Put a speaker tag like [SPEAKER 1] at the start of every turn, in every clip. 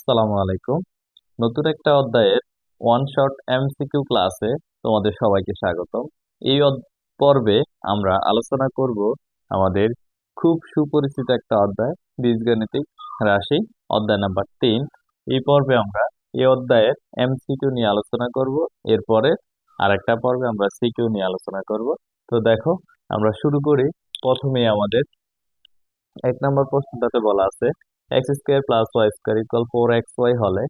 [SPEAKER 1] আসসালামু আলাইকুম। নতুন একটা অধ্যায়ের ওয়ান শট এমসিকিউ ক্লাসে তোমাদের সবাইকে স্বাগতম। এই পর্বে আমরা আলোচনা করব আমাদের খুব সুপরিচিত একটা অধ্যায়, বীজগাণিতিক রাশি, অধ্যায় নাম্বার 3। এই পর্বে আমরা এই অধ্যায়ের এমসিকিউ নিয়ে আলোচনা করব। এরপরে আরেকটা পর্বে আমরা সিকিউ নিয়ে আলোচনা করব। তো দেখো, আমরা শুরু করি। প্রথমেই আমাদের 1 নম্বর প্রশ্নটাতে বলা আছে x square plus Y square equal 4xy হলে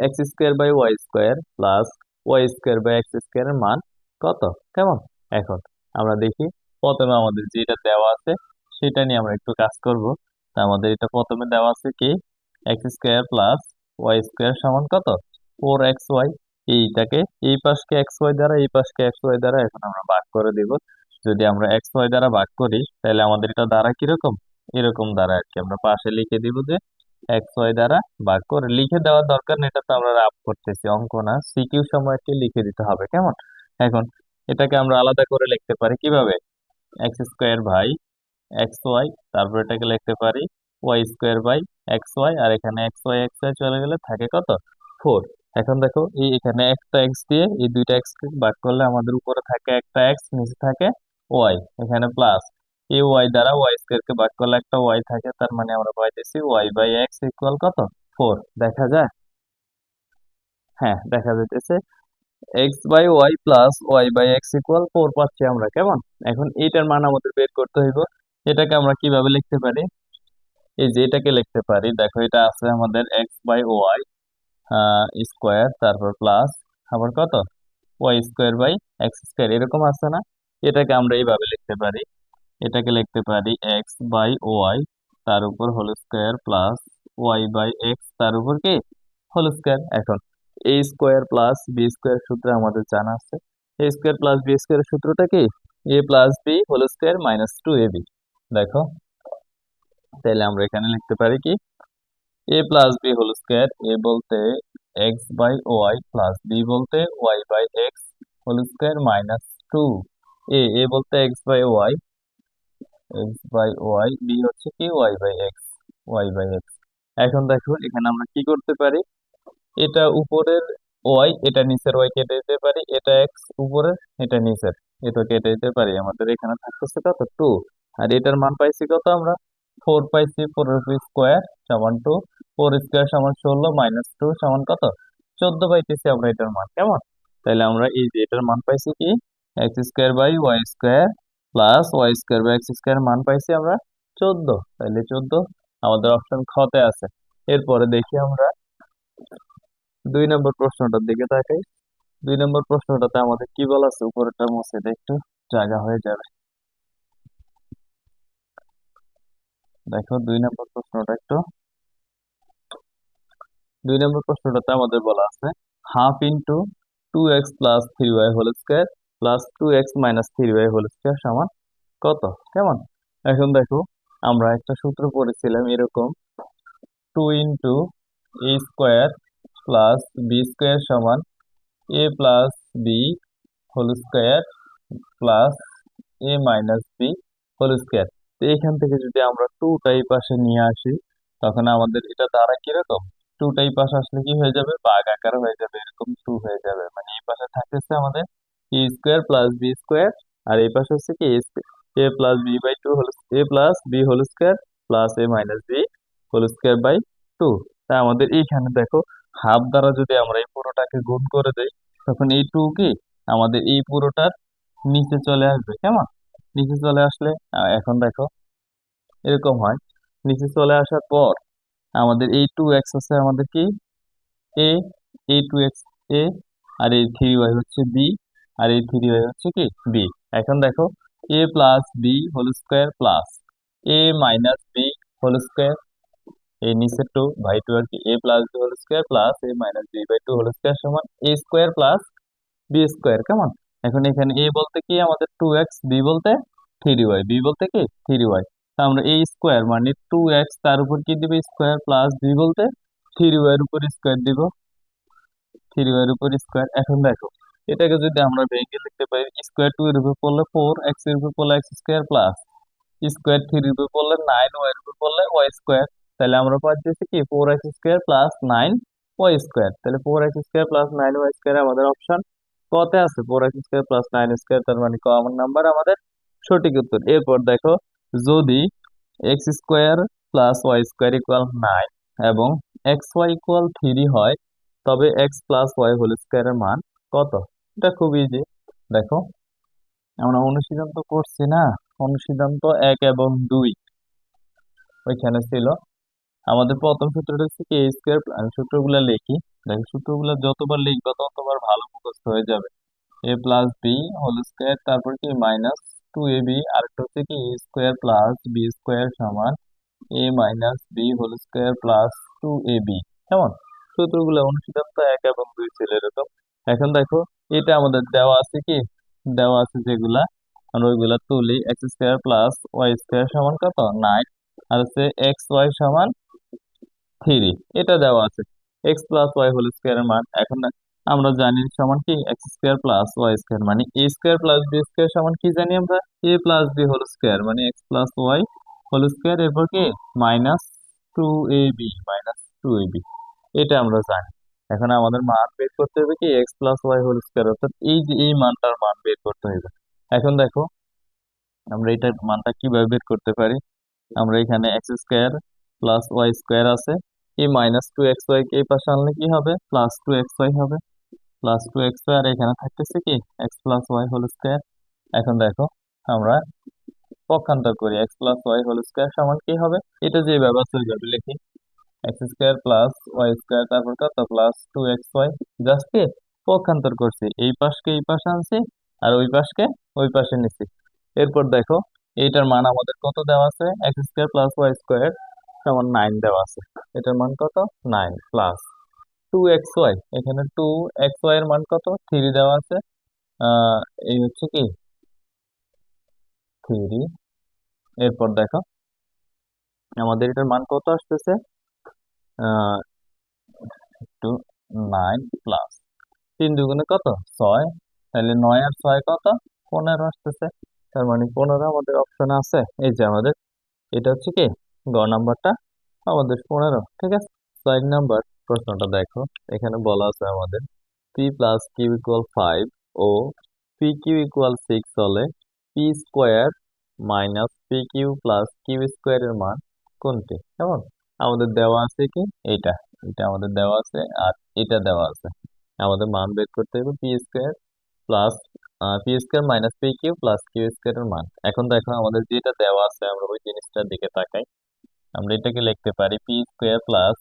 [SPEAKER 1] x square by Y square plus Y square by X স্কোয়ারের মান কত? কেমন? এখন আমরা দেখি, প্রথমে আমাদের যেটা দেওয়া আছে সেটা নিয়ে আমরা একটু কাজ করব। তা আমাদের এটা প্রথমে দেওয়া আছে কি, x square plus Y square সমান কত? 4xy। এইটাকে এই পাশকে এক্স ওয়াই দ্বারা, এই পাশকে এক্স ওয়াই দ্বারা এখন আমরা ভাগ করে দিব। যদি আমরা এক্স ওয়াই দ্বারা ভাগ করি তাহলে আমাদের এটা দ্বারা কিরকম, এরকম দ্বারা আর কি আমরা পাশে লিখে দিব যে এক্স ওয়াই দ্বারা ভাগ করে। লিখে দেওয়ার দরকার নেই, এটা তো আমরা রাফ করতেছি, অঙ্ক না, সিকিউ সময়কে লিখে দিতে হবে। কেমন? এখন এটাকে আমরা আলাদা করে লিখতে পারি কিভাবে, X square by X Y, তারপর এটাকে লিখতে পারি Y square by X Y, আর এখানে এক্স ওয়াই চলে গেলে থাকে কত, 4। এখন দেখো, এই এখানে একটা এক্স দিয়ে এই দুইটা এক্স ভাগ করলে আমাদের উপরে থাকে একটা এক্স, নিচে থাকে ওয়াই, এখানে প্লাস এই ওয়াই দ্বারা ওয়াই স্কোয়ার কে ভাগ করলে একটা ওয়াই থাকে, তার মানে আমরা পাইতেছি ওয়াই বাই এক্স ইকুয়াল কত, 4। দেখা যায়? হ্যাঁ, দেখা যাইতেছে X by Y plus Y by x equal 4 পাচ্ছি আমরা। কেমন? এখন এইটার মান আমাদের বের করতে হইব। এটাকে আমরা কিভাবে লিখতে পারি, এই যে এটাকে লিখতে পারি, দেখো এটা আছে আমাদের এক্স বাই ওয়াই স্কোয়ার, তারপর প্লাস আবার কত, Y square by x square, এরকম আছে না? এটাকে আমরা এইভাবে লিখতে পারি, এটাকে লিখতে পারি এক্স বাই ওয়াই তার উপর whole square plus Y by X তার উপর কি, হোল স্কোয়ার। এখন A square plus B square সূত্র আমাদের জানা আছে। A square plus B square সূত্রটা কি, A plus B whole square minus 2ab। দেখো, তাহলে আমরা এখানে লিখতে পারি কি, A plus B whole square, A বলতে X by Y plus B বলতে Y by x whole square minus 2। এ বলতে এক্স বাই ওয়াই, বি হচ্ছে কি ওয়াই বাই এক্স। এখন দেখো, এখানে আমরা কি করতে পারি, এটা উপরের ওয়াই, এটা নিচের ওয়াই কেটে দিতে পারি, এটা এক্স উপরের, এটা নিচের, এটা কেটে দিতে পারি। আমাদের এখানে থাকতেছে কত, 2। আর এটার মান পাইছি কত আমরা, 4 পাইছি। 4 স্কোয়ার সমান 2, 4 স্কোয়ার সমান 16 মাইনাস 2 সমান কত, 14 পাইতেছি আমরা এটার মান। কেমন? তাহলে আমরা এই যে এটার মান পাইছি কি, x square by Y square plus Y square by x square মান পাইছি আমরা 14। তাহলে 14 আমাদের অপশন খতে আছে। এরপরে দেখি আমরা 2 নম্বর প্রশ্নটার দিকে তাকাই। 2 নম্বর প্রশ্নটাতে আমাদের কি বলা আছে, উপরেরটা মুছে দিই একটু, জায়গা হয়ে যাবে। দেখো 2 নম্বর প্রশ্নটা একটু, 2 নম্বর প্রশ্নটাতে আমাদের বলা আছে half into 2x plus 3y whole square plus 2x minus 3y whole square সমান কত? কেমন? এখন দেখো, আমরা একটা সূত্র পড়েছিলাম এরকম, 2 into a square plus B square সমান এ plus B whole square plus A minus B whole square. তো এখান থেকে যদি আমরা টুটাই পাশে নিয়ে আসি, তখন আমাদের এটা দ্বারা কিরকম, টুটাই পাশে আসলে কি হয়ে যাবে, ভাগ আকার হয়ে যাবে, এরকম 2 হয়ে যাবে। মানে এই পাশে থাকতেছে আমাদের A square plus B square, আর এই পাশে হচ্ছে কি A plus B by two whole, A plus B whole square plus A minus B whole square by 2। তা আমাদের এইখানে দেখো, হাফ দ্বারা যদি আমরা এই পুরোটাকে গুণ করে দেই, তখন এই 2 কি আমাদের এই পুরোটার নিচে চলে আসবে। কেমন? নিচে চলে আসলে এখন দেখো এরকম হয়, নিচে চলে আসার পর আমাদের এই 2x আছে আমাদের কি, এ, এই 2x এ, আর এই 3y হচ্ছে বি, আর এই 3y হচ্ছে কি বি। এখন দেখো, A plus B whole square plus A minus B whole square, এই নিচে 2 বাই 2 আর কি, A plus B whole square plus A minus B by 2 whole square সমান A square plus B square. কেমন? এখন এখানে এ বলতে কি আমাদের 2x, বি বলতে 3y, বি বলতে কি 3y। আমরা এই স্কোয়ার মানে 2x তার উপর কি দিব, স্কোয়ার প্লাস বি বলতে 3y এর উপর স্কোয়ার দিব, 3y এর উপর স্কোয়ার। এখন দেখো, এটাকে যদি আমরা ভেঙে লিখতে পারি, স্কোয়ার 2 এর উপর পড়লে 4, x এর উপর পড়লে এক্স স্কোয়ার প্লাস স্কোয়ার 3 এর উপর পড়লে 9, ওয়াই এর উপর পড়লে ওয়াই স্কোয়ার। তাহলে আমরা পাচ্ছি কি 4x² প্লাস 9y²। তাহলে 4x² প্লাস 9y² আমাদের অপশন কতে আছে, 4x² প্লাস 9 স্কোয়ার, তার মানে কমন নাম্বার আমাদের সঠিক উত্তর। এরপর দেখো, যদি x² প্লাস y² ইকুয়াল 9 এবং xy ইকুয়াল 3 হয়, তবে x প্লাস ওয়াই হোল স্কোয়ারের মান কত? এটা খুব ইজি। দেখো, আমরা অনুশীলন তো করছি না, অনুশীলন তো 1 এবং 2 ওইখানে ছিল। আমাদের প্রথম সূত্রটা হচ্ছে কি a², আমি সূত্রগুলো লিখি। দেখো, সূত্রগুলো যতবার লিখবা ততবার ভালো মুখস্থ হয়ে যাবে। a plus B whole square, তারপর কি -2ab, আরেকটা হচ্ছে কি a² প্লাস b² সমান a-b whole square plus 2ab। কেমন? সূত্রগুলো অনুশীলন তো 1 এবং 2 ছিল এরকম। এখন দেখো, এটা আমাদের দেওয়া আছে কি, দেওয়া আছে যেগুলা, আমরা ওইগুলা তুলি। x² প্লাস y² সমান কত? 9। আর হচ্ছে xy সমান 3, এটা দেওয়া আছে। x প্লাস ওয়াই হোল স্কোয়ারের মান এখন আমরা জানি সমান কি x² প্লাস y² মানে a² প্লাস b² সমান কি জানি আমরা, a plus B whole square মানে x plus Y whole square, এরপর কি -2ab, এটা আমরা জানি। এখন আমাদের মান বের করতে হবে কি x plus Y whole square, অর্থাৎ এই যে এই মানটার মান বের করতে হবে। এখন দেখো, আমরা এটার মানটা কিভাবে বের করতে পারি। আমরা এখানে x² প্লাস y² আছে, এই -2xy এই পাশে আনলে কি হবে, +2xy হবে, +2xy, আর এখানে থাকতেছে কি x plus Y whole square. এখন দেখো, আমরা পক্ষান্তর করি, x plus Y whole square সমান কি হবে, এটা যে ব্যবস্থা হয়ে যাবে, লিখি x² প্লাস y², তারপর কত +2xy, জাস্ট কি পক্ষান্তর করছি, এই পাশকে এই পাশে আনছি আর ওই পাশকে ওই পাশে নিছি। এরপর দেখো, এইটার মান আমাদের কত দেওয়া আছে, x² প্লাস y² সমান 9 দেওয়া আছে। এটার মান কত? 9 প্লাস 2xy, এখানে 2xy এর মান কত? 3 দেওয়া আছে। আহ এই হচ্ছে কি 3। এরপর দেখো, আমাদের এটার মান কত আসতেছে, আহ একটু 9 প্লাস 3 দুগুণে কত? 6। তাহলে 9 আর 6 কত? 15 আসতেছে। তার মানে 15 আমাদের অপশন আছে। এই যে আমাদের এটা হচ্ছে কি গ নাম্বারটা আমাদের 15, ঠিক আছে। 6 নাম্বার প্রশ্নটা দেখো, এখানে বলা আছে আমাদের পি প্লাস কিউ ইকুয়াল 5 ও পি কিউ ইকুয়াল 6 হলে p² minus P Q plus কিউ² এর মান কোনটি? কেমন? আমাদের দেওয়া আছে কি এইটা, এটা আমাদের দেওয়া আছে, আর এটা দেওয়া আছে। আমাদের মান বের করতে হবে p² plus p² minus P Q plus কিউ² এর মান। এখন দেখো, আমাদের যেটা দেওয়া আছে আমরা ওই জিনিসটার দিকে তাকাই। আমরা এটাকে লিখতে পারি p² প্লাস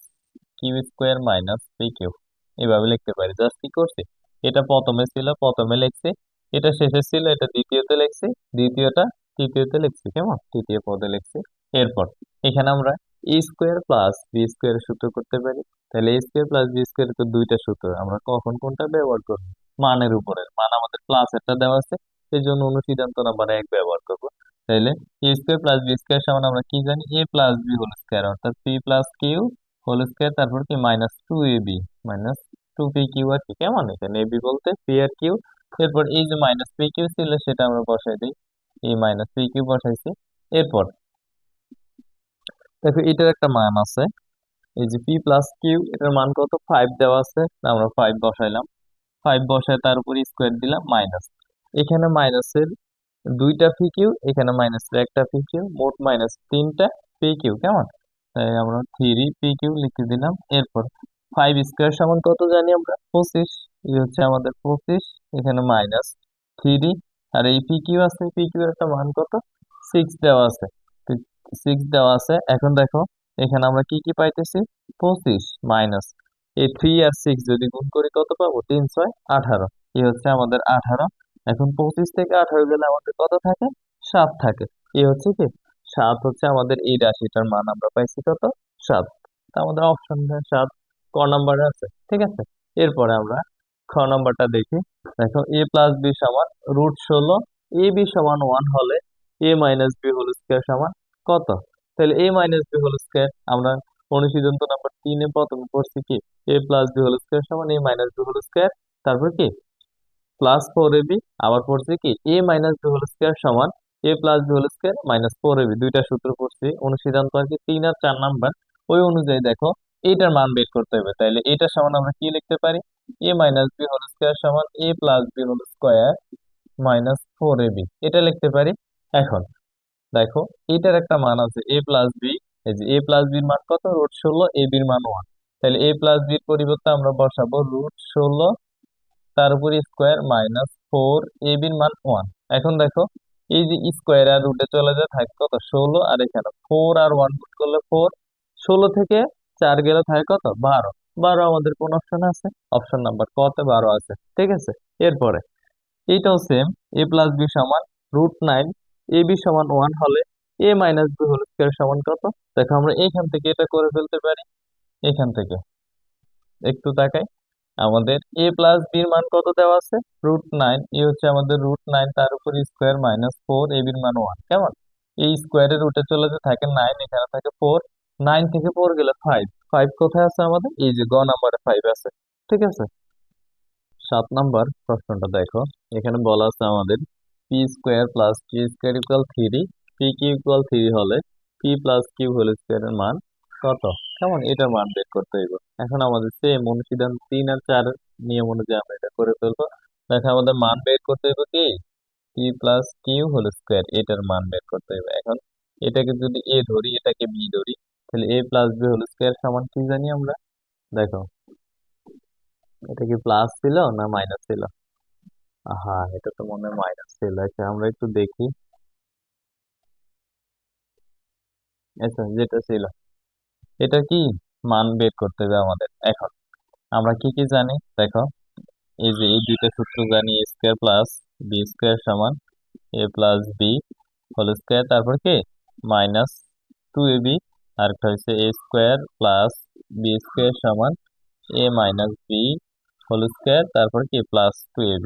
[SPEAKER 1] কিউ² মাইনাস পি কিউ, এভাবে লিখতে পারি। জাস্ট কি করছি, এটা প্রথমে ছিল প্রথমে লিখছি, এটা শেষে ছিল এটা দ্বিতীয়তে লিখছি, দ্বিতীয়টা তৃতীয়তে লিখছি, কেমন, তৃতীয় পদে লিখছি। এরপর এখানে আমরা a² প্লাস b² সূত্র করতে পারি। তাহলে a² প্লাস b² তো দুইটা সূত্র, আমরা কখন কোনটা ব্যবহার করব, মানের উপরে, মান আমাদের প্লাস একটা দেওয়া আছে, এই জন্য অনুসিদ্ধান্ত নাম্বার 1 ব্যবহার করব। তাহলে a² প্লাস b² সমান আমরা কি জানি, a plus B whole square, অর্থাৎ p plus Q whole square, তারপর কি -2ab -2pq আর কি, কেমন, এখানে ab বলতে p আর কিউ। এরপর এই যে -pq ছিল সেটা আমরা বসাই দিই, এই -pq বসাইছি। এরপর দেখো, এটার একটা মান আছে, এই যে p প্লাস কিউ, এটার মান কত? 5 দেওয়া আছে, আমরা 5 বসাইলাম, 5 বসায় তার উপর স্কোয়ার দিলাম মাইনাস, এখানে মাইনাসের দুইটা পি কিউ, এখানে মাইনাসের একটা পি কিউ, মোট -3টা পি কিউ, কেমন। তাই আমরা 3pq লিখে দিলাম। এরপর 5² সমান কত জানি আমরা, 25, এই হচ্ছে আমাদের 25, এখানে -3, আর এই পি কিউ আছে, পি কিউ এর একটা মান কত? 6 দেওয়া আছে, 6 দেওয়া আছে। এখন দেখো, এখানে আমরা কি কি পাইতেছি, 25 মাইনাস এই 3 আর 6 যদি গুণ করি কত পাবো, 3 6 18, এই হচ্ছে আমাদের 18। এখন 25 থেকে 18 গেলে আমাদের কত থাকে, 7 থাকে। এই হচ্ছে কি 7 হচ্ছে আমাদের এই রাশিটার মান, আমরা পাইছি কত, 7। তা আমাদের অপশন 7 ক নাম্বারে আছে, ঠিক আছে। এরপরে আমরা খ নাম্বারটা দেখি। দেখো, a প্লাস বি সমান √16, এ বি সমান 1 হলে a minus B whole square সমান কত? তাহলে a minus B whole square আমরা অনুসিদ্ধান্ত নাম্বার 3-এ প্রথমে পড়ছি কি a plus B whole square সমান a minus B whole square, তারপর কি +4ab, আবার পড়ছি কি a minus B whole square সমান a plus B whole square -4ab, দুইটা সূত্র পড়ছি অনুসিদ্ধান্ত আর কি 3 আর 4 নাম্বার ওই অনুযায়ী দেখো এইটার মান বের করতে হবে। তাইলে এটা সমান আমরা কি লিখতে পারি, এ মাইনাস বি হোল স্কোয়ার সমান এ plus B whole square minus 4ab, এটা লিখতে পারি। এখন দেখো এটার একটা মান আছে এ প্লাস বি, এই যে এ প্লাস বির মান কত, √16, এ বির মান 1। তাহলে এ প্লাস বির পরিবর্তে আমরা বসাবো √16 তার উপর স্কোয়ার মাইনাস 4, এ বির মান 1। এখন দেখো এই যে স্কোয়ার আর রুটে চলে যায়, থাকে কত 16, আর এখানে 4 আর 1 গুণ করলে 4, 16 থেকে 4 গেলে থাকে কত 12। 12 আমাদের কোন অপশন আছে, অপশন নাম্বার ক তে 12 আছে, ঠিক আছে। এরপরে এইটাও সেম, এ প্লাস বি সমান √9, এ বি সমান 1 হলে এ মাইনাস বি হোল স্কোয়ার সমান কত। দেখো আমরা এইখান থেকে এটা করে ফেলতে পারি, এখান থেকে একটু তাকাই। আমাদের এ প্লাস বির মান কত দেওয়া আছে, √9, এ হচ্ছে আমাদের √9 তার উপর স্কোয়ার মাইনাস 4, এ বির মান 1। কেমন, এই স্কোয়ারের রুটে চলে যে থাকে 9, এখানে থাকে 4, 9 থেকে 4 গেলে 5, 5 কোথায় আছে আমাদের, এই যে গ নাম্বারে 5 আছে, ঠিক আছে। 7 নাম্বার প্রশ্নটা দেখো, এখানে বলা আছে আমাদের P square plus Q square equal 3, P Q equal 3 হলে পি প্লাস কিউ হোল স্কোয়ারের মান কত। কেমন, এটার মান বের করতে হইব। এখন আমাদের সেম অনুশীলন 3 আর 4 নিয়ম অনুযায়ী আমরা এটা করে ফেলবো। দেখো আমাদের মান বের করতে হইব কি, P plus Q whole square, এটার মান বের করতে হইব। এখন এটাকে যদি এ ধরি, এটাকে বি ধরি, তাহলে এ প্লাস বি হোল স্কোয়ার সমান কি জানি আমরা, দেখো এটা কি প্লাস ছিল না মাইনাস ছিল, হ্যাঁ এটা তো মনে হয় মাইনাস ছিল। আচ্ছা আমরা একটু দেখি, আচ্ছা যেটা ছিল এটা কি মান বের করতে হবে আমাদের। এখন আমরা কি কি জানি দেখো, এই যে এই দুইটা সূত্র জানি, এ স্কোয়ার প্লাস বি স্কোয়ার সমান এ প্লাস বি হোল স্কোয়ার, তারপর কি -2ab, আর একটা হচ্ছে A square plus B square সমান এ মাইনাস বি হোল স্কোয়ার, তারপর কি +2ab।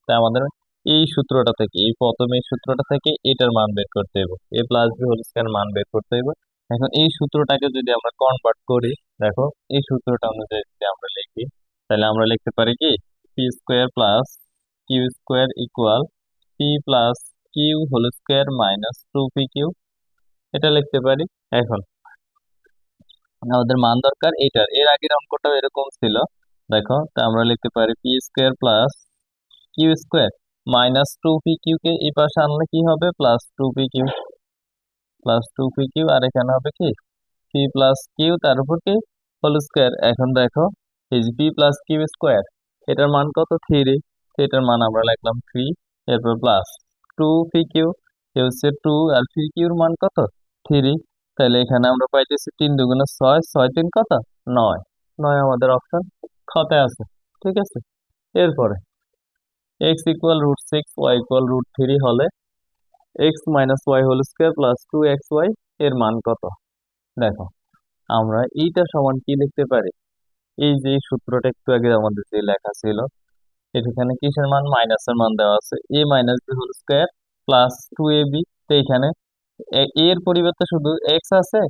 [SPEAKER 1] তা আমাদের এই সূত্রটা থেকে, এই প্রথম এই সূত্রটা থেকে এটার মান বের করতে হবে, এ প্লাস বি হোল স্কয়ার মান বের করতে হবে। এখন এই সূত্রটাকে যদি আমরা কনভার্ট করি, দেখো এই সূত্রটা অনুযায়ী যদি আমরা লিখি, তাহলে আমরা লিখতে পারি কি, P square plus Q square equal P plus Q whole square minus 2p Q, এটা লিখতে পারি। এখন আমাদের মান দরকার এটার, এর আগের অঙ্কটাও এরকম ছিল। দেখো তা আমরা লিখতে পারি P square plus Q square -2p Q কে এই পাশে আনলে কি হবে, +2p কিউ, +2p কিউ, আর এখানে হবে কি পি প্লাস কিউ তার উপর কি হোল স্কোয়ার। এখন দেখো এই যে পি প্লাস কিউ স্কোয়ার, এটার মান কত 3, এটার মান আমরা লিখলাম 3, এরপর +2p কিউ, এ হচ্ছে 2, আর পি কিউর মান কত 3। তাহলে এখানে আমরা পাইতেছি 3 2 6, 6 3 কত 9, 9 আমাদের অপশন খতে আছে, ঠিক আছে। এরপরে x ইকুয়াল √6, y ইকুয়াল √3 হলে x minus Y whole square plus 2xy এর মান কত। দেখো আমরা এইটা সমান কি লিখতে পারি, এই যে সূত্রটা একটু আগে আমাদের যে লেখা ছিল, এখানে কিসের মান, মাইনাসের মান দেওয়া আছে, A minus B whole square +2ab। তো এখানে এর পরিবর্তে শুধু x আছে,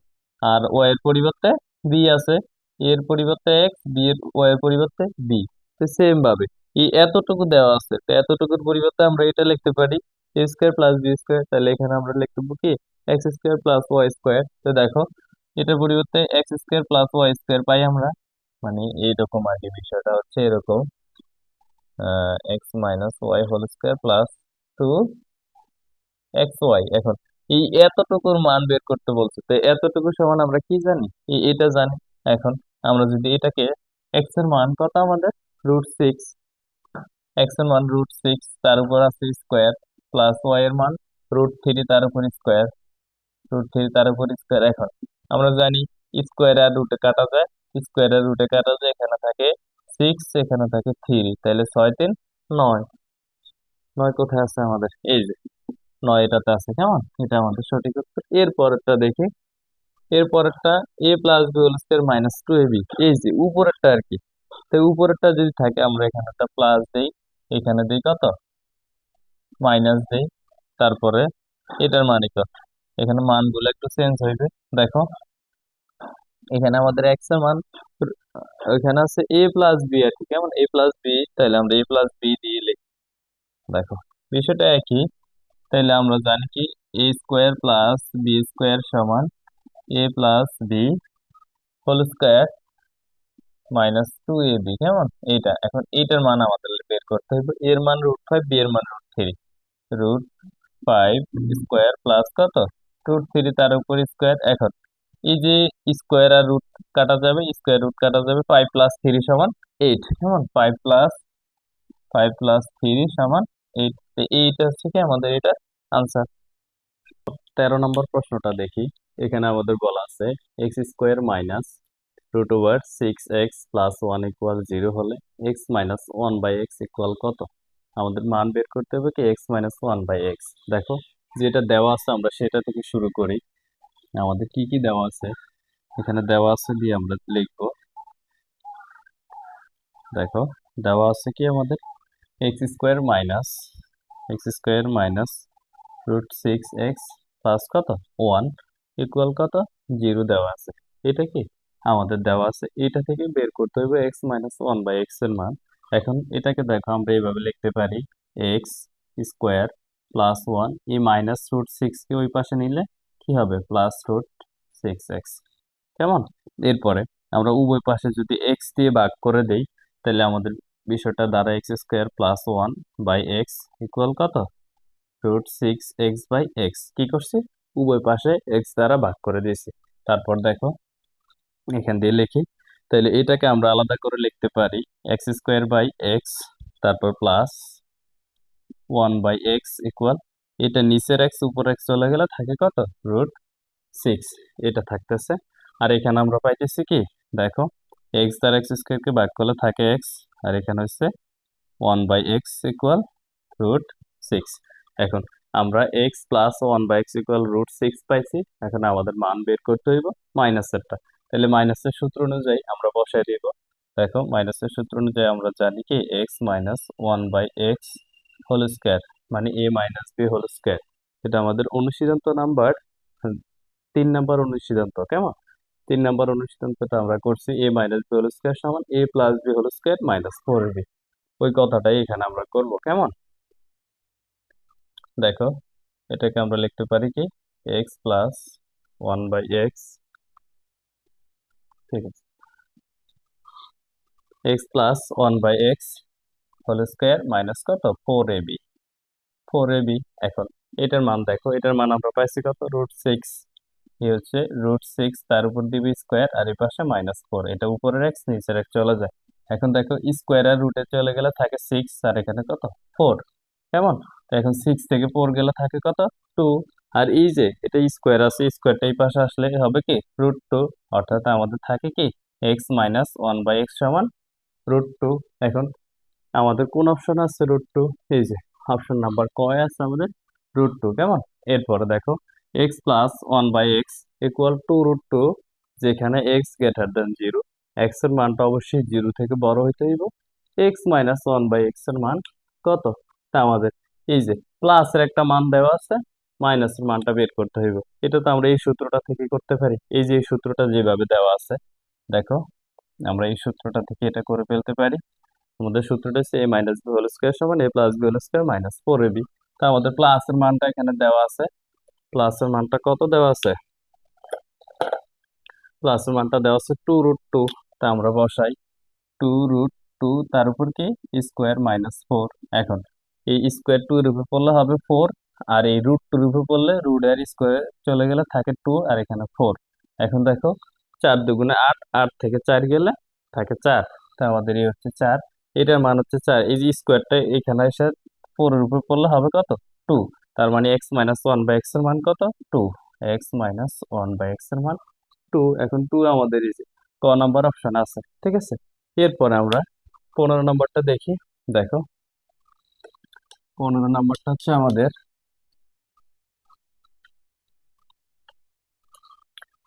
[SPEAKER 1] আর y এর পরিবর্তে b আছে, এর পরিবর্তে x, b এর y এর পরিবর্তে b। তো সেম ভাবে এই এতটুকু দেওয়া আছে, তো এতটুকুর পরিবর্তে আমরা এটা লিখতে পারি A square plus B square. তাহলে এখানে আমরা লিখবো কি x square plus Y square. তো দেখো এটার পরিবর্তে X square plus Y square পাই আমরা, মানে এইরকম আর কি, বিষয়টা হচ্ছে এরকম, X minus Y whole square plus 2xy। এখন এই এতটুকুর মান বের করতে বলছে, তো এতটুকু সমান আমরা কি জানি, এটা জানি। এখন আমরা যদি এটাকে এক্স এর মান কত আমাদের √6, এক্স এর মান √6 তার উপর আছে স্কোয়ার, প্লাস ওয়াই এর মান √3 তার উপর স্কোয়ার, √3 তার উপর স্কোয়ার। এখন আমরা জানি স্কোয়ার আর রুটে কাটা যায়, স্কোয়ার আর রুটে কাটা যায়, এখানে থাকে 6, এখানে থাকে 3, তাহলে 6 3 9, 9 কোথায় আছে আমাদের, এই যে 9 এটাতে আছে। কেমন, এটা আমাদের সঠিক উত্তর। এর পরেরটা দেখি, এর পরেরটা A plus B whole square -2ab, এই যে উপরেরটা আর কি। তো উপরেরটা যদি থাকে আমরা এখানে একটা প্লাস দেই, এখানে দিই কত মাইনাস দেই, তারপরে এটার মানে কত, এখানে মানগুলো একটু চেঞ্জ হইবে। দেখো এখানে আমাদের এক্স এর মান, ওইখানে আছে এ প্লাস বি আর কি, কেমন এ প্লাস বি, তাহলে আমরা এ প্লাস বি দিয়ে লিখি। দেখো বিষয়টা একই, তাহলে আমরা জানি কি A square plus B square সমান এ plus B whole square -2ab, কেমন? এইটা এখন এইটার মান আমাদের বের করতে হবে। এর মান √5, বি এর মান √3। √5 স্কোয়ার প্লাস কত, √3 তার উপর স্কোয়ার। এখন এই যে স্কোয়ার আর রুট কাটা যাবে, স্কোয়ার রুট কাটা যাবে, 5 + 3 = 8, কেমন? 5 + 3 = 8। এইটা হচ্ছে কি আমাদের এটা আনসার। 13 নম্বর প্রশ্নটা দেখি। এখানে আমাদের বলা আছে x² - √6x + 1 = 0 হলে x - 1/x কত? আমাদের মান বের করতে হবে কি x - 1/x। দেখো যেটা দেওয়া আছে আমরা সেটা থেকে শুরু করি। আমাদের কি কি দেওয়া আছে এখানে দেওয়া আছে দিয়ে আমরা লিখবো। দেখো দেওয়া আছে কি আমাদের x² - √6x প্লাস কত 1 ইকুয়াল কত 0 দেওয়া আছে। এটা কি আমাদের দেওয়া আছে, এটা থেকে বের করতে হবে x - 1/x এর মান। এখন এটাকে দেখো আমরা এইভাবে লিখতে পারি x² + 1, এই -√6 কে ওই পাশে নিলে কি হবে +√6x, কেমন? এরপরে আমরা উভয় পাশে যদি x দিয়ে ভাগ করে দেই তাহলে আমাদের বিষয়টা দ্বারা x² + 1/x ইকুয়াল কত √6x/x। কি করছি, উভয় পাশে x দ্বারা ভাগ করে দিয়েছি। তারপর দেখো এখান দিয়ে লিখি, তাহলে এটাকে আমরা আলাদা করে লিখতে পারি x²/x, তারপর প্লাস 1/x ইকুয়াল, এটা নিচের x উপর x চলে গেলে থাকে কত √6, এটা থাকতেছে। আর এখানে আমরা পাইতেছি কি, দেখো x দ্বারা x² কে ভাগ করলে থাকে x, আর এখানে হচ্ছে 1/x ইকুয়াল √6। এখন আমরা x + 1/x ইকুয়াল √6 পাইছি। এখন আমাদের মান বের করতে হইব মাইনাসেরটা। তাহলে মাইনাসের সূত্র অনুযায়ী আমরা বসাই দিব। দেখো মাইনাসের সূত্র অনুযায়ী আমরা জানি কি x - 1/x হোল স্কোয়ার মানে a - b হোল স্কোয়ার। এটা আমাদের অনুসিদ্ধান্ত নাম্বার 3 নাম্বার অনুসিদ্ধান্ত, কেমন? 3 নাম্বার অনুসিদ্ধান্তটা আমরা করছি a - b হোল স্কোয়ার সমান a + b whole square -4b। ওই কথাটাই এখানে আমরা করব, কেমন? দেখো এটাকে আমরা লিখতে পারি কি x + 1/x, ঠিক আছে, x + 1/x whole square minus কত 4ab। 4ab এখন এটার মান দেখো, এটার মান আমরা পাইছি কত √6, এই হচ্ছে √6 তার উপর দিবি স্কোয়ার আর এই পাশে -4, এটা উপরের x নিচের x চলে যায়। এখন দেখো স্কোয়ার আর রুটে চলে গেলে থাকে 6 আর এখানে কত 4, কেমন? তো এখন 6 থেকে 4 গেলে থাকে কত 2, আর এই যে এটা স্কোয়ার আছে, স্কোয়ারটা এই পাশে আসলে হবে কি √2, অর্থাৎ আমাদের থাকে কি x - 1/x সমান √2। এখন আমাদের কোন অপশন আছে √2, এই যে অপশন নাম্বার কয় আছে আমাদের √2, কেমন? এরপরে দেখো x + 1/x ইকুয়াল টু √2, যেখানে x > 0, x এর মানটা অবশ্যই 0 থেকে বড় হইতে হইব। x - 1/x এর মান কত, তা আমাদের এই যে প্লাসের একটা মান দেওয়া আছে, মাইনাসের মানটা বের করতে হইব। এটা তো আমরা এই সূত্রটা থেকে করতে পারি, এই যে এই সূত্রটা যেভাবে দেওয়া আছে, দেখো আমরা এই সূত্রটা থেকে এটা করে ফেলতে পারি। আমাদের সূত্রটা হচ্ছে a - b হোল স্কোয়ার সমান a + b whole square -4ab। তা আমাদের প্লাসের মানটা এখানে দেওয়া আছে, প্লাসের মানটা কত দেওয়া আছে, প্লাসের মানটা দেওয়া আছে 2√2। তা আমরা বসাই 2√2 তার উপর কি স্কোয়ার -4। এখন এই স্কোয়ার 2 এর উপর পড়লে হবে 4, আর এই √2 এর উপর পড়লে রুট আর স্কোয়ার চলে গেলে থাকে 2 আর এখানে 4। এখন দেখো 4 দুগুণে 8, 8 থেকে 4 গেলে থাকে 4। তা আমাদের এই হচ্ছে 4, এটার মান হচ্ছে 4। এই যে স্কোয়ারটা এখানে এসে 4 এর উপর পড়লে হবে কত 2, তার মানে x - 1/x এর মান কত 2, x - 1/x এর মান 2। এখন 2 আমাদের এই যে ক নাম্বার অপশন আছে, ঠিক আছে। এরপরে আমরা 15 নম্বরটা দেখি। দেখো 15 নম্বরটা হচ্ছে আমাদের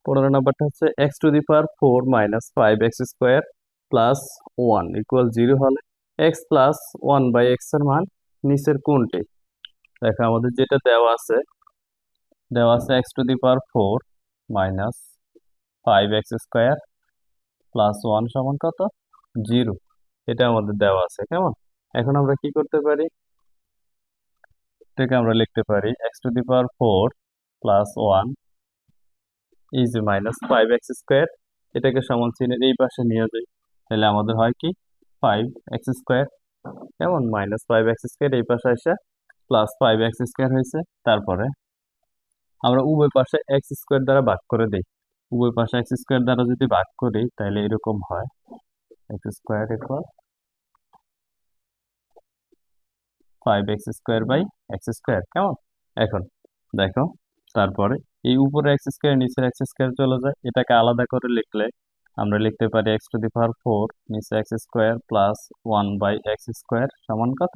[SPEAKER 1] 15 নম্বরটা হচ্ছে x⁴ - 5x² + 1 = 0 হলে x + 1/x এর মান নিচের কোনটি? দেখো আমাদের যেটা দেওয়া আছে x⁴ - 5x² + 1 সমান কত 0, এটা আমাদের দেওয়া আছে, কেমন? এখন আমরা কি করতে পারি, এটাকে আমরা লিখতে পারি x⁴ + 1 is -5x², এটাকে সমান চিহ্নের এই পাশে নিয়ে যাই, তাহলে আমাদের হয় কি 5x², কেমন -5x² এই পাশে এসে +5x² হয়েছে। তারপরে আমরা উভয় পাশে x² দ্বারা ভাগ করে দিই। উভয় পাশে x² দ্বারা যদি ভাগ করি তাহলে এরকম হয় x² = 5x²/x², কেমন? এখন দেখো, তারপরে এই উপরে x² নিচের x² চলে যায়, এটাকে আলাদা করে লিখলে আমরা লিখতে পারি x⁴ নিচে x² প্লাস 1/x² সমান কত?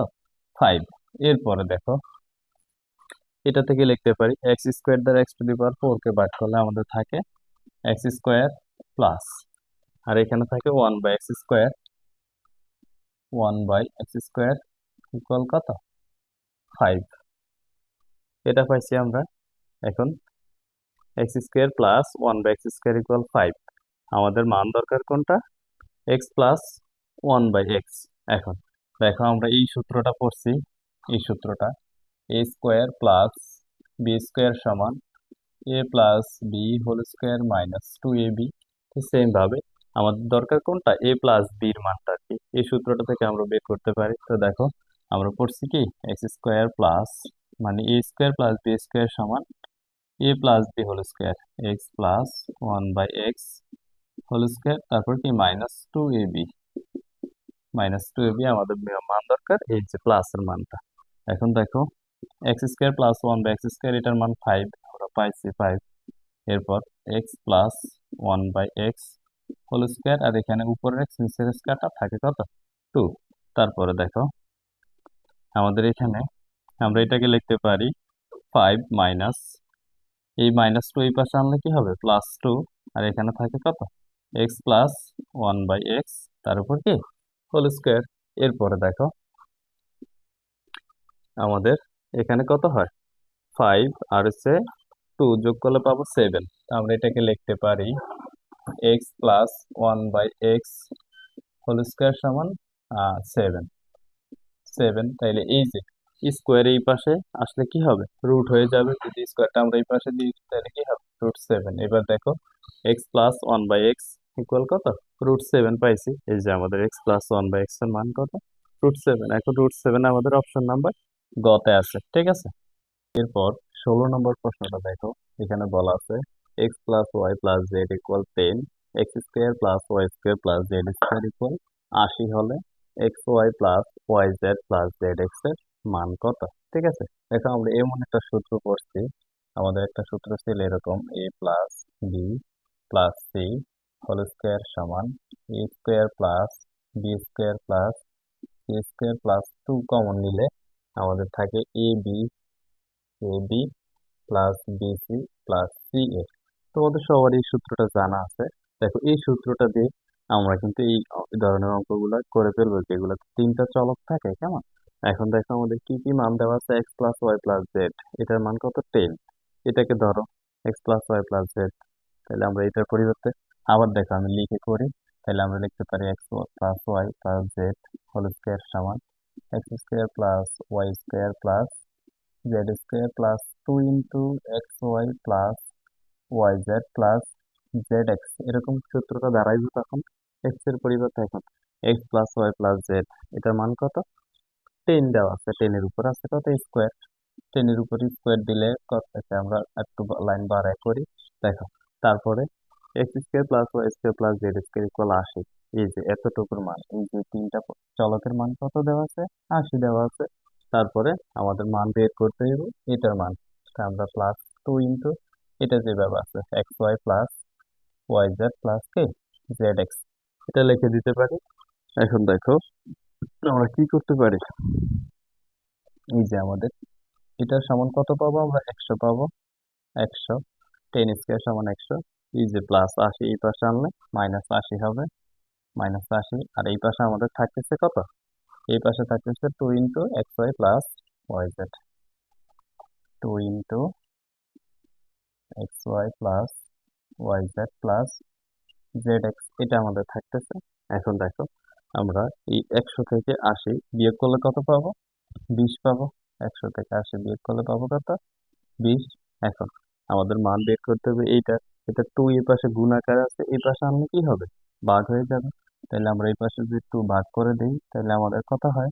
[SPEAKER 1] 5। এরপরে দেখো, এটা থেকে লিখতে পারি x² দ্বারা x⁴ কে ভাগ করলে আমাদের থাকে x² প্লাস, আর এখানে থাকে 1/x² ইকুয়াল কত? 5। এটা পাইছি আমরা। এখন x² প্লাস 1/x² ইকুয়াল 5। আমাদের মান দরকার কোনটা? x plus 1/x। এখন দেখো, আমরা এই সূত্রটা পড়ছি, এই সূত্রটা a² প্লাস b² সমান a plus B whole square minus 2ab। Same ভাবে আমাদের দরকার কোনটা? a প্লাস বির মানটা আর কি, এই সূত্রটা থেকে আমরা বের করতে পারি। তো দেখো, আমরা পড়ছি কি x² প্লাস মানে a² প্লাস b² সমান a plus B whole square, x plus 1/x whole square, তারপর কি -2ab আমাদের মান দরকার, এই যে প্লাসের মানটা। এখন দেখো, x² প্লাস 1/x², এটার মান 5, আমরা পাইছি 5। এরপর x plus 1/x whole square, আর এখানে উপরের x নিচের x কাটা থাকে কত? 2। তারপরে দেখো, আমাদের এখানে আমরা এটাকে লিখতে পারি 5 মাইনাস, এই -2 এই পাশে আনলে কি হবে? +2, আর এখানে থাকে কত? x প্লাস 1/x, তার উপর কি হোল স্কোয়ার। এরপরে দেখো, আমাদের এখানে কত হয়? 5 আর হচ্ছে 2 যোগ করলে পাবো 7। আমরা এটাকে লিখতে পারি x plus 1/x whole square সমান 7। তাইলে এই যে স্কোয়ার এই পাশে আসলে কি হবে? রুট হয়ে যাবে। যদি স্কোয়ারটা আমরা এই পাশে দিই তাহলে কি হবে? √7। এবার দেখো, x প্লাস 1/x ইকুয়াল কত? √7 পাইছি। এই যে আমাদের x প্লাস 1/x এর মান কত? √7। এখন √7 আমাদের অপশন নাম্বার গতে আছে, ঠিক আছে। এরপর 16 নম্বর প্রশ্নটা দেখো, এখানে বলা আছে x plus Y plus Z equal 10, x² plus y² plus z² equal 80 হলে xy plus yz plus zx এর মান কত? ঠিক আছে, দেখো আমরা এমন একটা সূত্র পড়ছি, আমাদের একটা সূত্র ছিল এরকম a plus B plus C whole square সমান a² plus b² plus c² plus 2 common নিলে আমাদের থাকে ab plus BC plus CA. তোমাদের সবার এই সূত্রটা জানা আছে। দেখো, এই সূত্রটা দিয়ে আমরা কিন্তু এই ধরনের অঙ্কগুলো করে ফেলবো, যেগুলো তিনটা চলক থাকে, কেমন? এখন দেখো, আমাদের কি কি মান দেওয়া আছে? X plus Y plus Z, এটার মান কত? 10। এটাকে ধরো X plus Y plus Z, তাহলে আমরা এটার পরিবর্তে আবার দেখো আমি লিখে করি, তাহলে আমরা লিখতে পারি X plus Y plus Z whole square সমান x² plus y² plus z² plus 2 into xy plus yz plus zx। এরকম সূত্রটা দাঁড়াইবে তখন x এর পরিবর্তে এখন x plus Y plus Z, এটার মান কত? 10 দেওয়া আছে, 10 এর উপর আছে কত? স্কোয়ার। 10 এর উপর স্কোয়ার দিলে কত থাকে? আমরা একটু লাইন বাড়ায় করি, দেখো। তারপরে x² plus y² plus z² equal 80। এই যে এতটুকুর মান, এই যে তিনটা চলকের মান কত দেওয়া আছে? 80 দেওয়া আছে। তারপরে আমাদের মান বের করতে হবে এটার মান, আমরা প্লাস 2 ইন্টু এটা যেভাবে আছে xy প্লাস yz প্লাস কে zx, এটা লিখে দিতে পারি। এখন দেখো, আমরা কি করতে পারি? এই যে আমাদের এটার সমান কত পাবো? আমরা 100 পাবো। 100 10² সমান 100। এই যে প্লাস 80 এই পাশে আনলে -80 হবে, -80। আর এই পাশে আমাদের থাকতেছে কত? এই পাশে থাকতেছে 2 into xy plus yz, 2 into xy plus yz plus zx, এটা আমাদের থাকতেছে। এখন দেখো, আমরা এই 100 থেকে 80 বিয়োগ করলে কত পাবো? 20 পাবো। 100 থেকে 80 বিয়োগ করলে পাবো কত? 20। এখন আমাদের মান বের করতে হবে এইটা, এটা টু এই পাশে গুণ আকারে আছে, এই পাশে আনলে কি হবে, ভাগ হয়ে যাবে। তাহলে আমরা এই পাশে যদি টু ভাগ করে দিই তাহলে আমাদের কত হয়,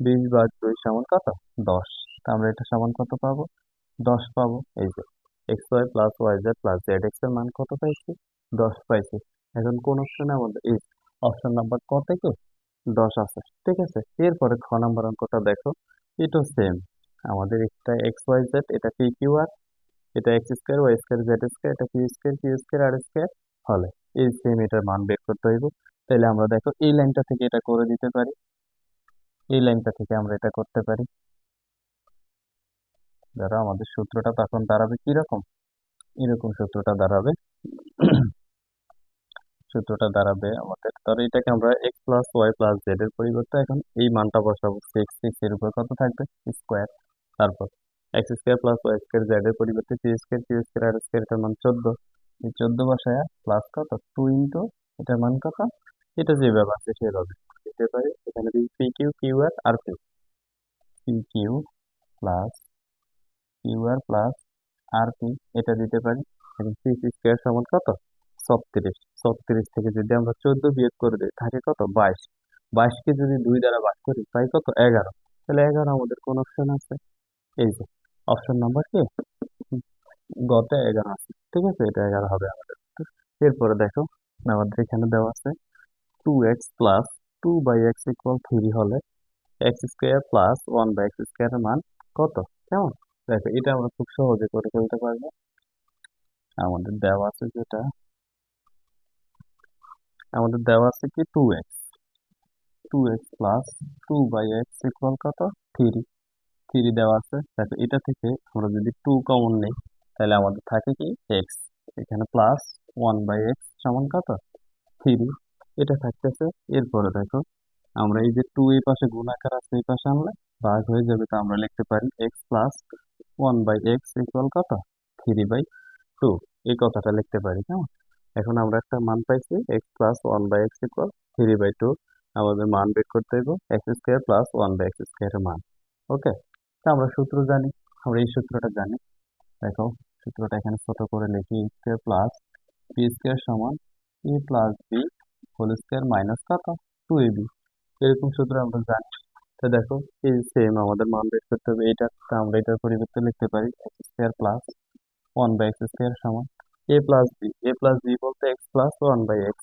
[SPEAKER 1] 20 ভাগ 2 সমান কত, 10। তা আমরা এটা সমান কত পাবো, 10 পাবো। এই যে X Y plus Y Z plus Z X এর মান কত পাইছি, 10 পাইছি। এখন কোন অপশনে আমাদের এই অপশন নাম্বার ক থেকে 10 আছে, ঠিক আছে। এরপরে খ নাম্বার অঙ্কটা দেখো, এটা সেম, আমাদের একটা এক্স ওয়াই জেড, এটা পি কিউ আর, এটা x square y square z square, এটা p square q square r square হলে এই সেম এটার মান বের করতে হইব। তাহলে আমরা দেখো এই লাইনটা থেকে এটা করে দিতে পারি, এই লাইনটা থেকে আমরা এটা করতে পারি। ধরো আমাদের সূত্রটা তখন দাঁড়াবে কি রকম, এরকম সূত্রটা দাঁড়াবে। সূত্রটা দাঁড়াবে আমাদের, ধরো এটাকে আমরা x plus Y plus z এর পরিবর্তে এখন এই মানটা বসাবো, সিক্স, সিক্স এর উপর কত থাকবে, স্কোয়ার। তারপর x square plus Y square z এর পরিবর্তে p square q square r square, এটার মান 14। এই 14 বসায় প্লাস কত, টু ইন্টু এটার মান কত, এটা যেভাবে আছে সেভাবে দিতে পারি। এখানে দিই P Q Q R P, P Q plus Q R plus R P, এটা দিতে পারি। এখন সি স্কোয়ার সমান কত, 36। 36 থেকে যদি আমরা 14 বিয়োগ করে দিই থাকে কত, 22। 22 কে যদি 2 দ্বারা ভাগ করি পাই কত, 11। তাহলে 11 আমাদের কোন অপশন আছে, এই যে অপশন নাম্বার কি, গতে 11 আছে, ঠিক আছে, এটা 11 হবে আমাদের। এরপরে দেখো আমাদের এখানে দেওয়া আছে 2x প্লাস 2/x ইকুয়াল 3 হলে x square plus 1/x square এর মান কত, কেমন। দেখো এটা আমরা খুব সহজে করে ফেলতে পারবো। আমাদের দেওয়া আছে যেটা, আমাদের দেওয়া আছে কি 2x প্লাস 2/x ইকুয়াল কত, 3। 3 দেওয়া আছে, দেখো এটা থেকে আমরা যদি 2 কমন নেই তাহলে আমাদের থাকে কি x, এখানে প্লাস 1/x সমান কত, 3, এটা থাকতেছে। এরপরে দেখো আমরা এই যে 2 এই পাশে গুণ আকার আছে এই পাশে আনলে ভাগ হয়ে যাবে, তো আমরা লিখতে পারি এক্স প্লাস 1/x ইকুয়াল কত, 3/2, এই কথাটা লিখতে পারি, কেমন। এখন আমরা একটা মান পাইছি এক্স প্লাস 1/x ইকুয়াল 3/2, আমাদের মান বের করতে হইব x square plus 1/x square এর মান। ওকে, তা আমরা সূত্র জানি, আমরা এই সূত্রটা জানি। দেখো সূত্রটা এখানে ছোট করে লিখি, A square plus B square সমান এ plus B whole square minus কত, 2ab, এরকম সূত্র আমরা জানি। তো দেখো এই সেম আমাদের মান বের করতে হবে, এটা তো আমরা এটার পরিবর্তে লিখতে পারি x square plus 1/x square সমান এ plus b, a plus B বলতে x plus 1/x,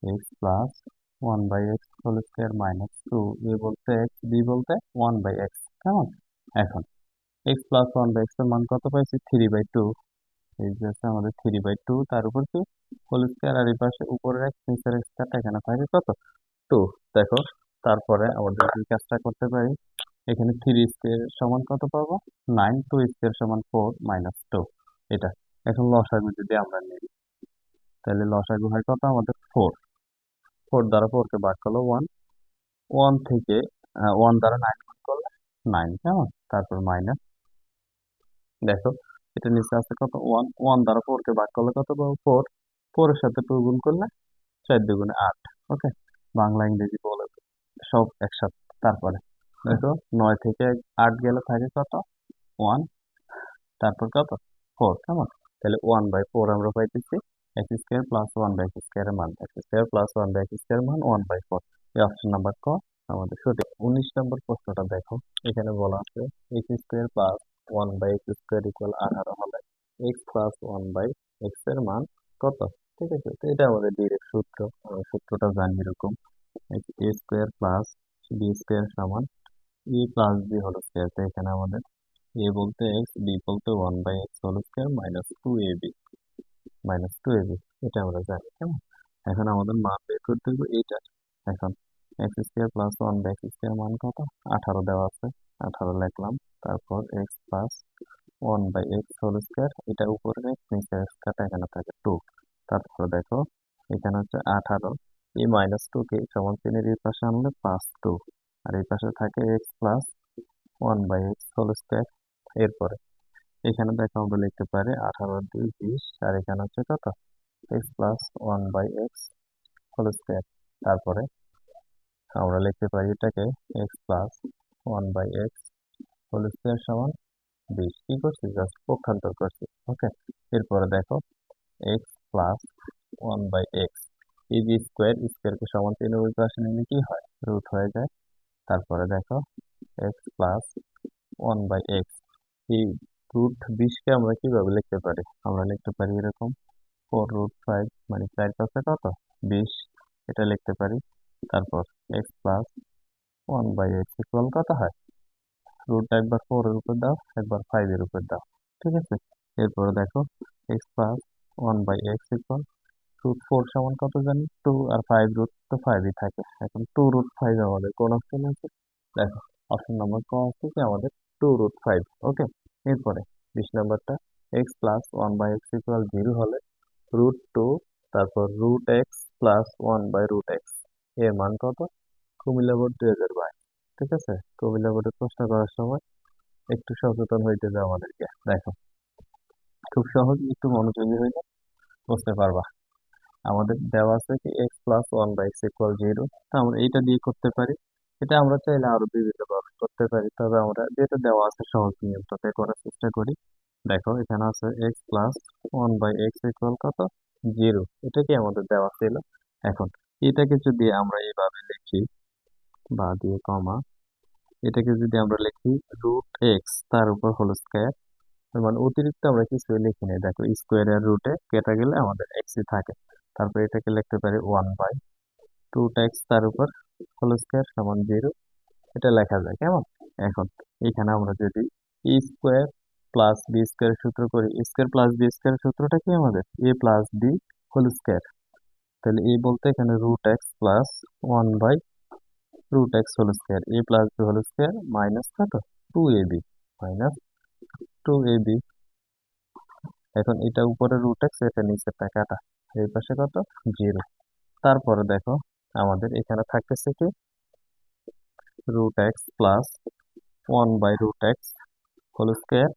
[SPEAKER 1] x plus 1/x whole square minus 2, এ বলতে এক্স, বি বলতে 1/x, কেমন। এখন এক্স প্লাস 1/x এর মান কত পাইছি, 3/2। এই যে আছে আমাদের 3/2, তার উপর কি হোল স্কোয়ার, আর এই পাশে উপরের এক্স নিচের এক্স কাটা, এখানে থাকে কত, 2। দেখো তারপরে আমাদের এই কাজটা করতে পারি, এখানে 3 স্কোয়ার সমান কত পাবো, 9, 2 স্কোয়ার সমান 4 মাইনাস 2, এটা। এখন লসাগু যদি আমরা নিই তাহলে লসাগু হয় কত আমাদের 4, 4 দ্বারা 4 কে ভাগ করলো 1, 1 থেকে 1 দ্বারা 9 গুণ করলে 9, কেমন, তারপর মাইনাস, দেখো এটা নিচে আছে কত 1, 1 দ্বারা 4 কে ভাগ করলে কত পাবো 4, 4 এর সাথে 2 গুণ করলে 4 দুগুণে 8। ওকে, বাংলা ইংরেজি বলে সব একসাথে। তারপরে দেখো 9 থেকে 8 গেলে থাকে কত 1, তারপর কত 4, কেমন। তাহলে 1/4 আমরা পাইতেছি x square plus 1/x square এর মান, x square plus 1/x square মান 1/4, এই অপশন নাম্বার ক আমাদের সঠিক। 19 নম্বর প্রশ্নটা দেখো, এখানে বলা আছে x square plus 1/x square equal 18 হলে এক্স প্লাস 1/x এর মান কত, ঠিক আছে। তো এটা আমাদের ডিরেক্ট সূত্র, আমরা সূত্রটা জানি এরকম, এ স্কোয়ার প্লাস বি স্কোয়ার সমান এ প্লাস বি হোল স্কোয়ার। তো এখানে আমাদের এ বলতে এক্স, বি বলতে 1/x whole square minus two a b, এটা আমরা জানি, কেমন। এখন আমাদের মান বের করতে হবে এইটা। এখন x square plus 1/x square মান কত, 18 দেওয়া আছে, 18 লিখলাম। তারপর x plus 1/x whole square, এটা উপরে এক্স নিচে এক্স কাটা, এখানে থাকে 2। তারপর দেখো এখানে হচ্ছে 18, এই -2 কে সমান চিহ্নের এই পাশে আনলে +2, আর এই পাশে থাকে x plus 1/x whole square. এরপরে এখানে দেখো আমরা লিখতে পারি 18 × 2 = 20, আর এখানে হচ্ছে কত x plus 1/x whole square. তারপরে আমরা লিখতে পারি এটাকে x plus 1/x whole square সমান 20, কি করছি জাস্ট পক্ষান্তর করছি। ওকে, এরপরে দেখো এক্স প্লাস 1/x। এই যে স্কোয়ার, স্কোয়ারকে সমান চিহ্নের ওই পাশে নিলে কি হয়, রুট হয়ে যায়। তারপরে দেখো এক্স প্লাস 1/x। এই √20 কে আমরা কিভাবে লিখতে পারি, আমরা লিখতে পারি এরকম 4√5, মানে 4×5 কত, 20, এটা লিখতে পারি। তারপর এক্স প্লাস 1/x ইকুয়াল কত হয়, রুটটা একবার 4 এর উপর দাও, একবার 5 এর উপর দাও, ঠিক আছে। এরপরে দেখো এক্স প্লাস 1/x ইকুয়াল √4 সমান কত জানি, 2, আর 5 রুট তো 5ই থাকে। এখন 2√5 আমাদের কোন অপশন আছে, দেখো অপশন নাম্বার ক আছে কি আমাদের 2√5। ওকে, এরপরে 20 নাম্বারটা, এক্স প্লাস 1/x ইকুয়াল 0 হলে √2, তারপর √x প্লাস 1/√x এর মান কত, কুমিল্লা বোর্ড 2022। ঠিক আছে, কুমিল্লা বোর্ডে প্রশ্ন করার সময় একটু সচেতন হইতে হবে আমাদেরকে। দেখো খুব সহজ, একটু মনোযোগী হইলে বুঝতে পারবা। আমাদের দেওয়া আছে কি এক্স প্লাস 1/x ইকুয়াল 0, তো আমরা এইটা দিয়ে করতে পারি। এটা আমরা চাইলে আরো বিভিন্ন ভাবে করতে পারি, তবে আমরা যেটা দেওয়া আছে সহজ নিয়মটাতে করার চেষ্টা করি। দেখো এখানে আছে এক্স প্লাস 1/x ইকুয়াল কত, 0, এটা কি আমাদের দেওয়া ছিল। এখন এটাকে যদি আমরা এইভাবে লিখি, বা দিয়ে কমা, এটাকে যদি আমরা লিখি √x তার উপর হোল স্কয়ার, মানে অতিরিক্ত আমরা কিছু লিখি নাই। দেখো স্কোয়ার এর রুটে কেটে গেলে আমাদের এক্সই থাকে। তারপর এটাকে লিখতে পারি 1/√x তার উপর হোল স্কয়ার সমান 0, এটা লেখা যায় কেমন। এখন এখানে আমরা যদি A square plus B square সূত্র করি, স্কোয়ার প্লাস বি স্কোয়ার সূত্রটা কি আমাদের A plus B whole square. তাহলে এ বলতে এখানে √x plus 1/√x whole square, A plus B whole square minus কত, 2ab, মাইনাস 2ab। এখন এটা উপরে √x, এটা নিচেরটা কাটা, এই পাশে কত, 0। তারপরে দেখো আমাদের এখানে থাকতেছে কি √x plus 1/√x whole square,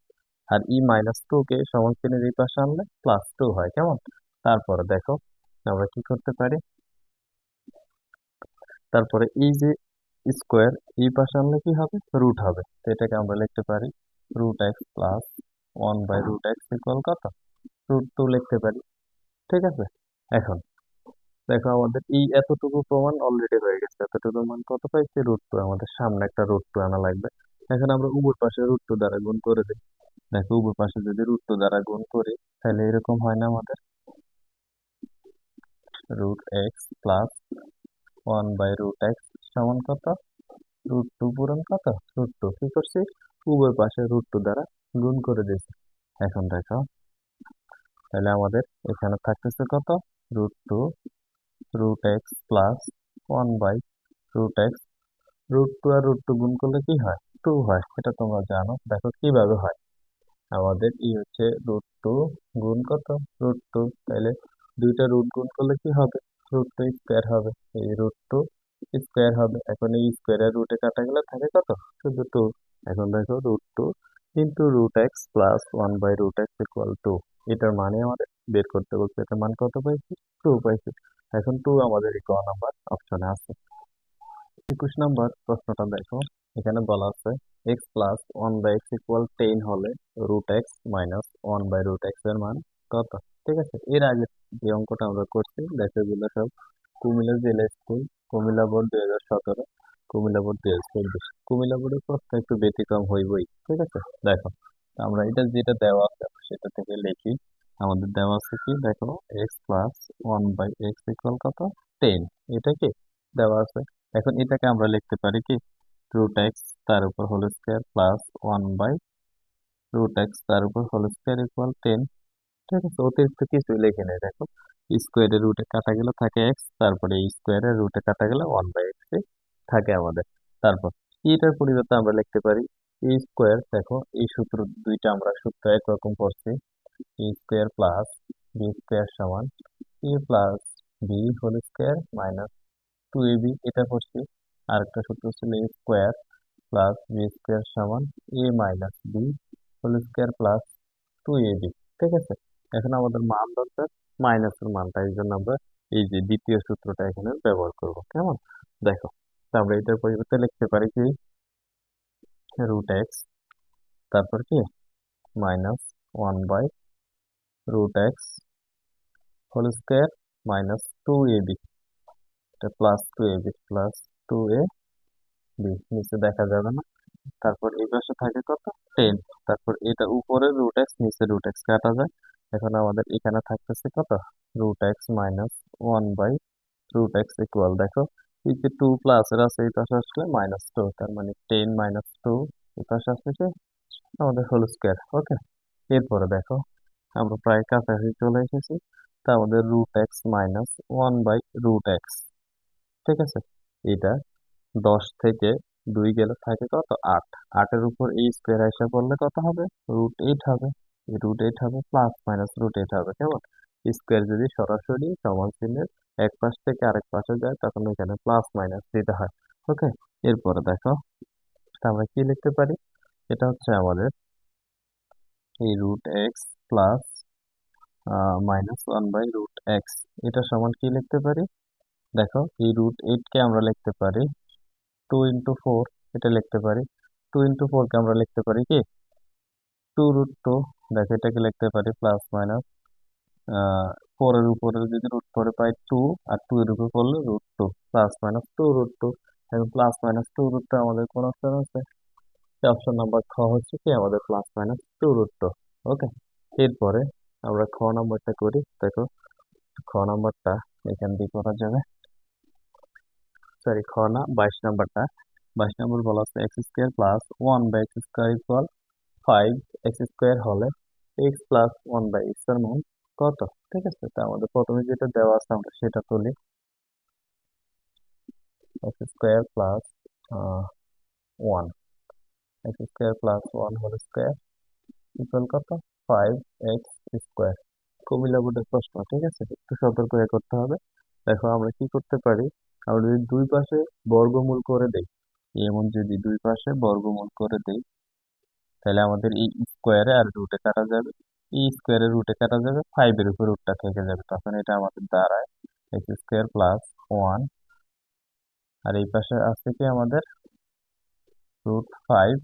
[SPEAKER 1] আর -2 কে সমান চিহ্নের এই পাশে আনলে +2 হয় কেমন। তারপরে দেখো আমরা কি করতে পারি, তারপরে এই যে স্কোয়ার এই পাশে আনলে কি হবে, রুট হবে, তো এটাকে আমরা লিখতে পারি √x প্লাস 1/√x ইকুয়াল কত, √2 লিখতে পারি। ঠিক আছে, এখন দেখো আমাদের এই এতটুকু প্রমাণ অলরেডি হয়ে গেছে। এতটুকু মান কত পাইছি, √2, আমাদের সামনে একটা √2 আনা লাগবে। এখন আমরা উভয় পাশে √2 দ্বারা গুণ করে দিই। দেখো উভয় পাশে যদি √2 দ্বারা গুণ করি, তাহলে এরকম হয় না আমাদের √x প্লাস 1/√x সমান কত, √2 পূরণ কত, √2, কি করছি, উভয় পাশে √2 দ্বারা গুণ করে দিয়েছি। এখন দেখো তাহলে আমাদের এখানে থাকতেছে কত, √2, √x প্লাস 1/√x, √2 আর √2 গুণ করলে কি হয়, 2 হয়, এটা তোমরা জানো। দেখো কিভাবে হয়, আমাদের হচ্ছে √2 গুণ কত, √2, তাহলে দুইটা রুট গুণ করলে কি হবে, √2 স্কোয়ার হবে, এই √2 স্কোয়ার হবে। এখন এই স্কোয়ারের রুটে কাটা গেলে থাকে কত, শুধু 2। এখন দেখো √2 কিন্তু √x প্লাস 1/√x ইকুয়াল 2, এটার মানে আমাদের বের করতে বলছে, এটার মান কত পাইছি, 2 পাইছি। এখন 2 আমাদের ক নাম্বার অপশনে আছে। 21 নম্বর প্রশ্নটা দেখো, এখানে বলা আছে এক্স প্লাস 1/x ইকুয়াল 10 হলে √x মাইনাস 1/√x এর মান কত। ঠিক আছে, এর আগে যে অঙ্কটা আমরা করছি দেখো এগুলো সব কুমিল্লা জেলা school, Comilla board 2017, Comilla board 2024। Comilla বোর্ডের প্রশ্ন একটু ব্যতিক্রম হইবই। ঠিক আছে, দেখো আমরা এটা যেটা দেওয়া আছে আমরা সেটা থেকে লিখি। আমাদের দেওয়া আছে কি, দেখো এক্স প্লাস 1/x ইকুয়াল কত, 10, এটা কি দেওয়া আছে। এখন এটাকে আমরা লিখতে পারি কি √x তার উপর হোল স্কয়ার প্লাস 1/√x তার উপর হোল স্কয়ার ইকুয়াল 10। ঠিক আছে, অতিরিক্ত কিছু লিখে নেই। দেখো স্কোয়ারের রুটে কাটা গেলে থাকে এক্স, তারপরে এই স্কোয়ারের রুটে কাটা গেলে 1/x থাকে আমাদের। তারপর এটার পরিবর্তে আমরা লিখতে পারি এ স্কোয়ার। দেখো এই সূত্র দুইটা আমরা সূত্র একরকম করছি, A square plus B square সমান এ plus B whole square minus 2ab, এটা করছি। আর একটা সূত্র ছিল A square plus B square সমান এ minus B whole square plus 2ab। ঠিক আছে, এখন আমাদের মান দরকার মাইনাসের মানটা, এই জন্য আমরা এই যে দ্বিতীয় সূত্রটা এখানে ব্যবহার করব কেমন। দেখো তো আমরা এটার পরিবর্তে লিখতে পারি কি √x, তারপর কি minus 1/√x whole square minus 2ab, এটা +2ab, নিচে দেখা যাবে না। তারপর এই পাশে থাকে কত, 10। তারপর এটা উপরে √x, নিচে √x কাটা যায়। এখন আমাদের এখানে থাকতেছে কত, √x মাইনাস 1/√x ইকুয়াল, দেখো এই যে 2 প্লাসের আছে এই পাশে আসলে -2, তার মানে 10 - 2 এই পাশে আসলে কি আমাদের হোল স্কোয়ার। ওকে, এরপরে দেখো আমরা প্রায় কাছাকাছি চলে এসেছি। তা আমাদের √x মাইনাস 1/√x, ঠিক আছে। এটা 10 থেকে 2 গেলে থাকে কত, 8। 8-এর উপর এই স্কোয়ার এসে পড়লে কত হবে, √8 হবে। √8 হবে প্লাস মাইনাস √8 হবে, কেমন। স্কোয়ার যদি সরাসরি সমান চিহ্নের এক পাশ থেকে আরেক পাশে যায় তখন এখানে প্লাস মাইনাস দিতে হয়। ওকে, এরপরে দেখো তা আমরা কি লিখতে পারি, এটা হচ্ছে আমাদের এই √x প্লাস -1/√x, এটা সমান কি লিখতে পারি, দেখো এই √8 কে আমরা লিখতে পারি 2 × 4, এটা লিখতে পারি 2 × 4 কে আমরা লিখতে পারি কি 2√2। দেখো এটাকে লিখতে পারি প্লাস মাইনাস 4-এর উপরে যদি √4 পাই 2, আর 2 এর উপর করলে √2, প্লাস মাইনাস 2√2। এখন প্লাস মাইনাস 2√2 আমাদের কোন অপশন আছে, অপশন নাম্বার খ হচ্ছে কি আমাদের প্লাস মাইনাস 2√2। ওকে, এরপরে আমরা খ নাম্বারটা করি। দেখো খ নাম্বারটা এখান দিয়ে করা যাবে, সরি খ না, 22 নাম্বারটা। 22 নম্বর বলা আছে x² plus 1/x² equal 5। x² হলে x প্লাস 1/x এর মান কত, ঠিক আছে। তা আমাদের প্রথমে যেটা দেওয়া আছে আমরা সেটা তুলি, x² plus 1, x² plus 1 whole square equal কত, 5x²। কুমিল্লা বোর্ডের প্রশ্ন, ঠিক আছে, একটু সতর্ক হয়ে করতে হবে। দেখো আমরা কি করতে পারি, আমরা যদি দুই পাশে বর্গমূল করে দেই, এমন যদি দুই পাশে বর্গমূল করে দেই তাহলে আমাদের এই স্কোয়ারে আর রুটে কাটা যাবে, এই স্কোয়ারে রুটে কাটা যাবে, 5-এর উপর রুটটা থেকে যাবে, তখন এটা আমাদের দাঁড়ায় x² প্লাস 1, আর এই পাশে আছে কি আমাদের √5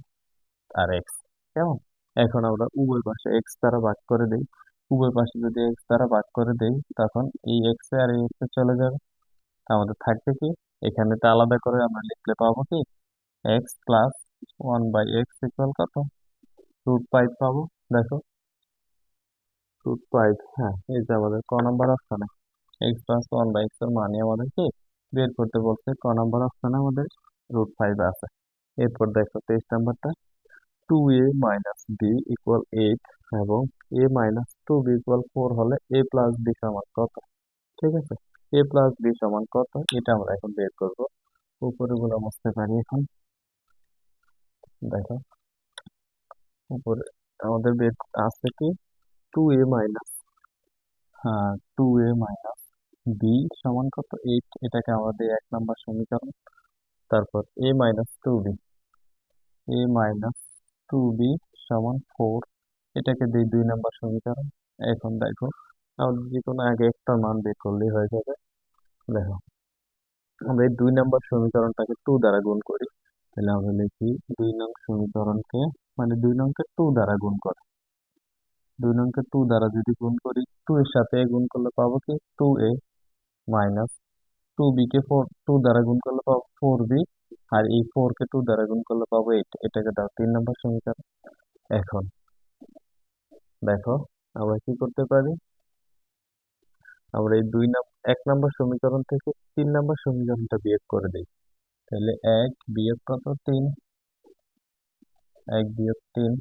[SPEAKER 1] আর এক্স, কেমন। এখন আমরা উভয় পাশে এক্স দ্বারা ভাগ করে দেই, উভয় পাশে যদি এক্স দ্বারা ভাগ করে দেই তখন এই এক্স আর এই এক্স চলে যাবে। আমাদের থাকবে কি, এখানে তো আলাদা করে আমরা লিখলে পাবো কি এক্স প্লাস 1/x ইকুয়াল কত, √5 পাবো। দেখো √5, হ্যাঁ এই যে আমাদের ক নাম্বার অপশনে এক্স প্লাস 1/x এর মানে আমাদেরকে বের করতে বলছে, ক নাম্বার অপশনে আমাদের √5 আছে। এরপর দেখো 23 নাম্বারটা, 2a মাইনাস বি ইকুয়াল 8 এবং a মাইনাস 2b ইকুয়াল 4 হলে a প্লাস বি সমান কত, ঠিক আছে। a প্লাস বি সমান কত এটা আমরা এখন বের করব। উপরে গুলো মুছতে পারি এখন। দেখো উপরে আমাদের বের আছে কি 2a মাইনাস, হ্যাঁ 2a মাইনাস বি সমান কত 8, এটাকে আমাদের 1 নম্বর সমীকরণ। তারপর a মাইনাস 2b, সমান 4, এটাকে দিই 2 নম্বর সমীকরণ। এখন দেখো আমাদের যে কোনো আগে একটা মান বের করলেই হয়ে যাবে। দেখো আমরা এই 2 নম্বর সমীকরণটাকে 2 দ্বারা গুণ করি, তাহলে আমরা লিখি 2 নং সমীকরণকে, মানে 2 নংকে 2 দ্বারা গুণ করে, 2 নংকে 2 দ্বারা যদি গুণ করি 2 এর সাথে a গুণ করলে পাবো কি 2a মাইনাস 2b কে 2 দ্বারা গুণ করলে পাবো 4b, আর এই 4 কে 2 দ্বারা গুণ করলে পাবো 8। এটাকে দাও 3 নম্বর সমীকরণ। এখন দেখো আমরা কি করতে পারি, আমরা এই 1 নম্বর সমীকরণ থেকে 3 নম্বর সমীকরণটা বিয়োগ করে দিই, তাহলে 1 বিয়োগ কত 3, 1 বিয়োগ 3,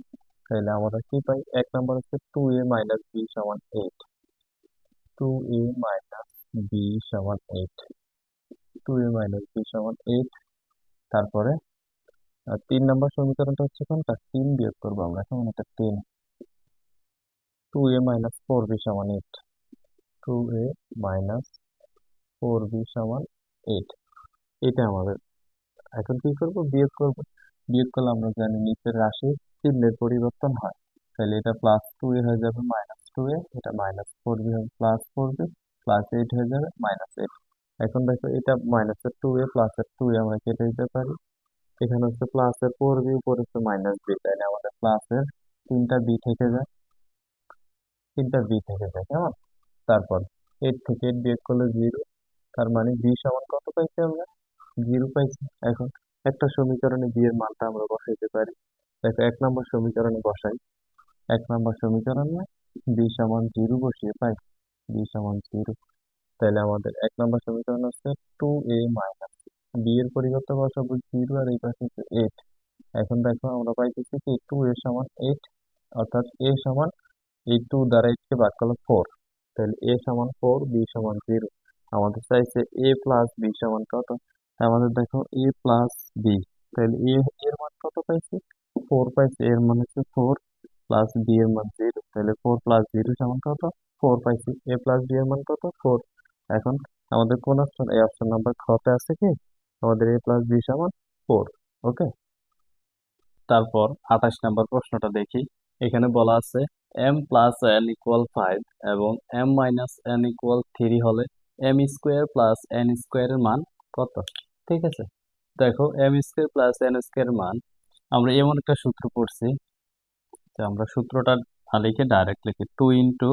[SPEAKER 1] তাহলে আমরা কি পাই, 1 নম্বর হচ্ছে 2a মাইনাস বি সমান 8, 2a মাইনাস বি সমান 8, 2a মাইনাস বি সমান 8। তারপরে 3 নম্বর সমীকরণটা হচ্ছে কোনটা, 3 বিয়োগ করবো আমরা, কেমন, এটা 10, 2a মাইনাস 4b সমান 8, 2a মাইনাস 4b সমান 8, এটা আমাদের। এখন কি করব, বিয়োগ করব। বিয়োগ করলে আমরা জানি নিচের রাশি চিহ্নের পরিবর্তন হয়, তাহলে এটা +2a হয়ে যাবে -2a, এটা -4b হবে +4b, +8 হয়ে যাবে -8। এখন দেখো এটা -2a প্লাসের 2a আমরা কেটে দিতে পারি, এখানে হচ্ছে প্লাসের 4b, উপরে হচ্ছে -b, তাহলে আমাদের প্লাসের 3টা b থেকে যায়, 3টা b থেকে যায়, কেমন। তারপর 8 থেকে 8 বিয়োগ করলে 0, তার মানে বি সমান কত পাইছি আমরা? 0 পাইছি। এখন একটা সমীকরণে বি এর মানটা আমরা বসাইতে পারি। দেখো 1 নম্বর সমীকরণে বসাই। 1 নম্বর সমীকরণে বি সমান 0 বসিয়ে পাই বি সমান 0। তাহলে আমাদের 1 নম্বর সমীকরণ হচ্ছে 2a মাইনাস, বি এর পরিবর্তে বসাবো 0 আর এই পাশে 8। এখন দেখো আমরা পাইতেছি কি 2a সমান 8, অর্থাৎ a সমান এই 2 দ্বারা 8 কে ভাগ করলে 4। তাহলে a সমান 4, b সমান 0। আমাদের চাইছে a প্লাস b সমান কত? আমাদের দেখো a প্লাস b, তাহলে a এর মান কত পাইছি? 4 পাইছি। এর মান হচ্ছে 4 প্লাস b এর মান 0, তাহলে 4 প্লাস 0 সমান কত? 4 পাইছি। a প্লাস b এর মান কত? 4। এখন আমাদের কোন অপশন? এই অপশন নাম্বার খতে আছে কি আমাদের a প্লাস b সমান 4। ওকে, তারপর 28 নম্বর প্রশ্নটা দেখি। এখানে বলা আছে m প্লাস n ইকুয়াল 5 এবং m মাইনাস n ইকুয়াল 3 হলে m স্কোয়ার প্লাস n স্কোয়ারের মান কত? ঠিক আছে, দেখো m স্কোয়ার প্লাস n স্কোয়ারের মান আমরা এমন একটা সূত্র পড়ছি যে আমরা সূত্রটা না লিখে ডাইরেক্ট লিখি 2 into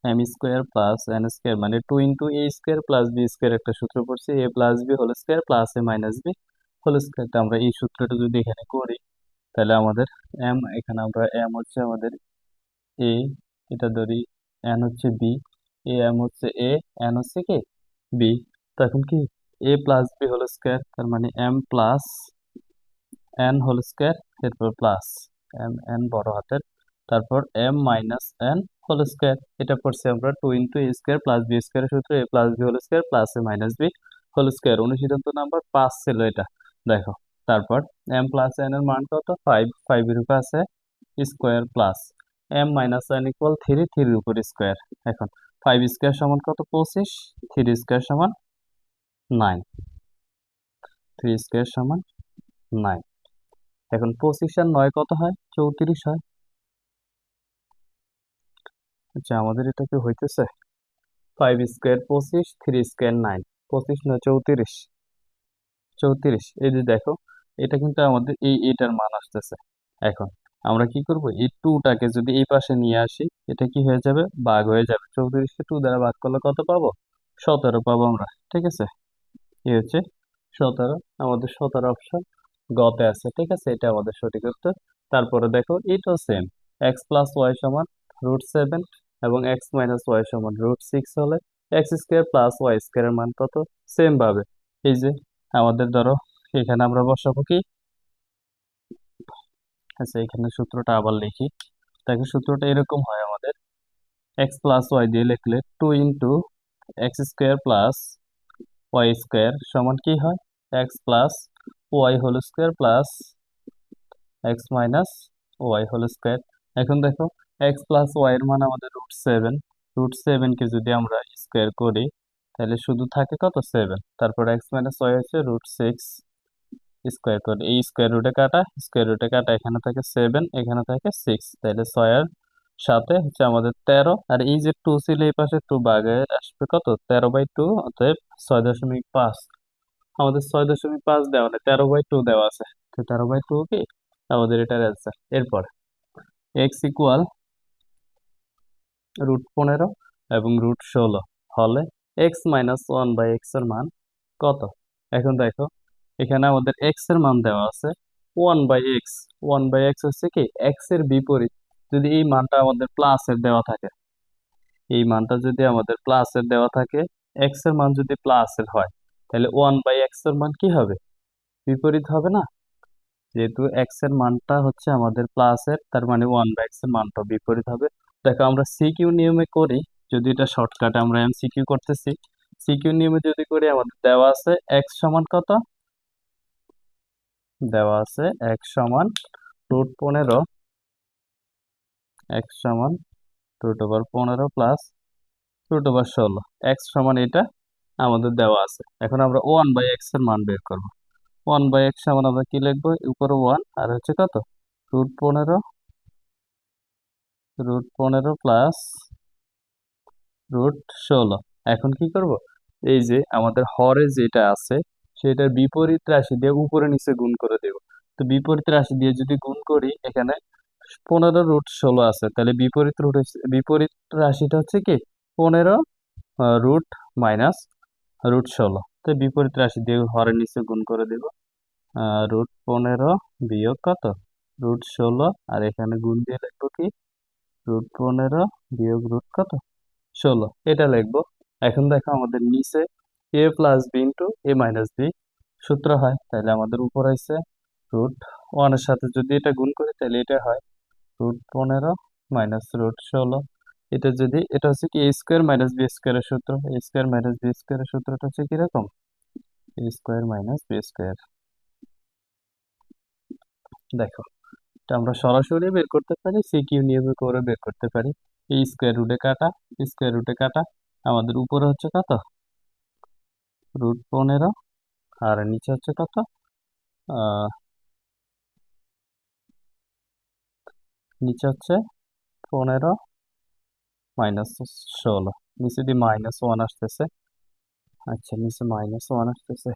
[SPEAKER 1] M square plus N square, মানে 2 into A square plus B square একটা সূত্র পড়ছি, A plus B whole square plus A minus B whole square. আমরা এই সূত্রটা যদি এখানে করি তাহলে আমাদের এম, এখানে আমরা এম হচ্ছে আমাদের এ, এটা ধরি, এন হচ্ছে বি, এ এম হচ্ছে এ, এন হচ্ছে কি বি। তখন কি A plus B whole square, তার মানে M plus N whole square, এরপর প্লাস এম এন বড় হাতের, তারপর M minus N whole square. এটা পড়ছি আমরা 2 into A square plus B square সূত্র, A plus B whole square plus A minus B whole square. অনুসিদ্ধান্ত নাম্বার 5 ছিল এটা, দেখো। তারপর এম প্লাস এন এর মান কত? 5, 5 এর উপর আছে square plus m minus n equal 3, 3 এর উপর স্কোয়ার। এখন 5 স্কোয়ার সমান কত? 25, 3 স্কোয়ার সমান 9, 3 স্কোয়ার সমান 9। এখন 25 আর 9 কত হয়? 34 হয়। আচ্ছা, আমাদের এটা কি হইতেছে? 5 স্কোয়ার 25, 3 স্কোয়ার 9, 25 না 34, 34। এই যে দেখো, এটা কিন্তু আমাদের এটার মান আসতেছে। এখন আমরা কি করব? এই 2টাকে যদি এই পাশে নিয়ে আসি, এটা কি হয়ে যাবে? ভাগ হয়ে যাবে। 34কে 2 দ্বারা ভাগ করলে কত পাবো? 17 পাবো আমরা। ঠিক আছে, এই হচ্ছে 17। আমাদের 17 অপশন গতে আছে। ঠিক আছে, এটা আমাদের সঠিক উত্তর। তারপরে দেখো এটাও সেম, এক্স প্লাস ওয়াই সমান √7 এবং এক্স মাইনাস ওয়াই সমান √6 হলে এক্স স্কোয়ার প্লাস ওয়াই স্কোয়ারের মান কত? সেম ভাবে এই যে আমাদের ধরো এখানে আমরা বসাবো কি, আচ্ছা এখানে সূত্রটা আবার লিখি। দেখো সূত্রটা এরকম হয় আমাদের, এক্স প্লাস ওয়াই দিয়ে লিখলে 2 into x square plus Y square সমান কি হয়? X plus Y whole square plus x minus Y whole square. এখন দেখো এক্স প্লাস ওয়াই এর মান আমাদের √7, √7 কে যদি আমরা স্কোয়ার করি তাহলে শুধু থাকে কত? 7। তারপর এক্স মাইনাস ওয়াই হচ্ছে √6, স্কোয়ার করে এই স্কোয়ার রুটে কাটা, স্কোয়ার রুটে কাটা, এখানে থাকে 7, এখানে থাকে 6, তাহলে 6 আর সাথে হচ্ছে আমাদের 13। আর এই যে 2 ছিল এই পাশে 2 ভাগে আসবে কত? 13/2, অতএব 6.5। আমাদের 6.5 দেওয়া নেই, 13/2 দেওয়া আছে, তো 13/2 কি আমাদের এটার অ্যান্সার। এরপর এক্স ইকুয়াল √15 এবং √16 হলে এক্স মাইনাস 1/x এর মান কত? এখন দেখো এখানে আমাদের এক্স এর মান দেওয়া আছে 1/x, 1/x হচ্ছে কি এক্স এর বিপরীত। যদি এই মানটা আমাদের প্লাসের দেওয়া থাকে, এই মানটা যদি আমাদের প্লাসের দেওয়া থাকে, এক্স এর মান যদি প্লাসের হয় তাহলে 1/x এর মান কি হবে? বিপরীত হবে না? যেহেতু এক্স এর মানটা হচ্ছে আমাদের প্লাসের, তার মানে 1/x এর মানটা বিপরীত হবে। দেখো আমরা সিকিউ নিয়মে করি, যদি এটা শর্টকাটে আমরা এমসিকিউ করতেছি, সিকিউ নিয়মে যদি করি আমাদের দেওয়া আছে এক্স সমান কত? দেওয়া আছে এক্স সমান √15, এক্স সমান √15 প্লাস √16, এক্স সমান এটা আমাদের দেওয়া আছে। এখন আমরা 1/x এর মান বের করবো। 1/x সমান আমরা কি লিখবো? উপরে 1 আর হচ্ছে কত? √15, √15 প্লাস √16। এখন কি করব? এই যে আমাদের হরে যেটা আছে সেটার বিপরীত রাশি দিয়ে উপরে নিচে গুণ করে দেব। তো বিপরীত রাশি দিয়ে যদি গুণ করি, এখানে 15 √16 আছে, তাহলে বিপরীত রাশিটা হচ্ছে কি 15 রুট মাইনাস √16, তো বিপরীত রাশি দিয়ে হরের নিচে গুণ করে দেব। √15 বিয়োগ কত, √16, আর এখানে গুণ দিয়ে লিখবো কি, √15 বিয়োগ রুট কত, 16, এটা লিখবো। এখন দেখো আমাদের নিচে a plus B into a minus b সূত্র হয়, তাহলে আমাদের উপর হয়েছে √1 এর সাথে যদি এটা গুণ করি তাহলে এটা হয় √15 মাইনাস √16। এটা যদি, এটা হচ্ছে কি এ স্কোয়ার মাইনাস বি স্কোয়ারের সূত্র, এ স্কোয়ার মাইনাস বি স্কোয়ারের সূত্রটা হচ্ছে কিরকম, এ স্কোয়ার মাইনাস বি স্কোয়ার। দেখো, এটা আমরা সরাসরি বের করতে পারি, সিকিউ নিয়মে করে বের করতে পারি। এই স্কোয়ার রুটে কাটা, স্কোয়ার রুটে কাটা, আমাদের উপরে হচ্ছে কত, √15, আর নিচে হচ্ছে কত, আহ নিচে হচ্ছে 15 মাইনাস 16, নিচে দিয়ে -1 আসতেছে। আচ্ছা, নিচে -1 আসতেছে,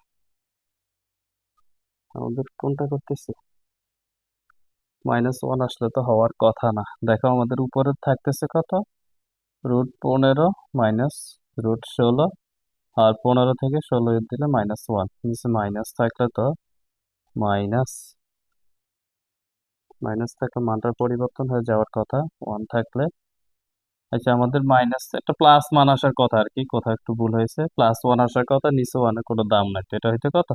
[SPEAKER 1] আমাদের কোনটা করতেছে, -1 আসলে তো হওয়ার কথা না। দেখো আমাদের উপরে থাকতেছে কত, √15 মাইনাস √16, আর 15 থেকে 16 দিলে -1, নিচে মাইনাস থাকলে তো মাইনাস, মাইনাস থাকলে মানটার পরিবর্তন হয়ে যাওয়ার কথা 1 থাকলে। আচ্ছা, আমাদের মাইনাস একটা প্লাস মান আসার কথা আর কি, কোথাও একটু ভুল হয়েছে, +1 আসার কথা, নিচে 1 এর কোনো দাম নাই, তো এটা হইতে কত,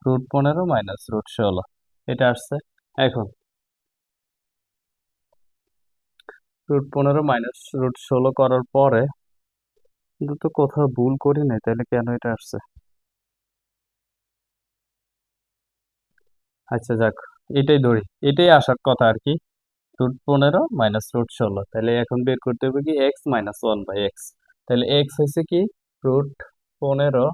[SPEAKER 1] √15 মাইনাস √16, এটা আসছে। এখন √15 মাইনাস √16 করার পরে কিন্তু তো কোথাও ভুল করি নাই, তাহলে কেন এটা আসছে। আচ্ছা যাক, এটাই ধরি, এটাই আসার কথা আর কি, √15 মাইনাস √16, তাহলে এখন বের করতে হবে কি x-1/x, তাহলে x হচ্ছে কি √15,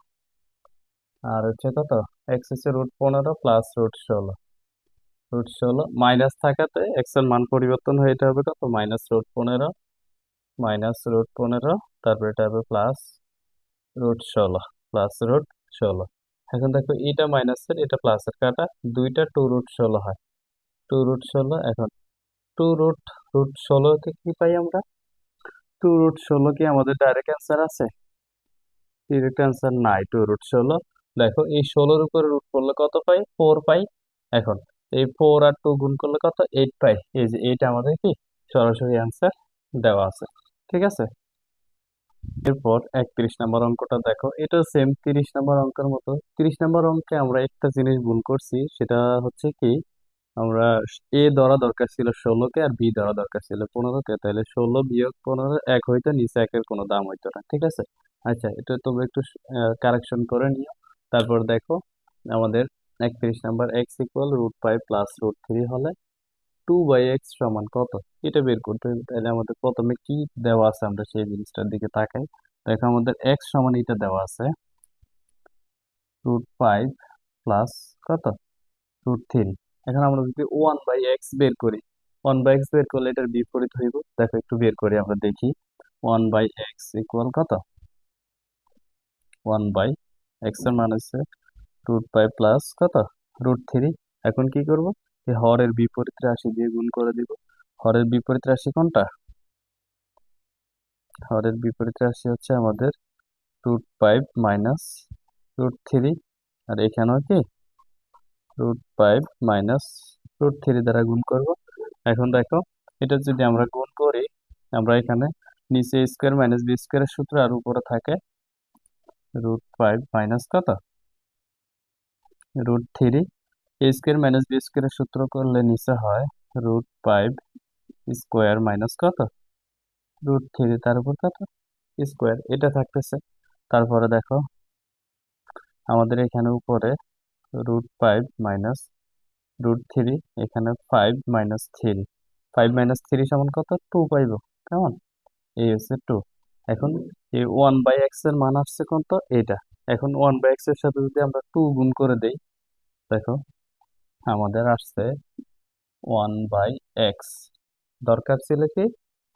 [SPEAKER 1] আর হচ্ছে কত, x হচ্ছে √15 প্লাস √16, মাইনাস থাকাতে x এর মান পরিবর্তন হয়ে এটা হবে কত, -√15 মাইনাস √15, তারপর এটা হবে +√16, +√16। এখন দেখো এটা মাইনাসের এটা প্লাসের কাটা, দুইটা 2√16 হয়, 2√16। এখন √16 থেকে কি পাই আমরা, 2√16 কি আমাদের ডাইরেক্ট অ্যান্সার আছে, ডিরেক্ট অ্যান্সার নাই 2√16। দেখো এই 16-র উপরে রুট করলে কত পাই, 4 পাই। এখন এই 4 আর 2 গুণ করলে কত, 8 পাই। এই যে এইটা আমাদের কি সরাসরি অ্যান্সার দেওয়া আছে, ঠিক আছে। এরপর 31 নম্বর অঙ্কটা দেখো, এটা সেম 30 নম্বর অঙ্কের মতো। 30 নম্বর অঙ্কে আমরা একটা জিনিস ভুল করছি, সেটা হচ্ছে কি, আমরা এ ধরা দরকার ছিল 16-কে, আর বি ধরা দরকার ছিল 15-কে, তাহলে 16 বিয়োগ 15 এক হইতো, নিচে একের কোনো দাম হইতো না, ঠিক আছে। আচ্ছা, এটা তোমরা একটু কারেকশন করে নিও। তারপর দেখো আমাদের 31 নাম্বার x=√5 প্লাস √3 হলে 2/x সমান কত, এটা বের করতে হবে। তাহলে আমাদের প্রথমে কি দেওয়া আছে আমরা সেই জিনিসটার দিকে তাকাই। দেখো আমাদের x সমান এটা দেওয়া আছে √5 প্লাস কত, √3। এখন আমরা যদি 1/x বের করি, 1/x বের করলে এটার বিপরীত হইব। দেখো একটু বের করি আমরা দেখি, 1/x ইকুয়াল কত, 1/x এর মান হচ্ছে √5 প্লাস কত, √3। এখন কি করব, এই হরের বিপরীত রাশি দিয়ে গুণ করে দিব। হরের বিপরীত রাশি কোনটা, হরের বিপরীত রাশি হচ্ছে আমাদের √5 মাইনাস √3, আর এখানেও কি √5 মাইনাস √3 দ্বারা গুণ করব। এখন দেখো এটা যদি আমরা গুণ করি, আমরা এখানে নিচে স্কোয়ার মাইনাস বি স্কোয়ারের সূত্র, আর উপরে থাকে √5 মাইনাস কত, √3। এ স্কোয়ার মাইনাস বি স্কোয়ারের সূত্র করলে নিচে হয় √5 স্কোয়ার মাইনাস কত, √3, তার উপর কত স্কোয়ার, এটা থাকতেছে। তারপরে দেখো আমাদের এখানে উপরে √5 মাইনাস √3, এখানে 5 মাইনাস 3, 5 মাইনাস 3 সমান কত, 2 পাইব, কেমন, এই হচ্ছে 2। এখন এই 1/x এর মান আসছে কত, এটা। এখন 1/x এর সাথে যদি আমরা 2 গুণ করে দেই, দেখো আমাদের আসছে 1/x, দরকার ছিল কি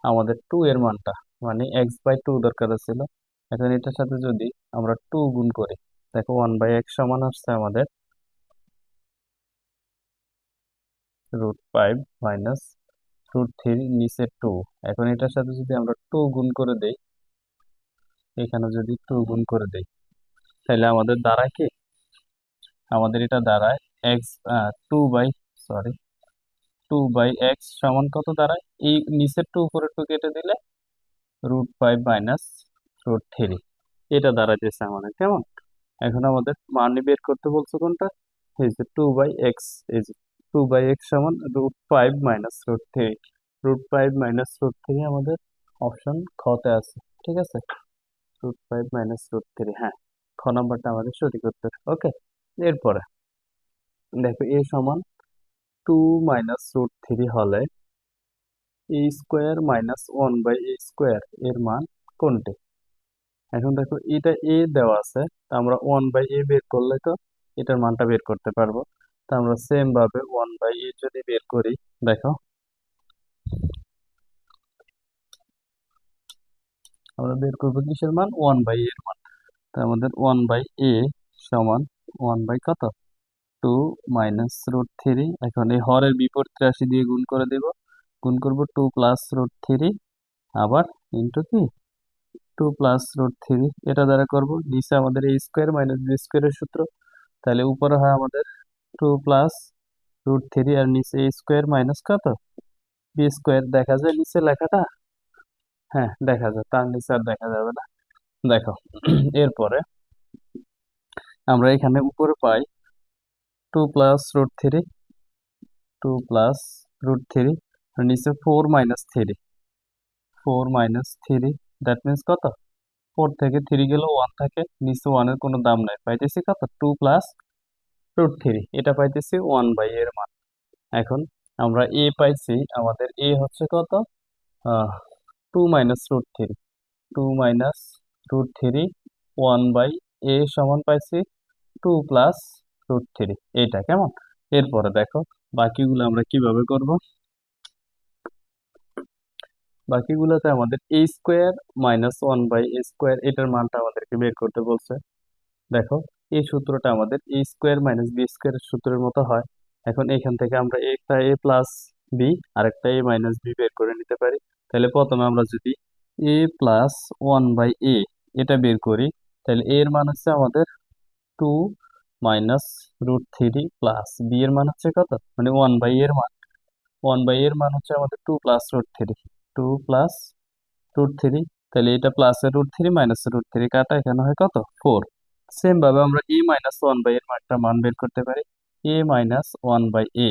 [SPEAKER 1] আমাদের 2 এর মানটা, মানে x/2 দরকার ছিল। এখন এটার সাথে যদি আমরা 2 গুণ করি, দেখো 1/x সমান আসছে আমাদের √5 মাইনাস √3 নিচে 2। এখন এটার সাথে যদি আমরা 2 গুণ করে দেই, এখানে যদি 2 গুণ করে দেই তাহলে আমাদের দাঁড়ায় কি, আমাদের এটা দাঁড়ায় x, two by, sorry, 2/x সমান কত দাঁড়ায়, এই নিচের 2 উপরে 2 কেটে দিলে √5 মাইনাস √3, এটা দাঁড়াইতেছে আমাদের কেমন। এখন আমাদের মান বের করতে বলছো কোনটা, এই যে 2/x, এই যে 2/x সমান √5 মাইনাস √3, √5 মাইনাস √3 আমাদের অপশন খতে আছে, ঠিক আছে, √5 মাইনাস √3, হ্যাঁ, খ নাম্বারটা আমাদের সঠিক উত্তর। ওকে, এরপরে দেখো a সমান 2 মাইনাস √3 হলে এ স্কোয়ার মাইনাস 1/a স্কোয়ার এর মান কোনটি। এখন দেখো এটা এ দেওয়া আছে, তা আমরা 1/a বের করলে তো এটার মানটা বের করতে পারবো। তা আমরা সেম ভাবে 1/a যদি বের করি, দেখো আমরা বের করবো কিসের মান, 1/a এর মান। তা আমাদের 1/a সমান 1/কত, 2 মাইনাস √3। এখন এই হরের বিপরীত রাশি দিয়ে গুণ করে দেব, গুণ করব 2 প্লাস √3 আবার ইন্টু কি 2 প্লাস √3, এটা দ্বারা করব, নিচে আমাদের a স্কোয়ার মাইনাস b স্কোয়ারের সূত্র, তাহলে উপরে হয় আমাদের 2 প্লাস √3 আর নিচে a স্কোয়ার মাইনাস কত b স্কোয়ার, দেখা যায় নিচে লেখাটা, হ্যাঁ দেখা যায়, তার নিচে আর দেখা যাবে না। দেখো এরপরে আমরা এখানে উপরে পাই 2 প্লাস √3, 2 প্লাস √3 আর নিচে 4 মাইনাস 3, 4 মাইনাস 3, দ্যাট মিনস কত, 4 থেকে 3 গেলে 1 থাকে, নিচে 1 এর কোনো দাম নাই, পাইতেছি কত 2 প্লাস √3, এটা পাইতেছি 1/a এর মান। এখন আমরা a পাইছি, আমাদের a হচ্ছে কত, 2 মাইনাস √3, 2 মাইনাস √3, 1/a সমান পাইছি 2 প্লাস √3, এইটা কেমন। এরপরে দেখো বাকিগুলো আমরা কিভাবে করব, বাকিগুলোতে আমাদের a square minus 1/a square এটার মানটা আমাদেরকে বের করতে বলছে। দেখো এই সূত্রটা আমাদের a স্কোয়ার মাইনাস b স্কোয়ারের সূত্রের মতো হয়। এখন এখান থেকে আমরা একটা a প্লাস b আর একটা a মাইনাস b বের করে নিতে পারি। তাহলে প্রথমে আমরা যদি a প্লাস 1/a এটা বের করি, তাহলে a এর মান হচ্ছে আমাদের 2 মাইনাস √3 প্লাস b এর মান হচ্ছে কত, মানে 1/a এর মান, 1/a এর মান হচ্ছে আমাদের 2 প্লাস √3, 2 প্লাস √3, তাহলে এটা প্লাসের √3 মাইনাসের √3 কাটা, এখানে হয় কত 4। সেম ভাবে আমরা a মাইনাস 1/a এর একটা মান বের করতে পারি, a মাইনাস 1/a,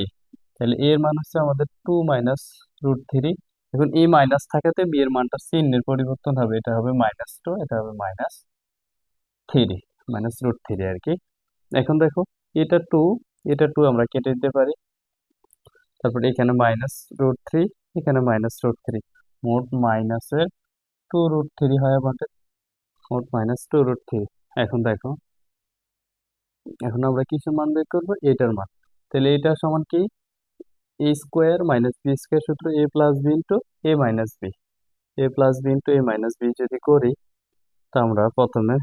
[SPEAKER 1] তাহলে a এর মান হচ্ছে আমাদের 2 মাইনাস √3। এখন a মাইনাস থাকাতে b এর মানটা চিহ্নের পরিবর্তন হবে, এটা হবে -2, এটা হবে -3, মাইনাস √3 আর কি। এখন দেখো এটা 2, এটা 2 আমরা কেটে দিতে পারি, তারপর এখানে -√3, এখানে -√3, মোট মাইনাসের 2√3 হয় আমাদের, মোট -2√3। এখন দেখো, এখন আমরা কিসের মান বের করবো, এটার মান। তাহলে এটা সমান কি, a square minus b square সূত্র a plus b into a minus b, a plus b into a minus b যদি করি, তা আমরা প্রথমে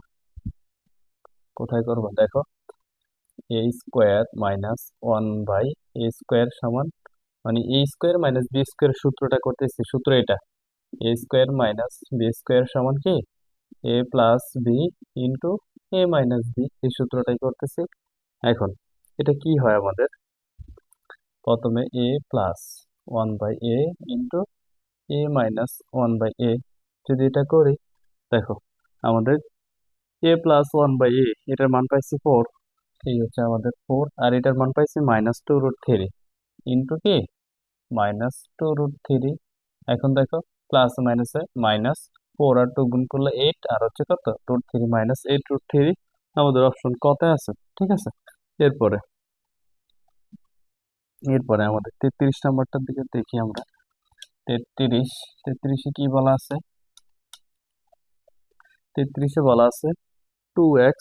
[SPEAKER 1] কোথায় করব, দেখো a square minus 1/a square সমান, মানে a square minus b square সূত্রটা করতেছি, সূত্র এটা a square minus b square সমান কি a plus b into a minus b, এই সূত্রটাই করতেছি। এখন এটা কি হয় আমাদের, প্রথমে a plus 1/a into a minus 1/a যদি এটা করি, দেখো আমাদের a প্লাস 1/a এটার মান পাইছি 4, এই হচ্ছে আমাদের 4, আর এটার মান পাইছি -2√3 ইন্টু কি -2√3। এখন দেখো প্লাস মাইনাসে মাইনাস, 4 আর 2 গুণ করলে 8, আর হচ্ছে কত √3 -8√3, আমাদের অপশন কত আছে, ঠিক আছে। এরপরে এরপরে আমাদের 33 নাম্বারটার দিকে দেখি আমরা, 33, 33-এ কি বলা আছে, 33-এ বলা আছে 2x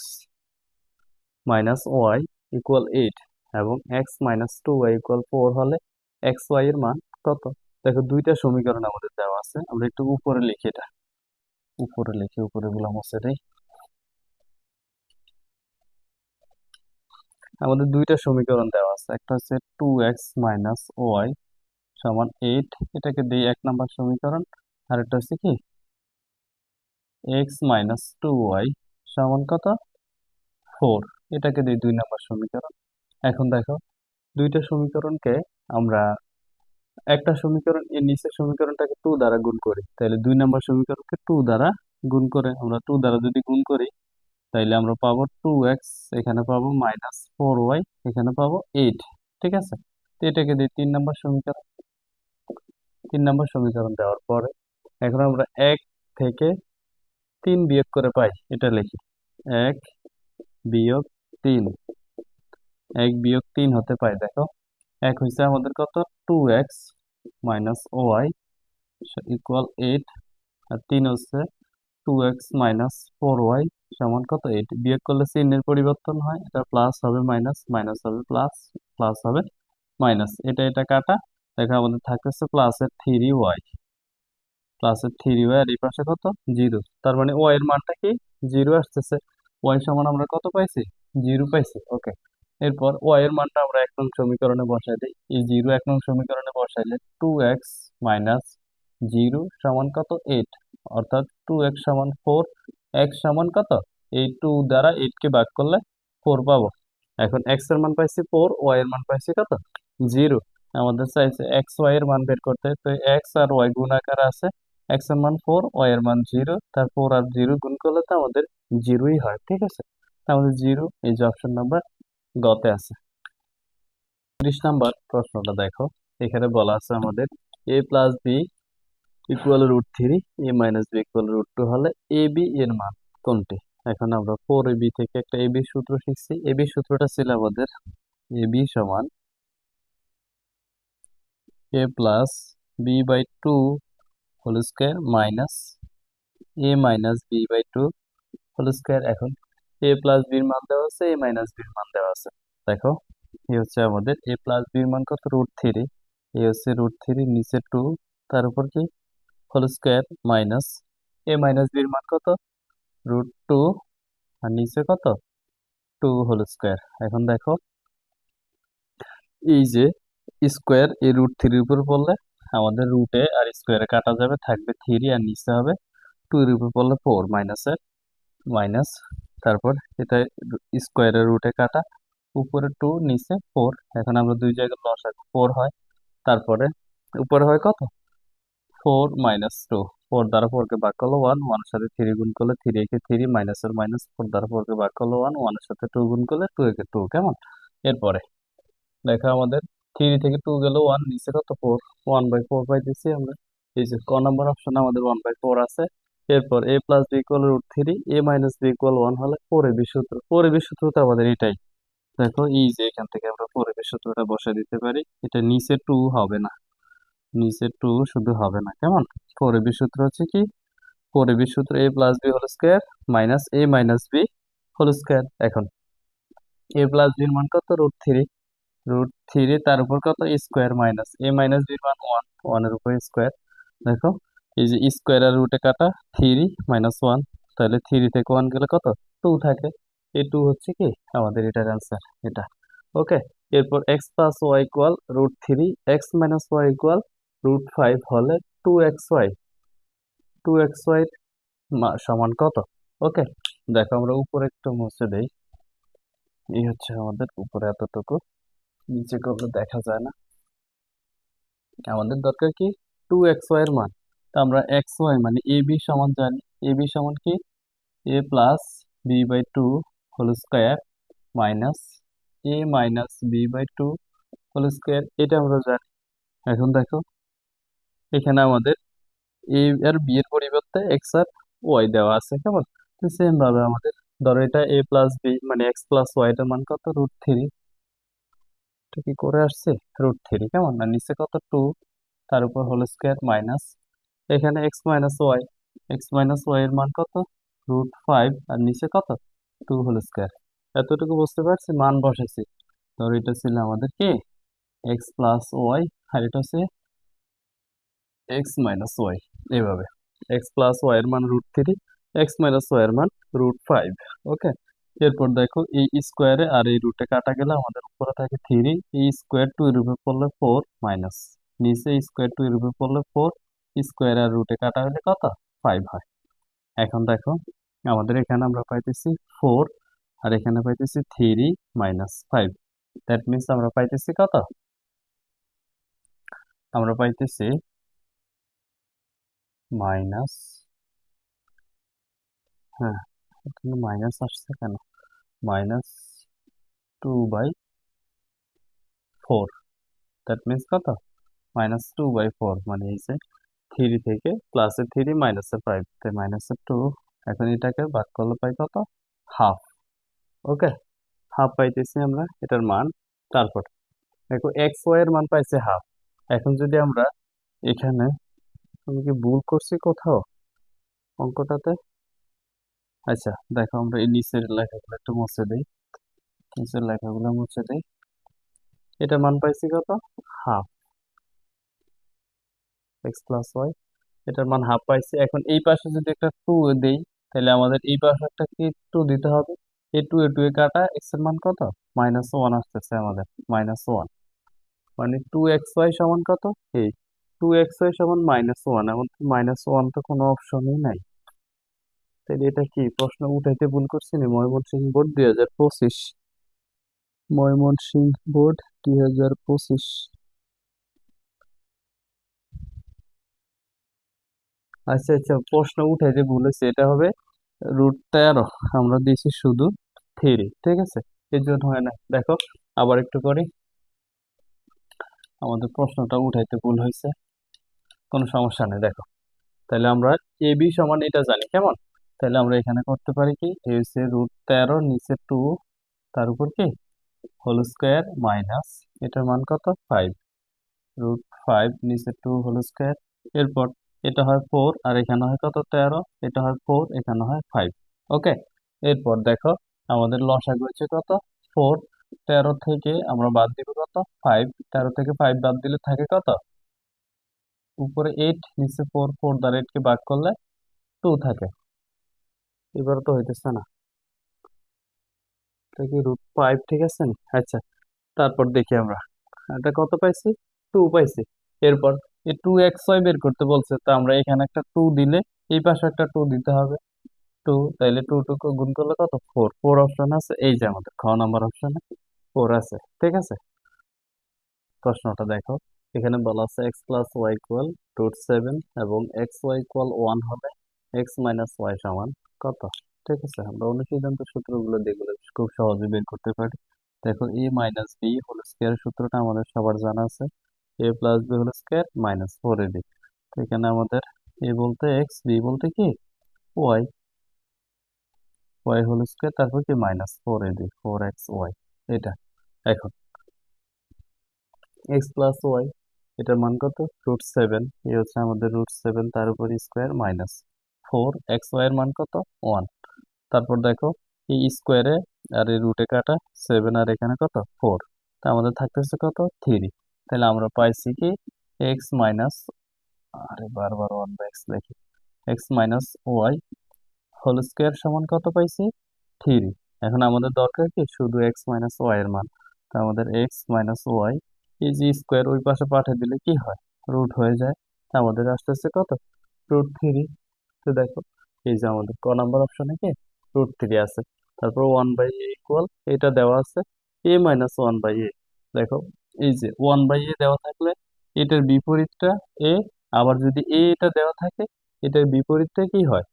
[SPEAKER 1] মাইনাস ওয়াই ইকুয়াল 8 এবং x মাইনাস 2y ইকুয়াল 4 হলে এক্স ওয়াই এর মান কত। দেখো দুইটা সমীকরণ আমাদের দেওয়া আছে, আমরা একটু উপরে লিখি, এটা উপরে লিখি, উপরে গুলো মুছে দেই। আমাদের দুইটা সমীকরণ দেওয়া আছে, একটা হচ্ছে 2x মাইনাস ওয়াই সমান 8, এটাকে দিই 1 নাম্বার সমীকরণ, আর একটা হচ্ছে কি এক্স মাইনাস টু ওয়াই সমান কত? 4। এটাকে দিই 2 নম্বর সমীকরণ। এখন দেখো দুইটা সমীকরণকে আমরা একটা সমীকরণ এর নিচের সমীকরণটাকে 2 দ্বারা গুণ করি, তাহলে 2 নম্বর সমীকরণকে 2 দ্বারা গুণ করে আমরা 2 দ্বারা যদি গুণ করি তাইলে আমরা পাবো 2x, এখানে পাবো -4y, এখানে পাবো 8। ঠিক আছে, তো এটাকে দিই 3 নম্বর সমীকরণ। 3 নম্বর সমীকরণ দেওয়ার পরে এখন আমরা 1 থেকে 3 বিয়োগ করে পাই, এটা লিখি 1 বিয়োগ 3। 1 বিয়োগ 3 হতে পাই, দেখো 1 হয়েছে আমাদের কত? 2x মাইনাস ওয়াই ইকুয়াল 8, আর 3 হচ্ছে 2x মাইনাস 4y সমান কত? 8। বিয়োগ করলে চিহ্নের পরিবর্তন হয়, এটা প্লাস হবে মাইনাস, মাইনাস হবে প্লাস, প্লাস হবে মাইনাস, এটা এটা কাটা, দেখো আমাদের থাকতেছে প্লাসের 3y, প্লাসের 3y, আর এই পাশে কত? 0। তার মানে y এর মানটা কি? 0 আসতেছে। y সমান আমরা কত পাইছি? 0 পাইছি। ওকে, এরপর y এর মানটা আমরা 1 নং সমীকরণে বসাই দিই। এই 0 1 নং সমীকরণে বসাইলে 2x মাইনাস 0 সমান কত? 8, অর্থাৎ 2x সমান 4, x সমান কত? এই 2 দ্বারা 8 কে ভাগ করলে 4 পাবো। এখন x এর মান পাইছি 4, y এর মান পাইছি কত? 0। আমাদের চাইছে x y এর মান বের করতে, তো x আর y গুণ আকারে আছে, x এর মান 4, y এর মান 0, তার 4 আর 0 গুণ করলে তো আমাদের 0ই হয়। ঠিক আছে, আমাদের 0, এই যে অপশন নাম্বার গতে আছে। 30 নাম্বার প্রশ্নটা দেখো, এখানে বলা আছে আমাদের a plus b equal √3, a minus b equal √2 হলে এ বি এর মান কোনটি? এখন আমরা 4ab থেকে একটা এবি সূত্র শিখছি। এবি সূত্রটা ছিল আমাদের এ বি সমান a plus B by 2 whole square minus A minus B by 2 whole square. এখন এ প্লাস বির মান দেওয়া আছে, এ মাইনাস বির মান দেওয়া আছে। দেখো এই হচ্ছে আমাদের এ প্লাস বির মান কত? √3। এ হচ্ছে √3, নিচে 2, তার উপর কি? হোল স্কোয়ার মাইনাস এ মাইনাস বির মান কত? √2, আর নিচে কত? 2 হোল স্কোয়ার। এখন দেখো এই যে স্কোয়ার এই √3 উপর পড়লে আমাদের রুটে আর স্কোয়ারে কাটা যাবে, থাকবে 3, আর নিচে হবে 2 এর উপর পড়লে 4 মাইনাসের মাইনাস, তারপর এটা স্কোয়ারের রুটে কাটা, উপরে 2 নিচে 4। এখন আমরা দুই জায়গায় লসাগু 4 হয়, তারপরে উপরে হয় কত? 4 মাইনাস 2, 4 দ্বারা 4 কে ভাগ করলে 1, 1 এর সাথে 3 গুণ করলে 3 একে 3, মাইনাসের মাইনাস, 4 দ্বারা 4 কে ভাগ করলে 1, 1 এর সাথে 2 গুণ করলে 2 একে 2। কেমন? এরপরে দেখো আমাদের 3 থেকে 2 গেল 1, নিচে কত? 4, 1/4 পাইতেছি আমরা। এই যে ক নাম্বার অপশন আমাদের 1/4 আছে। এরপর a plus b equal √3, a minus b equal 1 হলে 4ab সূত্র। 4ab সূত্র তো আমাদের এটাই। দেখো এই যে এখান থেকে আমরা 4ab সূত্রটা বসায় দিতে পারি। এটা নিচে 2 হবে না, নিচে 2 শুধু হবে না। কেমন? 4ab সূত্র হচ্ছে কি? 4ab সূত্র a plus B whole square minus a minus B whole square. এখন a প্লাস বির মান কত? √3, √3 তার উপর কত? স্কোয়ার মাইনাস এ মাইনাস বির মান 1, 1 এর উপর স্কোয়ার। দেখো এই যে স্কোয়ার আর রুটে কাটা 3 মাইনাস 1, তাহলে 3 থেকে 1 গেলে কত? 2 থাকে। এই 2 হচ্ছে কি আমাদের এটার অ্যান্সার, এটা। ওকে, এরপর x plus y equal √3, x minus y equal √5 হলে 2xy, 2xy সমান কত? ওকে, দেখো আমরা উপরে একটু মুছে দেই। এই হচ্ছে আমাদের উপরে এতটুকু, নিচে করলে দেখা যায় না। আমাদের দরকার কি? 2xy এর মান। তা আমরা xy মানে এ বি সমান জানি, এ বি সমান কি? a plus B by 2 whole square minus A minus B by 2 whole square, এটা আমরা জানি। এখন দেখো এখানে আমাদের এ আর বি এর পরিবর্তে এক্স আর ওয়াই দেওয়া আছে। কেমন? তো সেম ভাবে আমাদের ধরো এটা এ প্লাস বি মানে এক্স প্লাস ওয়াই এর মান কত? √3। এটা কি করে আসছে? √3। কেমন? আর নিচে কত? 2, তার উপর হোল স্কোয়ার মাইনাস এখানে x minus y, x minus y এর মান কত? √5, আর নিচে কত? 2 হোল স্কোয়ার। এতটুকু বুঝতে পারছি, মান বসেছি। ধর এটা ছিল আমাদের কি? এক্স প্লাস ওয়াই, আর এটা হচ্ছে এক্স মাইনাস ওয়াই। এইভাবে এক্স প্লাস ওয়াই এর মান √3, এক্স মাইনাস ওয়াই এর মান √5। ওকে, এরপর দেখো এই স্কোয়ারে আর এই রুটে কাটা গেলে আমাদের উপরে থাকে 3, এই স্কোয়ার 2 এর উপর পড়লে 4 মাইনাস, নিচে স্কোয়ার 2 এর উপর পড়লে 4, স্কোয়ার আর রুটে কাটা হলে কত? 5 হয়। এখন দেখো আমাদের এখানে আমরা পাইতেছি 4 আর এখানে পাইতেছি 3 মাইনাস 5। দ্যাট মিনস আমরা পাইতেছি কত? আমরা পাইতেছি মাইনাস, হ্যাঁ এখানে মাইনাস আসছে কেন, -2/4। দ্যাট মিনস কত? -2/4, মানে এই যে 3 থেকে +3 -5, তাই -2। এখন এটাকে ভাগ করলে পাই কত? হাফ। ওকে, হাফ পাইতেছি আমরা এটার মান। তারপর দেখো এক্স ওয়াই এর মান পাইছে হাফ। এখন যদি আমরা এখানে, আমি কি ভুল করছি কোথাও অঙ্কটাতে? আচ্ছা দেখো, আমরা এই নিচের লেখাগুলো একটু মুছে দিই, নিচের লেখাগুলো মুছে দিই। এটার মান পাইছি কত? হাফ। এক্স প্লাস ওয়াই, এটার মান হাফ পাইছি। এখন এই পাশে যদি একটা টু দেই, তাহলে আমাদের এই পাশে একটা কি টু দিতে হবে। এই টু এ টু এ কাটা, এক্স এর মান কত? -1 আসতেছে আমাদের, -1। মানে 2xy সমান কত? এই 2xy সমান -1, এমন -1 তো কোনো অপশনই নাই। তাহলে এটা কি প্রশ্ন উঠাইতে ভুল করছি না? Mymensingh board 2025, Mymensingh board 2025। আচ্ছা আচ্ছা, প্রশ্ন উঠাইতে ভুল হয়েছে, এটা হবে √13। আমরা দিয়েছি শুধু 3, ঠিক আছে, এর জন্য হয় না। দেখো আবার একটু করি, আমাদের প্রশ্নটা উঠাইতে ভুল হয়েছে, কোনো সমস্যা নেই। দেখো তাহলে আমরা এ বি সমান এটা জানি কেমন। তাহলে আমরা এখানে করতে পারি কি, এ হচ্ছে √13, নিচে 2, তার উপর কি হোল স্কোয়ার মাইনাস, এটার মান কত? 5, √5 নিচে 2 হোল স্কোয়ার। এরপর এটা হয় 4 আর এখানে হয় কত? 13। এটা হয় 4, এখানে হয় 5। ওকে, এরপর দেখো আমাদের লসাগু হচ্ছে কত? 4। 13 থেকে আমরা বাদ দিব কত? 5। 13 থেকে 5 বাদ দিলে থাকে কত? উপরে 8, নিচে 4, 4 দ্বারা 8 কে ভাগ করলে 2 থাকে। এবার তো হইতেছে না, এটা কি √5, ঠিক আছে নি? আচ্ছা, তারপর দেখি আমরা এটা কত পাইছি, 2 পাইছি। এরপর এই 2xy বের করতে বলছে, তো আমরা এখানে একটা 2 দিলে এই পাশে একটা 2 দিতে হবে। 2, তাইলে 2 2 গুণ করলে কত? 4। 4 অপশন আছে, এই যে আমাদের খ নাম্বার অপশনে 4 আছে, ঠিক আছে। প্রশ্নটা দেখো, এখানে বলা আছে এক্স প্লাস ওয়াই ইকুয়াল √7 এবং এক্স ওয়াই ইকুয়াল 1 হলে এক্স মাইনাস ওয়াই সমান কত? ঠিক আছে, আমরা অনুসিদ্ধান্ত সূত্রগুলো দেখলে খুব সহজে বের করতে পারি। দেখো A minus B whole square সূত্রটা আমাদের সবার জানা আছে, A plus B whole square -4ab। তো এখানে আমাদের এ বলতে এক্স, বি বলতে কি ওয়াই, ওয়াই হোল স্কোয়ার, তারপর কি -4ab, 4xy এটা। এখন এক্স প্লাস ওয়াই, এটার মান কত? √7, এই হচ্ছে আমাদের √7, তার উপর স্কোয়ার -4, এর মান কত? 1। তারপর দেখো এই স্কোয়ারে আর এই রুটে কাটা 7, আর এখানে কত? 4, তা আমাদের থাকতেছে কত? 3। তাহলে আমরা পাইছি কি এক্স মাইনাস, আরে বারবার 1/x লিখি, x minus Y whole square সমান কত পাইছি? 3। এখন আমাদের দরকার কি শুধু এক্স মাইনাস ওয়াই এর মান। তা আমাদের এক্স মাইনাস ওয়াই, এই যে স্কোয়ার ওই পাশে পাঠিয়ে দিলে কি হয়? রুট হয়ে যায়। তা আমাদের আসতেছে কত? √3। তো দেখো এই যে আমাদের ক নাম্বার অপশনে কি √3 আছে। তারপর 1/a ইকুয়াল, এটা দেওয়া আছে a-1/a। দেখো এই যে 1/a দেওয়া থাকলে এটার বিপরীতটা a, আবার যদি a এটা দেওয়া থাকে এটার বিপরীতটা কি হয়?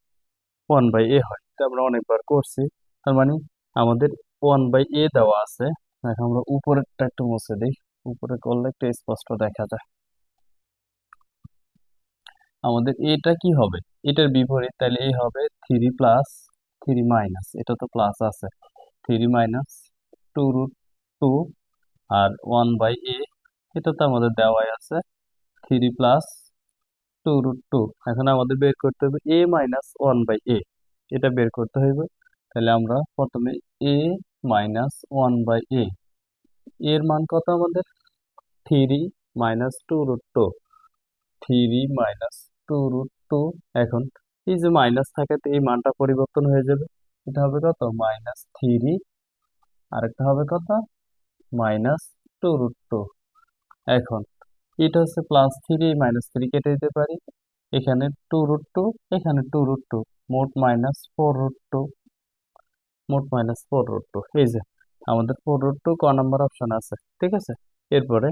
[SPEAKER 1] 1/a হয়। এটা আমরা অনেকবার করছি। তার মানে আমাদের 1/a দেওয়া আছে। দেখো আমরা উপরেরটা একটু মুছে দিই, উপরে করলে একটু স্পষ্ট দেখা যায়। আমাদের এটা কি হবে? এটার বিপরীত, তাহলে এই হবে 3 প্লাস 3 মাইনাস, এটা তো প্লাস আছে, 3 মাইনাস 2√2, আর 1/a এটা তো আমাদের দেওয়াই আছে 3 প্লাস 2√2। এখন আমাদের বের করতে হবে a-1/a, এটা বের করতে হবে। তাহলে আমরা প্রথমে a-1/a, এর মান কত আমাদের? 3 মাইনাস 2√2, 3 মাইনাস 2√2। এখন এই যে মাইনাস থাকাতে এই মানটা পরিবর্তন হয়ে যাবে, এটা হবে কত? -3, আর একটা হবে কত? -2√2। এখন এটা হচ্ছে +3, -3 কেটে দিতে পারি, এখানে 2√2, এখানে 2√2, মোট মাইনাস 4√2, মোট মাইনাস 4√2, এই যে আমাদের 4√2 ক নাম্বার অপশন আছে, ঠিক আছে। এরপরে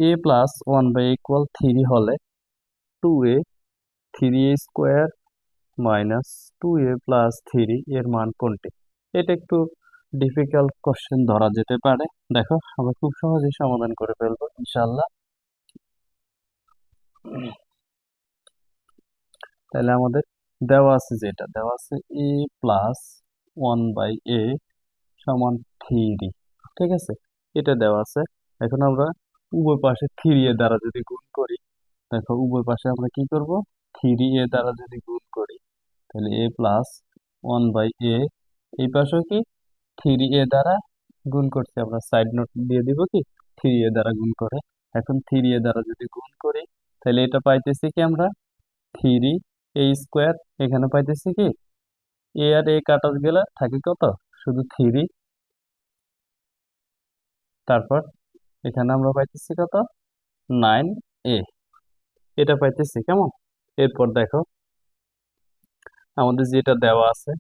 [SPEAKER 1] এ প্লাস 1/(= 3 হলে 2a 3a² মাইনাস 2a+3 এর মান কোনটি? এটা একটু ডিফিকাল্ট কোশ্চেন ধরা যেতে পারে। দেখো আমরা খুব সহজেই সমাধান করে ফেলবো ইনশাল্লাহ। তাহলে আমাদের দেওয়া আছে, যেটা দেওয়া আছে এ প্লাস 1/(a) সমান 3, ঠিক আছে, এটা দেওয়া আছে। এখন আমরা উভয় পাশে 3a দ্বারা যদি গুণ করি, দেখো উভয় পাশে আমরা কি করব, 3a দ্বারা যদি গুণ করি, তাহলে a প্লাস 1/(a), এই পাশেও কি 3a দ্বারা গুণ করছি, আমরা সাইড নোট দিয়ে দিব কি 3a দ্বারা গুণ করে। এখন 3a দ্বারা যদি গুণ করি, তাহলে এটা পাইতেছি কি আমরা 3a², এখানে পাইতেছি কি এ আর এ কাটা গেলে থাকে কত, শুধু 3, তারপর এখানে আমরা পাইতেছি কত 9a, এটা পাইতেছি কেমন। এরপর দেখো আমাদের যেটা দেওয়া আছে,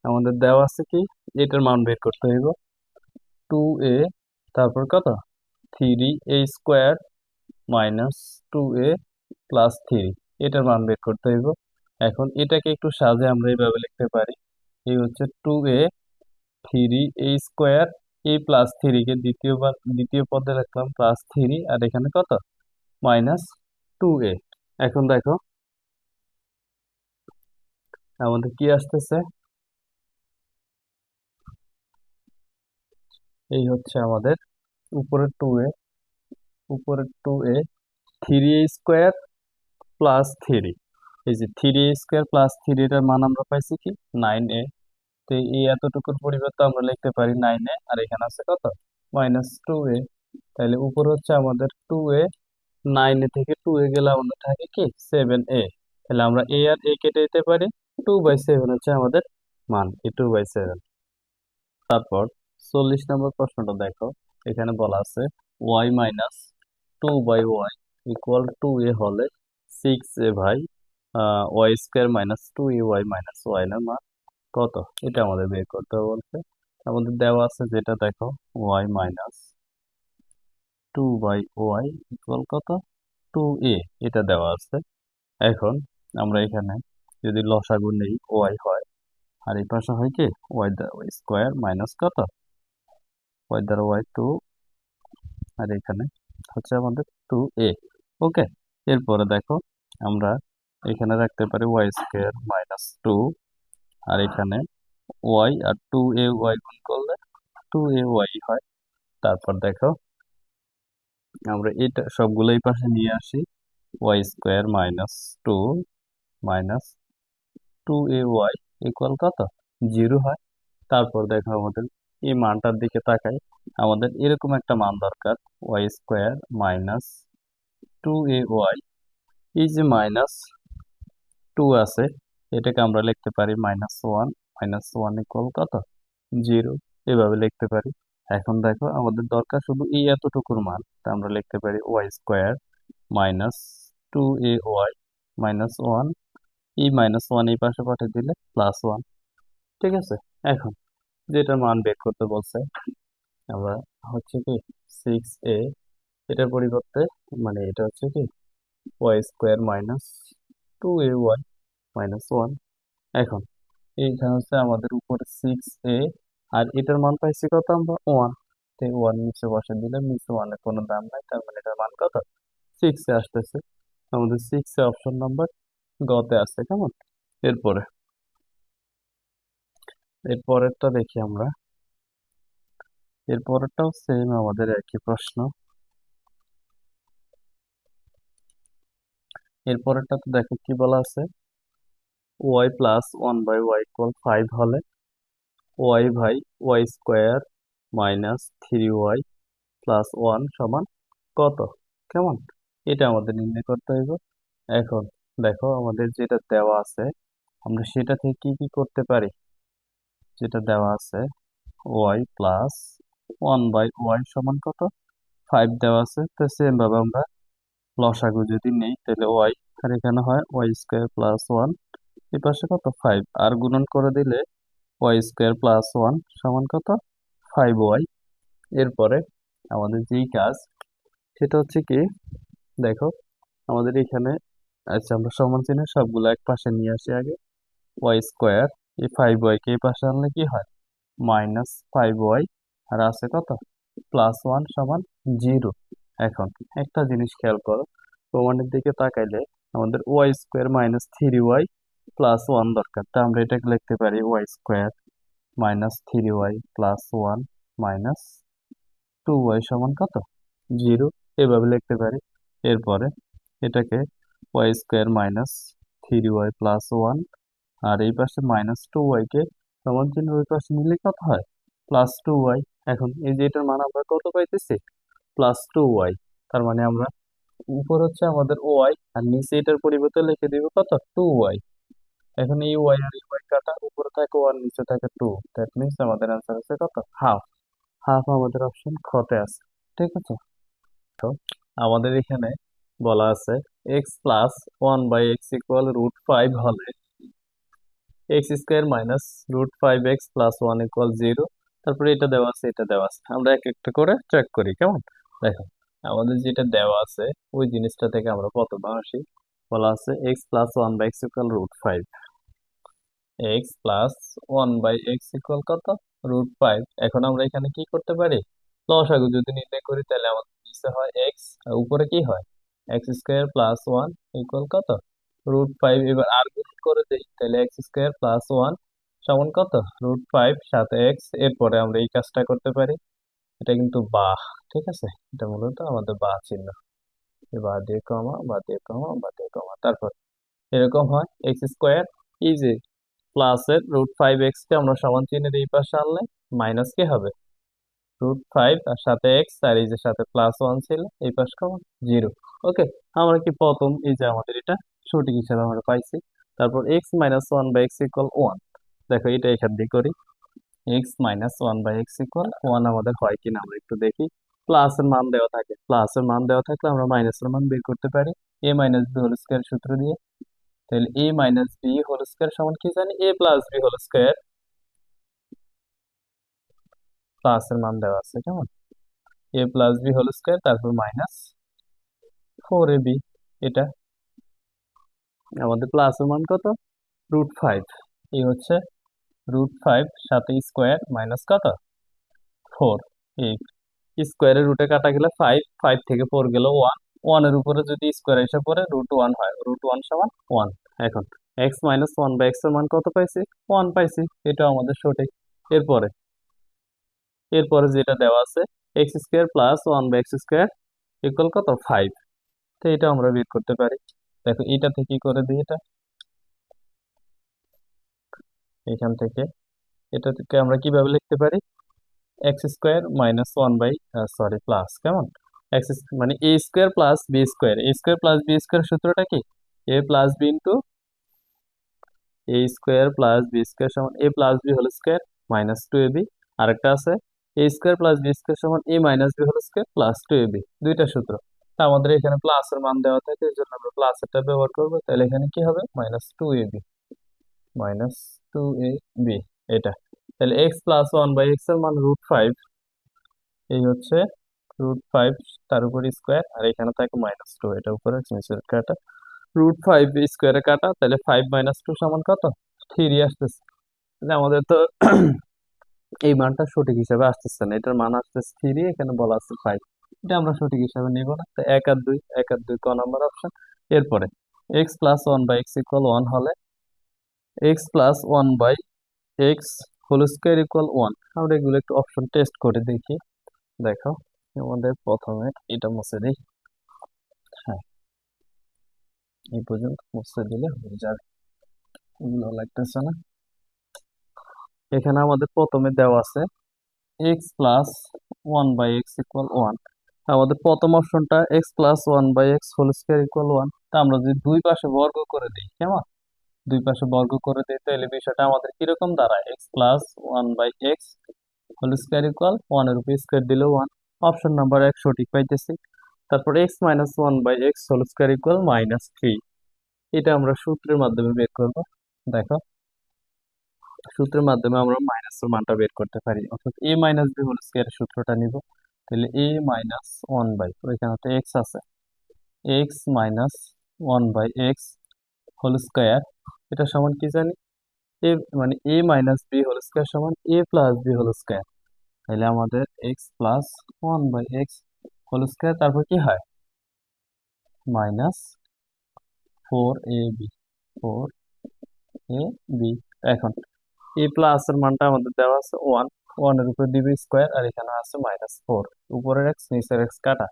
[SPEAKER 1] আমাদের দেওয়া আছে কি এটার মান বের করতে হইব 2a, তারপর কত 3a² মাইনাস 2a+3, এটার মান বের করতে হইব। এখন এটাকে একটু সাজে আমরা এইভাবে লিখতে পারি, এই হচ্ছে 2a 3a², a+3 কে দ্বিতীয় পদে রাখলাম +3, আর এখানে কত -2a। এখন দেখো আমাদের কি আসতেছে, এই হচ্ছে আমাদের উপরের 2a, উপরের 2a 3a² + 3, এই যে 3a² + 3 এটার মান আমরা পাইছি কি 9a। তো এই এতটুকুর পরিবর্তে আমরা লিখতে পারি 9a, আর এখানে আছে কত -2a। তাহলে উপর হচ্ছে আমাদের 2a, 9a থেকে 2a গেলে আমাদের থাকে কি 7a। তাহলে আমরা a আর a কেটে দিতে পারি, 2/7 হচ্ছে আমাদের মান, এই 2/7। তারপর 40 নম্বর প্রশ্নটা দেখো, এখানে বলা আছে y মাইনাস 2/y = 2a হলে 6a/y² minus 2ay minus y এর মান কত, এটা আমাদের বের করতে হবে বলছে। আমাদের দেওয়া আছে যেটা দেখো y মাইনাস 2/y কত 2a, এটা দেওয়া আছে। এখন আমরা এখানে যদি লসাগু নেই y হয়, আর এই পাশে হয় কি y² মাইনাস কত y 2, আর এখানে হচ্ছে আমাদের 2a, ওকে। এরপরে দেখো আমরা এখানে রাখতে পারি y² -2, আর এখানে y আর 2a y গুণ করলে 2a y হয়। তারপর দেখো আমরা এটা সবগুলো এই পাশে নিয়ে আসি, y² -2 মাইনাস 2a y কত 0 হয়। তারপর দেখো আমাদের এই মানটার দিকে তাকাই, আমাদের এরকম একটা মান দরকার y² -2a y, এই যে -2 আছে, এটাকে আমরা লিখতে পারি -1, কত 0, এভাবে লিখতে পারি। এখন দেখো আমাদের দরকার শুধু এই এতটুকুর মান, তা আমরা লিখতে পারি y² -2a y -1, এই -1 এই পাশে পাঠিয়ে দিলে +1, ঠিক আছে। এখন যেটার মান বের করতে বলছে, আমরা হচ্ছে কি 6a, এটার পরিবর্তে মানে এটা হচ্ছে কি y² -2a y -1। এখন এইখানে হচ্ছে আমাদের উপরে 6a, আর এটার মান পাইছি কত আমরা 1, তো 1 নিচে বসে দিলে নিচে 1 এর কোনো দাম নাই, তার মানে এটার মান কত 6 এ আসতেছে। আমাদের 6 এ অপশন নাম্বার গতে আছে, কেমন। এরপরে এর পরেরটা দেখি আমরা, এর পরেরটাও সেম আমাদের একই প্রশ্ন। এর পরেরটা তো দেখো কি বলা আছে, y প্লাস 1/y = 5 হলে y/y² -3y + 1 সমান কত, কেমন, এটা আমাদের নির্ণয় করতে হইব। এখন দেখো আমাদের যেটা দেওয়া আছে, আমরা সেটা থেকে কি কি করতে পারি, যেটা দেওয়া আছে y প্লাস 1/y সমান কত 5 দেওয়া আছে, তো সেম ভাবে আমরা লসাগু যদি নেই, তাহলে y আর এখানে হয় ওয়াই স্কোয়ার প্লাস ওয়ান, এই পাশে কত 5, আর গুণন করে দিলে ওয়াই স্কোয়ার প্লাস ওয়ান সমান কত 5y। এরপরে আমাদের যেই কাজ সেটা হচ্ছে কি, দেখো আমাদের এখানে, আচ্ছা আমরা সমান চিহ্ন সবগুলো এক পাশে নিয়ে আসি আগে। ওয়াই স্কোয়ার, এই 5y কে এই পাশে আনলে কি হয় -5y, আর আছে কত প্লাস ওয়ান সমান 0। এখন একটা জিনিস খেয়াল করো, প্রমাণের দিকে তাকাইলে আমাদের Y square -3y plus one দরকার, তা আমরা এটাকে লিখতে পারি Y square -3y plus one minus 2y সমান কত 0, এভাবে লিখতে পারি। এরপরে এটাকে Y square -3y plus one, আর এই পাশে -2y কে সমান চিহ্ন ওই পাশে নিলে কত হয় +2y। এখন এই যে এটার মান আমরা কত পাইতেছি +2y, তার মানে আমরা উপর হচ্ছে আমাদের ওয়াই আর নিচে এটার পরিবর্তে লিখে দিব কত 2y। এখন এই ওয়াই আর এই ওয়াই কাটা, উপরে থাকে ওয়ান নিচে থাকে টু, দ্যাট মিনস আমাদের অ্যান্সার আছে কত হাফ। হাফ আমাদের অপশন খতে আছে, ঠিক আছে। তো আমাদের এখানে বলা আছে x plus one by x equal √5 হলে x square minus √5x plus one equal 0। তারপরে এটা দেওয়া আছে, এটা দেওয়া আছে, আমরা এক একটা করে ট্র্যাক করি কেমন। দেখো আমাদের যেটা দেওয়া আছে ওই জিনিসটা থেকে আমরা প্রথমে আসি। বলা আছে x plus one by x equal √5, x plus one by x equal কত √5। এখন আমরা এখানে কি করতে পারি, লসাগু যদি নির্ণয় করি তাহলে আমাদের নিচে হয় এক্স আর উপরে কি হয় x square plus one equal কত √5। এবার আর গুণ করে দিই তাহলে এক্স স্কোয়ার প্লাস ওয়ান সমান কত √5 সাথে এক্স। এরপরে আমরা এই কাজটা করতে পারি, এটা কিন্তু বাহ, ঠিক আছে, এটা মূলত আমাদের বাহ চিহ্ন, এই বাহ দিয়ে কমা, বাহ দিয়ে কমা, বাহ দিয়ে কমা, তারপর এরকম হয় এক্স স্কোয়ার, এই যে প্লাসের √5x কে আমরা সমান চিহ্নের এই পাশে আনলে মাইনাস কি হবে √5 আর সাথে এক্স, আর এই যে সাথে প্লাস ওয়ান ছিল এই পাশ কমন 0। ওকে, আমরা কি প্রথম এই যে আমাদের এটা সঠিক হিসাবে আমরা পাইছি। তারপর x minus one by x equal one, দেখো এটা এখান দিয়ে করি, x minus one by x equal one আমাদের হয় কিনা আমরা একটু দেখি। প্লাসের মান দেওয়া থাকে, প্লাসের মান দেওয়া থাকলে আমরা মাইনাসের মান বের করতে পারি এ মাইনাস বি হোল স্কোয়ার সূত্র দিয়ে। তাহলে এ মাইনাস বি হোল স্কোয়ার সমান কি জানি A plus B whole square, প্লাসের মান দেওয়া আছে কেমন এ প্লাস বি হোল স্কোয়ার, তারপর -4ab। এটা আমাদের প্লাসের মান কত √5, এই হচ্ছে √5 সাথে স্কোয়ার মাইনাস কত 4, এই স্কোয়ারের রুটে কাটা গেলে 5, 5 থেকে 4 গেল 1, 1 এর উপরে যদি স্কোয়ার এসে পড়ে √1 হয়, √1 সমান 1। এখন x minus one by x এর মান কত পাইছি 1 পাইছি, এটা আমাদের সঠিক। এরপরে এরপরে যেটা দেওয়া আছে x square plus one by x square equal কত 5, তো এটা আমরা বের করতে পারি। দেখো এটা থেকে কি করে দিই, এটা এখান থেকে, এটা থেকে আমরা কিভাবে লিখতে পারি x square minus one by sorry plus কেমন এক্স মানে এ square plus B square, A square plus B square সূত্রটা কি A plus B into A square plus B square সমান এ plus B whole square -2ab। আরেকটা আছে A square plus B square সমান এ minus B whole square +2ab, দুইটা সূত্র। তা আমাদের এখানে প্লাসের মান দেওয়া থাকে এই জন্য আমরা প্লাসেরটা ব্যবহার করবো, তাহলে এখানে কি হবে -2ab, -2ab এটা। তাহলে x plus one by x এর মান √5, এই হচ্ছে √5 তার উপর স্কোয়ার, আর এখানে থাকে -2, এটা উপরে নিচের কাটা √5 স্কোয়ারে কাটা, তাহলে 5 - 2 সমান কত 3 আসতেছে। তাহলে আমাদের তো এই মানটা সঠিক হিসাবে আসতেছে না, এটার মান আসতেছে 3, এখানে বলা আছে 5, এটা আমরা সঠিক হিসাবে নিব না, তো 1 আর 2, 1 আর 2 ক নম্বর অপশন। এরপরে X plus one by x equal one হলে X plus one by x whole square equal one, আমরা এগুলো একটু অপশন টেস্ট করে দেখি। দেখো আমাদের প্রথমে এটা মুছে দিই, হ্যাঁ এই পর্যন্ত মুছে দিলে হয়ে যাবে, এগুলো লাগতেছে না। এখানে আমাদের প্রথমে দেওয়া আছে x plus one by x equal one, আমাদের প্রথম অপশনটা x plus one by x whole square equal one. তা আমরা যদি দুই পাশে বর্গ করে দিই কেমন, দুই পাশে বর্গ করে দিই তাহলে বিষয়টা আমাদের কিরকম দাঁড়ায় x plus one by x whole square equal ওয়ানের উপর স্কোয়ার দিলে ওয়ান, অপশন নাম্বার 1 সঠিক পাইতেছি। তারপর x minus one by x whole square equal -3, এটা আমরা সূত্রের মাধ্যমে বের করব। দেখো, সূত্রের মাধ্যমে আমরা মাইনাসের মানটা বের করতে পারি, অর্থাৎ a minus B whole square সূত্রটা নিব। তাহলে a মাইনাস ওয়ান বাই, ওইখানে তো এক্স আছে, x minus one by x whole square, এটা সমান কি জানি, এ মানে a minus B whole square সমান a plus B whole square. তাহলে আমাদের x plus one by x whole square, তারপর কি হয়, minus four A B, four A B. এখন এই প্লাস এর মানটা আমাদের দেওয়া আছে ওয়ান, ওয়ানের উপর দিবি স্কোয়ার, আর এখানে আছে মাইনাস ফোর, উপরের এক্স নিচের এক্স কাটা।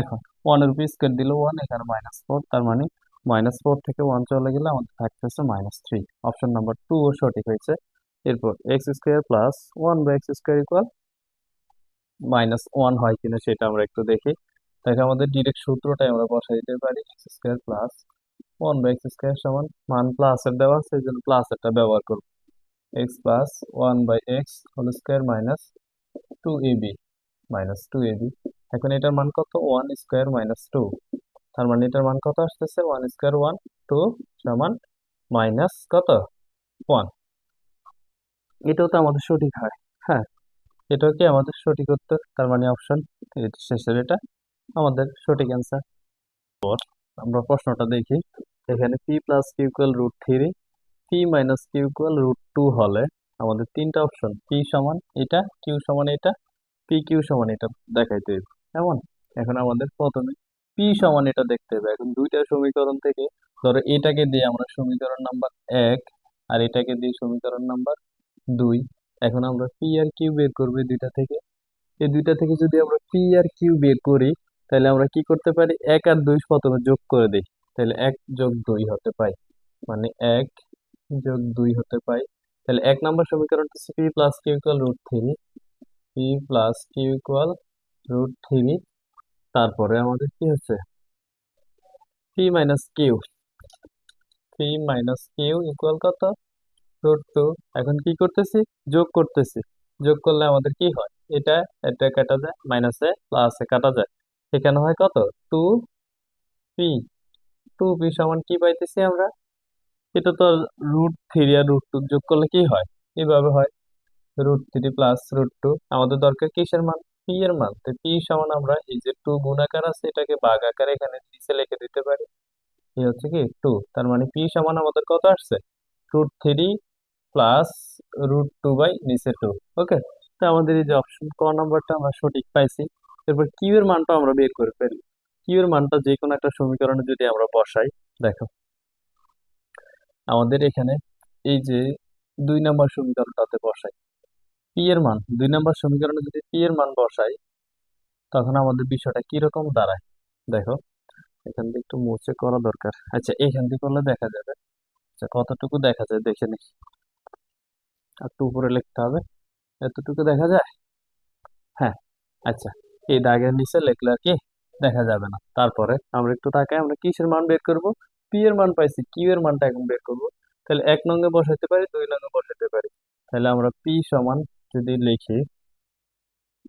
[SPEAKER 1] এখন ওয়ানের উপর স্কোয়ার দিলে ওয়ান, এখানে মাইনাস ফোর, তার মানে মাইনাস ফোর থেকে ওয়ান চলে গেলে আমাদের থাকতেছে minus three. Option number two ও সঠিক হয়েছে। এরপর X square plus one by x square equal minus one হয় কিনা সেটা আমরা একটু দেখি। দেখো, আমাদের ডিরেক্ট সূত্রটাই আমরা বসাই দিতে পারি, x square plus one by x square সমান, মান প্লাসের দেওয়া আছে এই জন্য প্লাসেরটা ব্যবহার করবো, x plus one by x whole square minus two A b, minus two A B. এখন এটার মান কত, ওয়ান স্কোয়ার মাইনাস টু, তার মানে এটার মান কত আসতেছে, ওয়ান স্কোয়ার ওয়ান, টু সমান মাইনাস কত, ওয়ান। এটাও তো আমাদের সঠিক হয়। হ্যাঁ, এটাও কি আমাদের সঠিক উত্তর, তার মানে অপশন শেষের এটা আমাদের সঠিক অ্যান্সার। আমরা প্রশ্নটা দেখি, এখানে p plus Q equal root three, p minus q equal root two হলে আমাদের তিনটা অপশন, পি সমান এটা, কিউ সমান এটা, পি কিউ সমান এটা দেখাইতে হবে। কেমন, এখন আমাদের প্রথমে পি সমান এটা দেখতে হবে। এখন দুইটা সমীকরণ থেকে ধরো এটাকে দিয়ে আমরা সমীকরণ নাম্বার এক, আর এটাকে দিয়ে সমীকরণ নাম্বার দুই। এখন আমরা পি আর কিউ বের করবো এই দুইটা থেকে। এই দুইটা থেকে যদি আমরা পি আর কিউ বের করি, তাহলে আমরা কি করতে পারি, এক আর দুই প্রথমে যোগ করে দিই, তাহলে এক যোগ দুই হতে পাই, মানে এক যোগ দুই হতে পাই। তাহলে এক নম্বর সমীকরণ হচ্ছে p plus Q equal root three, p plus Q equal root three. তারপরে আমাদের কি হচ্ছে, p minus q, p minus q equal কত, রুট টু। এখন কি করতেছি, যোগ করতেছি, যোগ করলে আমাদের কি হয়, এটা এটা কাটা যায়, মাইনাসে প্লাসে কাটা যায়, এখানে হয় কত, টু পি, টু পি সমান কি পাইতেছি আমরা, এটা তো রুট থ্রি আর রুট টু যোগ করলে কি হয়, এইভাবে হয়, root three plus root two. আমাদের দরকার কিসের মান, পি এর মান। তো পি সমান আমরা এই যে টু গুণাকার আছে এটাকে ভাগ আকারে এখানে নিচে লিখে দিতে পারি, এই হচ্ছে কি টু, তার মানে পি সমান আমাদের কত আসছে, root three plus root two by নিচে টু। ওকে, তো আমাদের এই যে অপশন ক নাম্বারটা আমরা সঠিক পাইছি। এরপর কিউ এর মানটা আমরা বের করে ফেলি। কিউ এর মানটা যে কোনো একটা সমীকরণে যদি আমরা বসাই, দেখো আমাদের এখানে এই যে দুই নাম্বার সমীকরণটাতে বসাই পি এর মান, দুই নাম্বার সমীকরণে যদি পি এর মান বসাই, তখন আমাদের বিষয়টা কিরকম দাঁড়ায়। দেখো, এখান থেকে একটু মুছে করা দরকার, আচ্ছা এখান থেকে করলে দেখা যাবে। আচ্ছা, কতটুকু দেখা যায় দেখে নি, একটু উপরে লিখতে হবে, এতটুকু দেখা যায়। হ্যাঁ, আচ্ছা, এই দাগের নিচে লিখলে আর কি দেখা যাবে না। তারপরে আমরা একটু তাকাই, আমরা কিসের মান বের করব, পি এর মান পাইছি, কিউ এর মানটা এখন বের করব। তাহলে এক নঙ্গে বসাইতে পারি, দুই নঙ্গে বসাইতে পারি। তাহলে আমরা পি সমান যদি লিখি,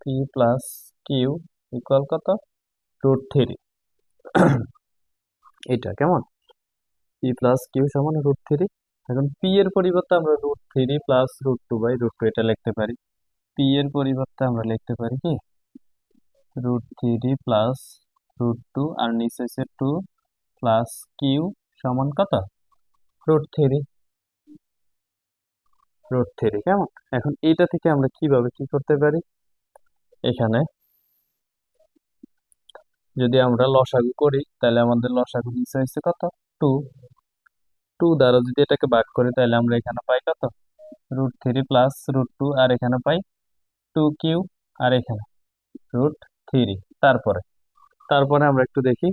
[SPEAKER 1] পি প্লাস কিউ ইকুয়াল কত, রুট থ্রি, এটা কেমন, পি প্লাস কিউ সমান রুট থ্রি। এখন পি এর পরিবর্তে আমরা root three plus root two by root two এটা লিখতে পারি। পি এর পরিবর্তে আমরা লিখতে পারি কি, root three plus root two, আর নিচে আছে টু প্লাস কিউ সমান কত, রুট থ্রি, রুট থ্রি কেমন। এখন এইটা থেকে আমরা কিভাবে কি করতে পারি, এখানে যদি আমরা লসাগু করি, তাহলে আমাদের লসাগু নিচে হচ্ছে কত, টু, টু দ্বারা যদি এটাকে ভাগ করি, তাহলে আমরা এখানে পাই কত, root three plus root two, আর এখানে পাই টু কিউ, আর এখানে রুট থ্রি। তারপরে তারপরে আমরা একটু দেখি,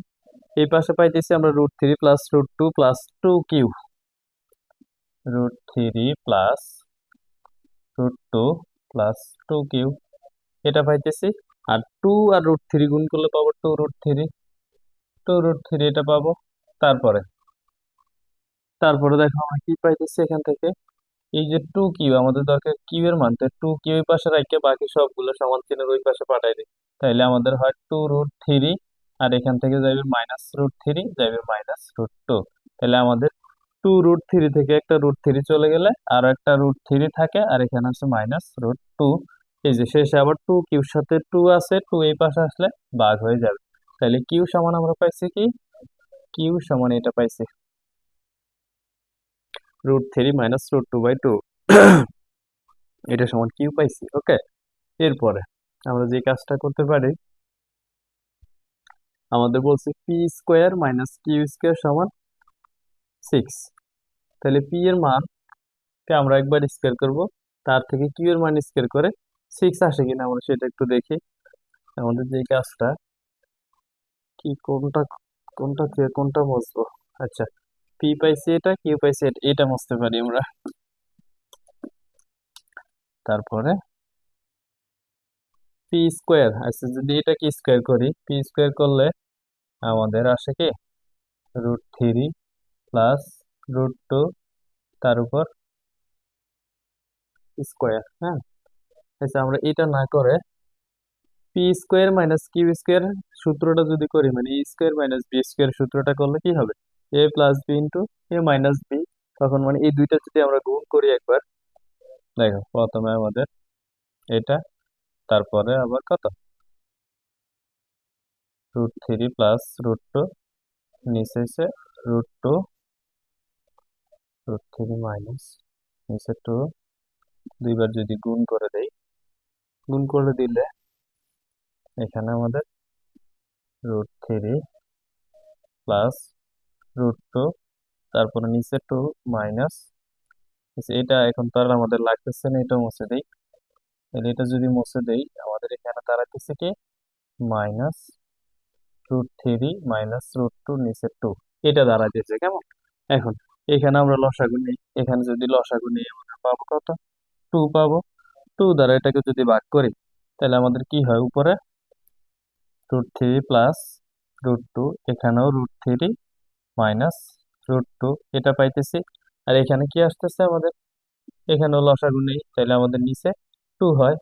[SPEAKER 1] এই পাশে পাইতেছি আমরা root three plus root two plus two q, root three plus root two plus two q, এটা পাইতেছি। আর টু আর রুট থ্রি গুণ করলে পাবো two root three, two root three এটা পাবো। তারপরে তারপরে দেখো আমরা কি পাইতেছি এখান থেকে, এই যে টু কিউ আমাদের দরকার, কিউ এর মান, তো টু কিউ এই পাশে রাখে বাকি সবগুলো সমান চিহ্নের ওই পাশে পাঠাই দিই, তাইলে আমাদের হয় টু রুট থ্রি, আর এখান থেকে যাবে মাইনাস রুট থ্রি, যাবে মাইনাস রুট টু। তাহলে আমাদের 2√3 থেকে একটা √3 চলে গেলে আর একটা √3 থাকে, আর এখানে আছে -√2। এই যে শেষে আবার 2, কিউর সাথে 2 আছে, 2 এই পাশে আসলে ভাগ হয়ে যাবে। তাহলে কিউ সমান আমরা পাইছি কি, কিউ সমান এটা পাইছি, √3 -√2/2। এটা সমান কিউ পাইছি। ওকে, এরপরে আমরা যে কাজটা করতে পারি, আমাদের বলছে p² - q² সমান 6। তাহলে পি এর মানকে আমরা একবার স্কোয়ার করব, তার থেকে কিউ এর মান স্কোয়ার করে 6 আসে কিনা আমরা সেটা একটু দেখি। আমাদের যে কাজটা কি, কোনটা কোনটা কোনটা মুছবো? আচ্ছা, পি পাইছি, এটা কিউ পাইছি, এটা মুছতে পারি আমরা। তারপরে p², আচ্ছা যদি এটাকে স্কোয়ার করি, p² করলে আমাদের আসে কি, √3 প্লাস √2 তার উপর স্কোয়ার। হ্যাঁ, আচ্ছা আমরা এটা না করে p² - q² সূত্রটা যদি করি, মানে a² - b² সূত্রটা করলে কি হবে, a plus B into a minus b. তখন মানে এই দুইটা যদি আমরা গুণ করি একবার, দেখো প্রথমে আমাদের এটা, তারপরে আবার কত, √3 প্লাস √2, নিচে এসে √2, √3 মাইনাস নিচে 2, দুইবার যদি গুণ করে দেই, গুণ করে দিলে এখানে আমাদের √3 প্লাস √2, তারপরে নিচে 2 মাইনাস, এটা এখন তো আর আমাদের লাগতেছে না, এটা মুছে দেই। তাহলে এটা যদি মুছে দেই, আমাদের এখানে দাঁড়াতেছে কি, -√3 -√2 নিচে 2, এটা দাঁড়াতেছে কেমন। এখন এখানে আমরা লসাগু নেই, এখানে যদি লসাগু নেই আমরা পাবো কত, 2 পাবো। 2 দ্বারা এটাকে যদি ভাগ করি, তাহলে আমাদের কি হয়, উপরে √3 প্লাস √2, এখানেও √3 -√2, এটা পাইতেছি। আর এখানে কি আসতেছে আমাদের, এখানেও লসাগু নেই, তাহলে আমাদের নিচে 2 হয়।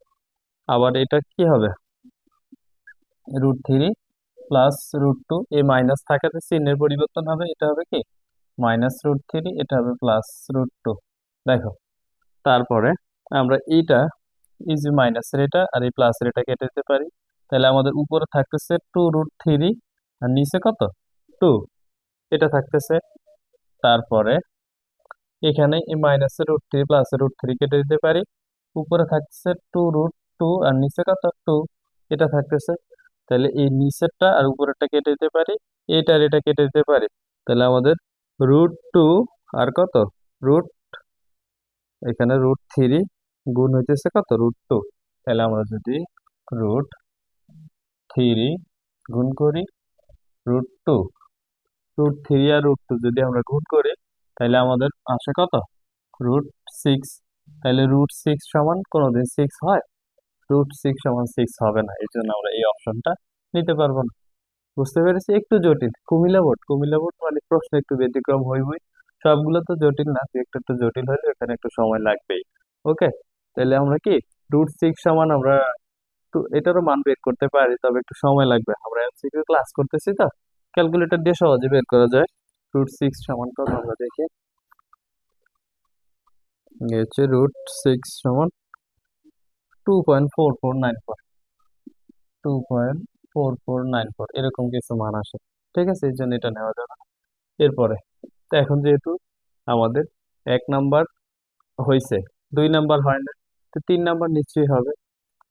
[SPEAKER 1] আবার এটা কি হবে, √3 প্লাস √2, এই মাইনাস থাকাতে চিহ্নের পরিবর্তন হবে, এটা হবে কি -√3, এটা হবে +√2। দেখো, তারপরে আমরা এইটা, এই যে মাইনাসের এটা আর এই প্লাসের এটা কেটে দিতে পারি। তাহলে আমাদের উপরে থাকতেছে 2√3 আর নিচে কত, 2, এটা থাকতেছে। তারপরে এখানে এই মাইনাসের √3 প্লাসের √3 কেটে দিতে পারি, উপরে থাকতেছে 2√2 আর নিচে কত, 2, এটা থাকতেছে। তাহলে এই নিচেরটা আর উপরেরটা কেটে দিতে পারি, এটা আর এটা কেটে দিতে পারি। তাহলে আমাদের √2 আর কত, রুট, এখানে √3 গুণ হইতেছে কত, √2। তাহলে আমরা যদি √3 গুণ করি √2, √3 আর √2 যদি আমরা গুণ করি, তাহলে আমাদের আসে কত, √6। তাহলে √6 সমান কোনোদিন 6 হয়, √6 সমান 6 হবে না, এই জন্য আমরা এই অপশনটা নিতে পারবো না। বুঝতে পেরেছি, একটু জটিল। কুমিল্লা বোর্ড মানে প্রশ্ন একটু ব্যতিক্রম হইবই, সবগুলো তো জটিল না, তুই একটু একটু জটিল হলে এখানে একটু সময় লাগবেই। ওকে, তাহলে আমরা কি √6 সমান আমরা এটারও মান বের করতে পারি, তবে একটু সময় লাগবে, আমরা এমসিকিউ ক্লাস করতেছি তো, ক্যালকুলেটর দিয়ে সহজে বের করা যায়। √6 সমান কত আমরা দেখি, এই হচ্ছে √6 সমান 2.4494, 2.4494 এরকম কিছু মান আসে। ঠিক আছে, এই জন্য এটা নেওয়া যাবে না। এরপরে তো এখন যেহেতু আমাদের 1 নাম্বার হয়েছে, 2 নাম্বার হয় না, তো 3 নাম্বার নিশ্চয়ই হবে।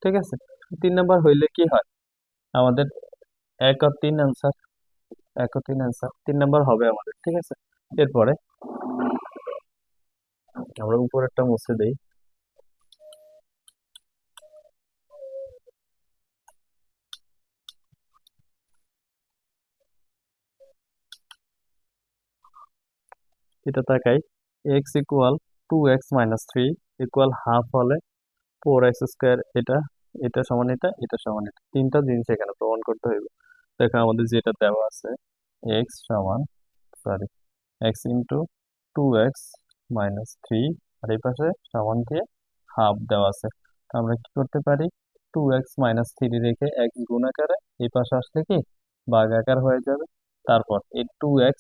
[SPEAKER 1] ঠিক আছে, 3 নাম্বার হইলে কি হয়, আমাদের 1 আর 3 অ্যান্সার, 1 ও 3 অ্যান্সার, 3 নাম্বার হবে আমাদের। ঠিক আছে, এরপরে আমরা উপরেরটা মুছে দেই। এটা তাকাই, x = 2x - 3 = ½ হলে 4x², এটা, এটা সমান এটা, এটা সমান এটা, তিনটা জিনিস এখানে প্রমাণ করতে হইবে। দেখো আমাদের যেটা দেওয়া আছে, এক্স সমান, সরি, x * 2x - 3, আর এই পাশে সমান দিয়ে হাফ দেওয়া আছে। তো আমরা কি করতে পারি, 2x - 3 রেখে এক্স গুণ আকারে এই পাশে আসলে কি ভাগ আকার হয়ে যাবে। তারপর এই 2x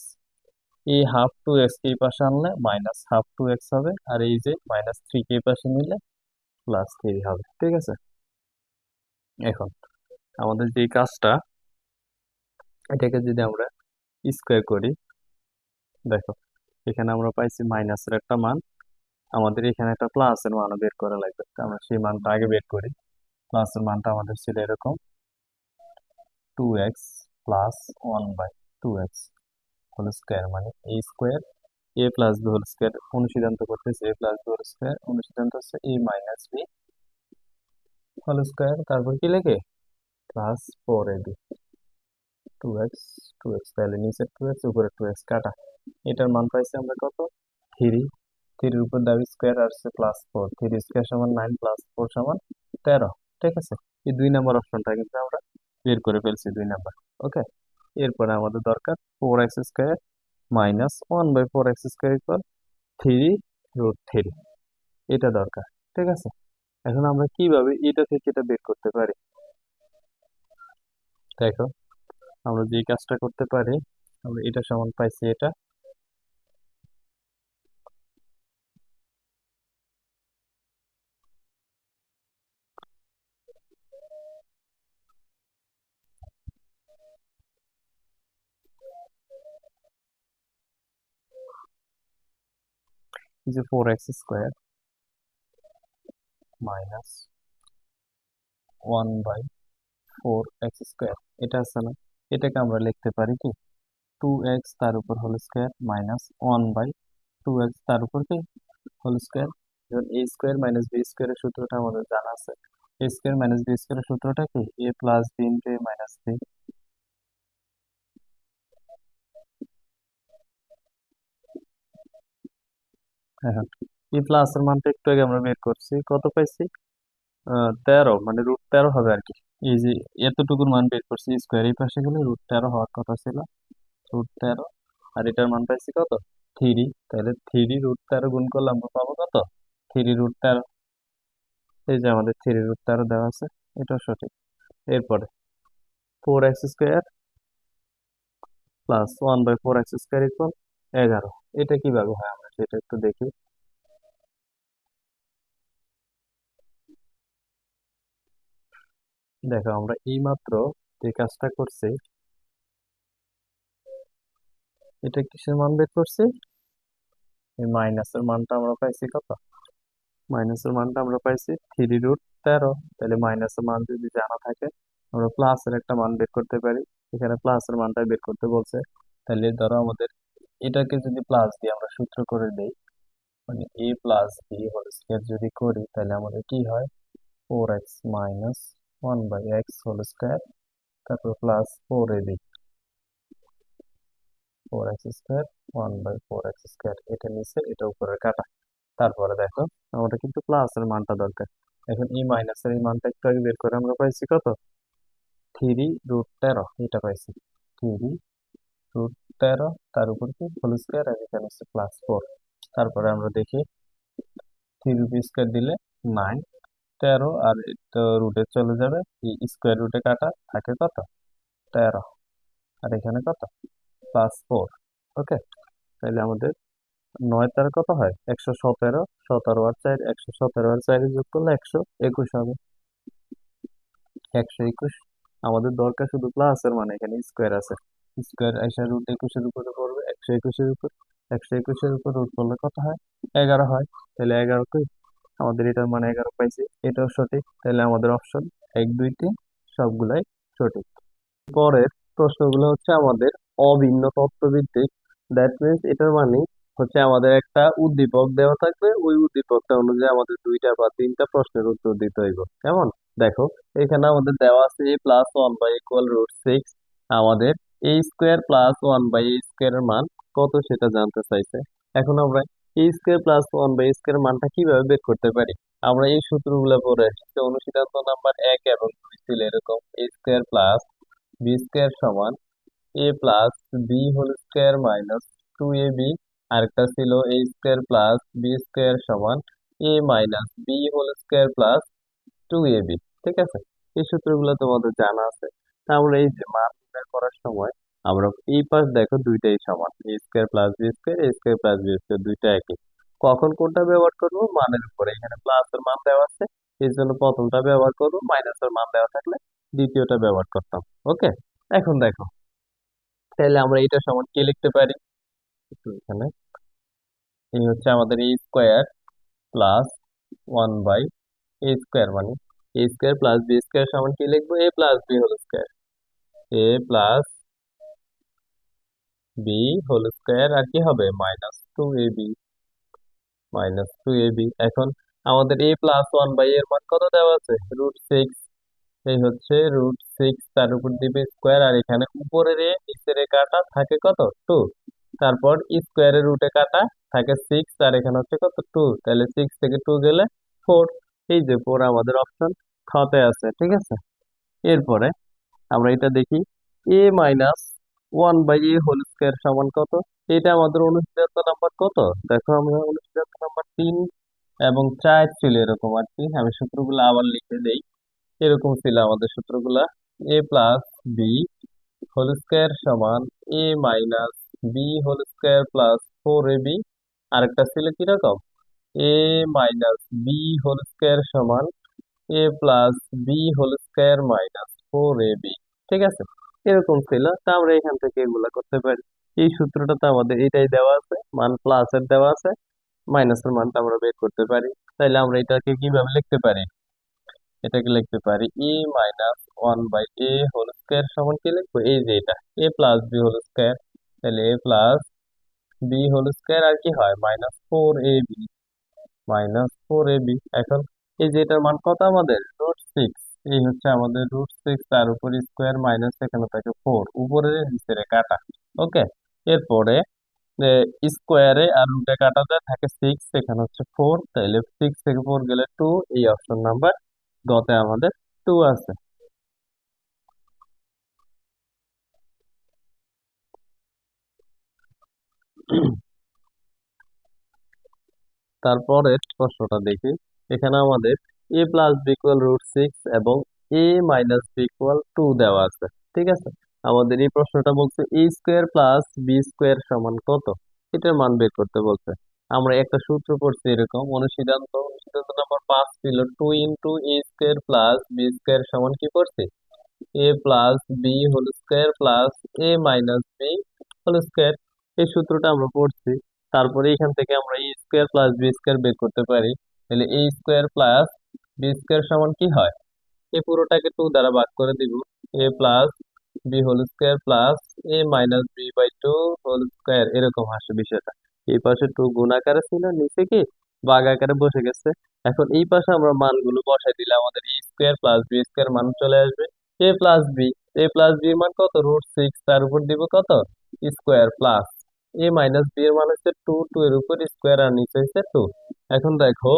[SPEAKER 1] এই হাফ টু এক্স কে এই পাশে আনলে মাইনাস হাফ টু এক্স হবে, আর এই যে মাইনাস থ্রি কে এই পাশে নিলে প্লাস থ্রি হবে। ঠিক আছে, এখন আমাদের যে কাজটা, এটাকে যদি আমরা স্কোয়ার করি, দেখো এখানে আমরা পাইছি মাইনাসের একটা মান, আমাদের এখানে একটা প্লাসের মানও বের করা লাগবে, তো আমরা সেই মানটা আগে বের করি। প্লাসের মানটা আমাদের ছিল এরকম, two x plus one by two x whole square, মানে এ স্কোয়ার এ প্লাস বি হোল স্কোয়ার, অনুসিদ্ধান্ত করতেছে a plus B whole square, অনুসিদ্ধান্ত হচ্ছে a minus B whole square, তারপর কি লেখে প্লাস ফোর এ বি, টু এক্স তাহলে নিচে টু এক্স উপরে টু এক্স কাটা, এটার মান পাইছি আমরা কত, থ্রি, থ্রির উপর দাবি স্কোয়ার আসছে প্লাস ফোর, থ্রি স্কোয়ার সমান নাইন প্লাস ফোর সমান 13। ঠিক আছে, এই 2 নম্বর অপশনটা কিন্তু আমরা বের করে ফেলছি, 2 নম্বর। ওকে, এরপরে আমাদের দরকার four x square minus one by four x square equal three root three, এটা দরকার। ঠিক আছে, এখন আমরা কিভাবে এটা থেকে এটা বের করতে পারি, দেখো আমরা যে কাজটা করতে পারি, আমরা এটা সমান পাইছি এটা, যে four x square minus one by four x square, এটা আছে না, এটাকে আমরা লিখতে পারি কি টু এক্স তার উপর whole square minus one by two x তার উপর কি হোল স্কোয়ার। যেমন এ স্কোয়ার মাইনাস বি স্কোয়ারের সূত্রটা আমাদের জানা আছে, এ স্কোয়ার মাইনাস বি স্কোয়ারের সূত্রটা কি A plus B into a minus B. হ্যাঁ, এই প্লাসের মানটা একটু আগে আমরা বের করছি, কত পাইছি 13, মানে রুট 13 হবে আর কি। এই যে এতটুকুর মান বের করছি, স্কোয়ার এই পাশে গেলে রুট 13 হওয়ার কথা ছিল, রুট 13, আর এটার মান পাইছি কত থ্রি, তাহলে থ্রি রুট 13 গুণ করলে আমরা পাবো কত থ্রি রুট 13, এই যে আমাদের থ্রি রুট 13 দেওয়া আছে, এটাও সঠিক। এরপরে four x square plus one by four x square equal 11, এটা কিভাবে হয় আমরা সেটা একটু দেখি। দেখো আমরা এই মাত্র যে কাজটা করছি, এটা কিসের মান বের করছি, এই মাইনাসের মানটা আমরা পাইছি কত, মাইনাসের মানটা আমরা পাইছি থ্রি রুট 13, তাহলে মাইনাসের মান যদি জানা থাকে আমরা প্লাসের একটা মান বের করতে পারি, এখানে প্লাসের মানটা বের করতে বলছে, তাহলে ধরো আমাদের এটাকে যদি প্লাস দিয়ে আমরা সূত্র করে দেই, মানে A plus B whole square যদি করি, তাহলে আমাদের কি হয় four X minus one by x whole square, তারপর plus four A B, four x square one by four x square, এটা নিচে এটা উপরে কাটা, তারপরে দেখো আমাদের কিন্তু প্লাসের মানটা দরকার, এখন এই মাইনাসের এই মানটা একটু আগে বের করে আমরা পাইছি কত থ্রি রুট 13, এটা পাইছি থ্রি রুট 13, তার উপর কি হোল স্কোয়ার, আর এখানে হচ্ছে প্লাস ফোর, তারপরে আমরা দেখি থ্রি রুট স্কোয়ার দিলে নাইন, 13 আর এটা রুটে চলে যাবে, এই স্কোয়ার রুটে কাটা থাকে কত 13, আর এখানে কত প্লাস ফোর। ওকে, তাহলে আমাদের 9 তার কত হয় 117, 17 আর 4 117, আর 4 যোগ করলে 121 হবে, 121। আমাদের দরকার শুধু প্লাসের, মানে এখানে স্কোয়ার আছে, স্কোয়ার এসে রুট 21-এর উপরে পড়বে, 121-এর উপর, 121-এর উপর রুট করলে কত হয় 11 হয়, তাহলে 11 কই, আমাদের এটার মানে 11 পাইছি, এটাও সঠিক, তাহলে আমাদের অপশন 1 2 3 সবগুলাই সঠিক। পরের প্রশ্নগুলো হচ্ছে আমাদের অভিন্ন তত্ত্ব ভিত্তিক, দ্যাট মিনস এটার মানে হচ্ছে আমাদের একটা উদ্দীপক দেওয়া থাকবে, ওই উদ্দীপকটা অনুযায়ী আমাদের দুইটা বা তিনটা প্রশ্নের উত্তর দিতে হইব। কেমন, দেখো এখানে আমাদের দেওয়া আছে A plus one by equal root six, আমাদের A square plus one by A square এর মান কত সেটা জানতে চাইছে। এখন আমরা A square plus one by square মানটা কিভাবে বের করতে পারি, আমরা এই সূত্রগুলো পড়ে এসেছি, অনুশীলন নাম্বার 1 এবং 2 ছিল এরকম, এ স্কোয়ার প্লাস বি স্কোয়ার সমান এ plus B whole square minus two এ বি, আরেকটা ছিল A square plus B square সমান এ minus B whole square plus two এ বি। ঠিক আছে, এই সূত্রগুলো তোমাদের জানা আছে, তা আমরা এই যে মান নির্ণয় করার সময় আমরা এই পাশ দেখো দুইটাই সমান, A square plus B square, A square plus B square দুইটা একই। কখন কোনটা ব্যবহার করবো? মানের উপরে। এখানে প্লাস এর মান দেওয়া আছে, এই জন্য প্রথমটা ব্যবহার করবো, মাইনাসের মান দেওয়া থাকলে দ্বিতীয়টা ব্যবহার করতাম। ওকে, এখন দেখো, তাহলে আমরা এটা সমান কি লিখতে পারি? একটু এখানে, এই হচ্ছে আমাদের A square plus 1 by A square, মানে এ স্কোয়ার প্লাস বি স্কোয়ার সমান কি লিখবো? A plus B whole square, A plus B whole square, আর কি হবে? -2ab, -2ab। এখন আমাদের এ প্লাস 1 বাই এর মান কত দেওয়া আছে? √6। এই হচ্ছে √6, তার উপর দিবে স্কোয়ার, আর এখানে উপরের এ নিচের এ কাটা থাকে কত? 2। তারপর স্কোয়ারের রুটে কাটা থাকে 6, আর এখানে হচ্ছে কত? 2। তাহলে 6 থেকে 2 গেলে 4। এই যে 4 আমাদের অপশন খতে আছে, ঠিক আছে। এরপরে আমরা এটা দেখি, A minus 1 by A whole square সমান কত? এটা আমাদের অনুশীলন নাম্বার কত? দেখো, আমরা অনুশীলন নাম্বার 3 এবং 4 ছিল এরকম আর কি। আমি সূত্রগুলো আবার লিখে দেই। এরকম ছিল আমাদের সূত্রগুলা, A plus B whole square সমান এ minus B whole square plus 4ab। আরেকটা ছিল কিরকম? A minus B whole square সমান এ plus B whole square minus 4ab। ঠিক আছে, এরকম ছিল। তা আমরা এখান থেকে এগুলা করতে পারি। এই সূত্রটাতে আমাদের এটাই দেওয়া আছে, মান প্লাসের দেওয়া আছে, মাইনাসের মানটা আমরা বের করতে পারি। তাইলে আমরা এটাকে কিভাবে লিখতে পারি? এটাকে লিখতে পারি e-1/a হোল স্কোয়ার সমান কি লিখবো? এই যে এটা এ প্লাস বি হোল স্কোয়ার, তাহলে এ প্লাস বি হোল স্কোয়ার, আর কি হয়? -4ab, -4ab। এখন এই যে এটার মান কত আমাদের? √6। এই হচ্ছে আমাদের √6, তার উপর স্কোয়ার মাইনাস এখানে থাকে 4, উপরে নিচের কাটা। ওকে, এরপরে স্কোয়ারে আর রুটে কাটাতে থাকে 6, এখানে হচ্ছে 4, তাইলে 6 থেকে 4 গেলে 2। এই অপশন নাম্বার গতে আমাদের 2 আছে। তারপরের প্রশ্নটা দেখি। এখানে আমাদের এ প্লাস বি ইকুয়াল √6 এবং এ মাইনাস বি ইকুয়াল 2 দেওয়া আছে। ঠিক আছে, আমাদের এই প্রশ্নটা বলছে এ স্কোয়ার প্লাস বি স্কোয়ার সমান কত? এটার মান বের করতে বলছে। আমরা একটা সূত্র পড়ছি এরকম, অনুসিদ্ধান্ত নাম্বার 5 ছিল 2 × a² প্লাস বি স্কোয়ার সমান কি করছি? A plus B whole square plus A minus B whole square. এই সূত্রটা আমরা পড়ছি। তারপরে এখান থেকে আমরা A square plus B square বের করতে পারি। তাহলে এ স্কোয়ার প্লাস বি স্কোয়ার সমান কি হয়? এই পুরোটাকে 2 দ্বারা ভাগ করে দিব, A plus B whole square plus A minus বি/2 হোল স্কোয়ার, এরকম আসে বিষয়টা। এই পাশে 2 গুণ আকারে ছিল, নিচে কি ভাগ আকারে বসে গেছে। এখন এই পাশে আমরা মানগুলো বসাই দিলে আমাদের A square plus B square মান চলে আসবে। এ plus b, a plus B এর মান কত? √6, তার উপর দিব কত? Square plus A minus B এর মান হচ্ছে 2, 2 এর উপর স্কোয়ার, আর নিচে হচ্ছে 2। এখন দেখো,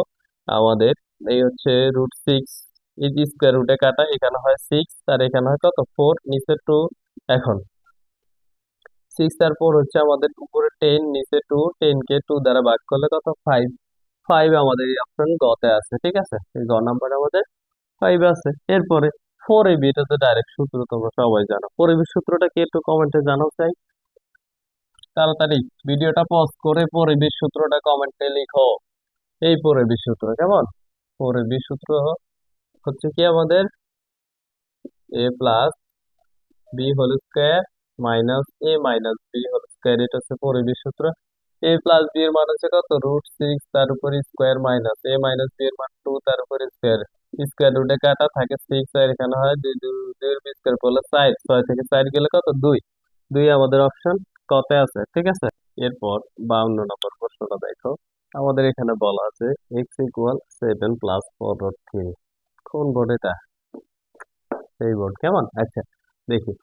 [SPEAKER 1] আমাদের এই হচ্ছে √6, এই যে স্কোয়ার রুটে কাটা, এখানে হয় 6 আর এখানে হয় কত? 4, নিচে 2। এখন 6 আর 4 হচ্ছে আমাদের উপরে 10, নিচে 2, 10 কে 2 দ্বারা ভাগ করলে কত? 5। 5 আমাদের এই অপশন গতে আছে, ঠিক আছে। এই গ নাম্বার আমাদের 5 আছে। এরপরে 4ab, এটা তো ডাইরেক্ট সূত্র, তোমরা সবাই জানো। 4ab সূত্রটা কি একটু কমেন্টে জানাও চাই। তাড়াতাড়ি ভিডিওটা পজ করে 4ab সূত্রটা কমেন্টে লিখো। এই 4ab সূত্র কেমন? 4ab সূত্র হচ্ছে কি আমাদের A plus B whole square minus A minus B whole square, এটা হচ্ছে 4ab সূত্র। এ প্লাস বি এর মান হচ্ছে কত? √6, তার উপর স্কোয়ার মাইনাস এ মাইনাস বি এর মান 2, তার উপর স্কোয়ার। স্কোয়ার রুটে কাটা থাকে 6, আর এখানে হয় 2, 2 এর স্কোয়ার করলে 4, 6 থেকে 4 গেলে কত? 2। 2 আমাদের অপশন কতে আছে, ঠিক আছে। এরপর 52 নম্বর প্রশ্নটা দেখো। আমাদের এখানে বলা আছে x = 7 প্লাস 4√3। কোন বোর্ড এটা? এই বোর্ড, কেমন? আচ্ছা, দেখি।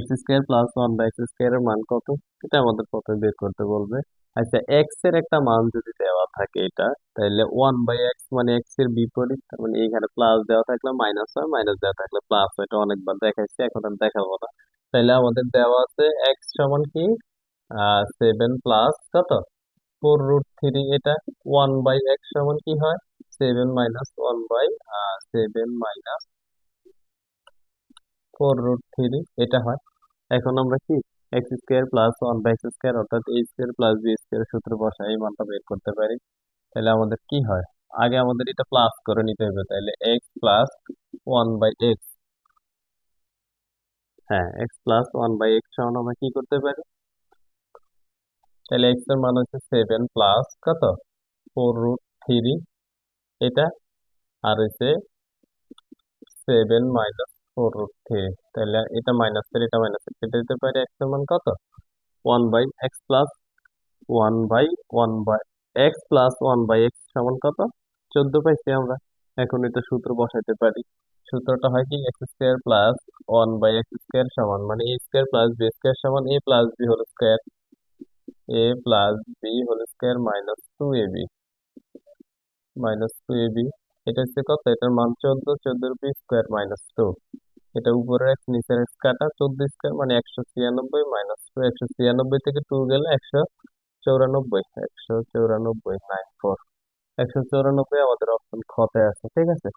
[SPEAKER 1] x² প্লাস 1/x² এর মান কত? এটা আমাদের প্রথমে বের করতে বলবে। আচ্ছা, x এর একটা মান যদি দেওয়া থাকে এটা, তাহলে 1/x মানে x এর বিপরীত, তার মানে এখানে প্লাস দেওয়া থাকলে মাইনাস হয়, মাইনাস দেওয়া থাকলে প্লাস হয়। এটা অনেকবার দেখাইছি, এখন আর দেখাবো না। তাহলে আমাদের দেওয়া আছে x সমান কি? 7 প্লাস কত? 4√3। এটা 1/x সমান কি হয়? 7 মাইনাস 1/7 মাইনাস 4√3, এটা হয়। এখন আমরা কি x square plus one by x square অর্থাৎ a square plus B square সূত্র বসায় এই মানটা বের করতে পারি। তাহলে আমাদের কি হয়, আগে আমাদের এটা প্লাস করে নিতে হবে, তাহলে x plus one by X, হ্যাঁ X plus one by X সমান আমরা কি করতে পারি, তাহলে এক্স এর মান হচ্ছে 7 প্লাস কত 4√3, এটা আর হচ্ছে 7 - 4√3, তাহলে এটা মাইনাস এটা মাইনাস কেটে দিতে পারি, এক্স এর মান কত 1/x প্লাস 1 বাই এক্স সমান কত 14 পাইছি আমরা। এখন এটা সূত্র বসাইতে পারি, সূত্রটা হয় কি x square plus one by x square সমান মানে এ স্কোয়ার প্লাস বি স্কোয়ার সমান এ plus B whole square, A plus B whole square minus two A B, এটা হচ্ছে কত, এটার মান 14, 14 স্কোয়ার -2, এটা উপরের এক্স নিচের এক্স কাটা, 14 স্কোয়ার মানে 196 -2, 196 থেকে 2 গেলে 194, 194, 194 আমাদের অপশন খতে আছে, ঠিক আছে।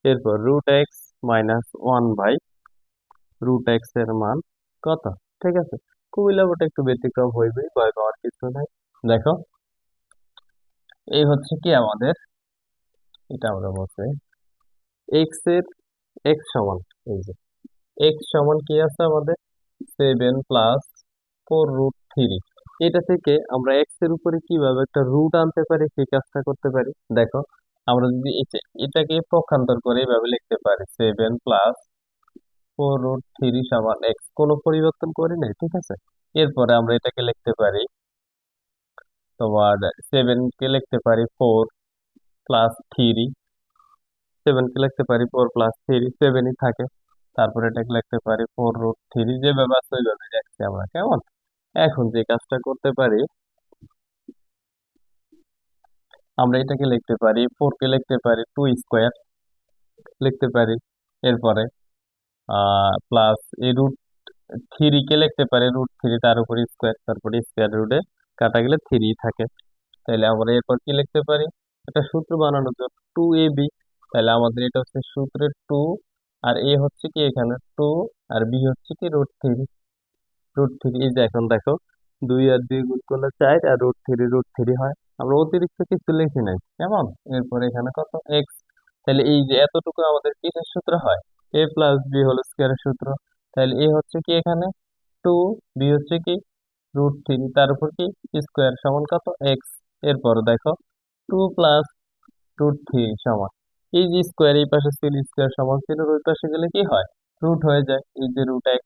[SPEAKER 1] এরপর √x - 1/√x এর মান কত, ঠিক আছে। খুবই লেখাটা একটু ব্যতিক্রম হইবে, ভয় পাওয়ার কিছু নাই। দেখো এই হচ্ছে কি আমাদের, এটা আমরা বলছি এক্স এর এক্স সমান, এই যে এক্স সমান কি আছে আমাদের 7 প্লাস 4√3, এটা থেকে আমরা এক্স এর উপরে কিভাবে একটা রুট আনতে পারি সেই কাজটা করতে পারি। দেখো আমরা যদি এটাকে পক্ষান্তর করে এইভাবে লিখতে পারি 7 প্লাস 4√3 সমান এক্স, কোনো পরিবর্তন করি নাই, ঠিক আছে। এরপরে আমরা এটাকে লিখতে পারি তোমার 7 কে লিখতে পারি 4+3, 7 কে লিখতে পারি 4+3, 7ই থাকে, তারপরে এটাকে লিখতে পারি 4√3, যেভাবে আছে ওইভাবে রাখছি আমরা, কেমন। এখন যে কাজটা করতে পারি, আমরা এটাকে লিখতে পারি 4 কে লিখতে পারি 2 স্কোয়ার লিখতে পারি, এরপরে প্লাস এই √3 কে লিখতে পারি √3 তার উপর স্কোয়ার, তারপরে স্কোয়ার রুটে কাটা গেলে 3 থাকে। তাহলে আমরা এরপর কি লিখতে পারি, একটা সূত্র বানানোর জন্য 2ab, তাহলে আমাদের এটা হচ্ছে সূত্রের 2, আর এ হচ্ছে কি এখানে 2, আর বি হচ্ছে কি √3, এই যে এখন দেখো 2 আর 2 গুণ করলে 4, আর √3 হয়, আমরা অতিরিক্ত কিছু লিখি নাই, কেমন। এরপর এখানে কত এক্স, তাহলে এই যে এতটুকু আমাদের কিসের সূত্র হয়, এ প্লাস বি হোল স্কোয়ারের সূত্র। তাহলে এ হচ্ছে কি এখানে 2, বি হচ্ছে কি √3, তার উপর কি স্কোয়ার সমান কত এক্স। এরপর দেখো 2 প্লাস √3 সমান, এই যে স্কোয়ার এই পাশে ছিল স্কোয়ার সমান ছিল, ওই পাশে গেলে কি হয় রুট হয়ে যায়, এই যে √x,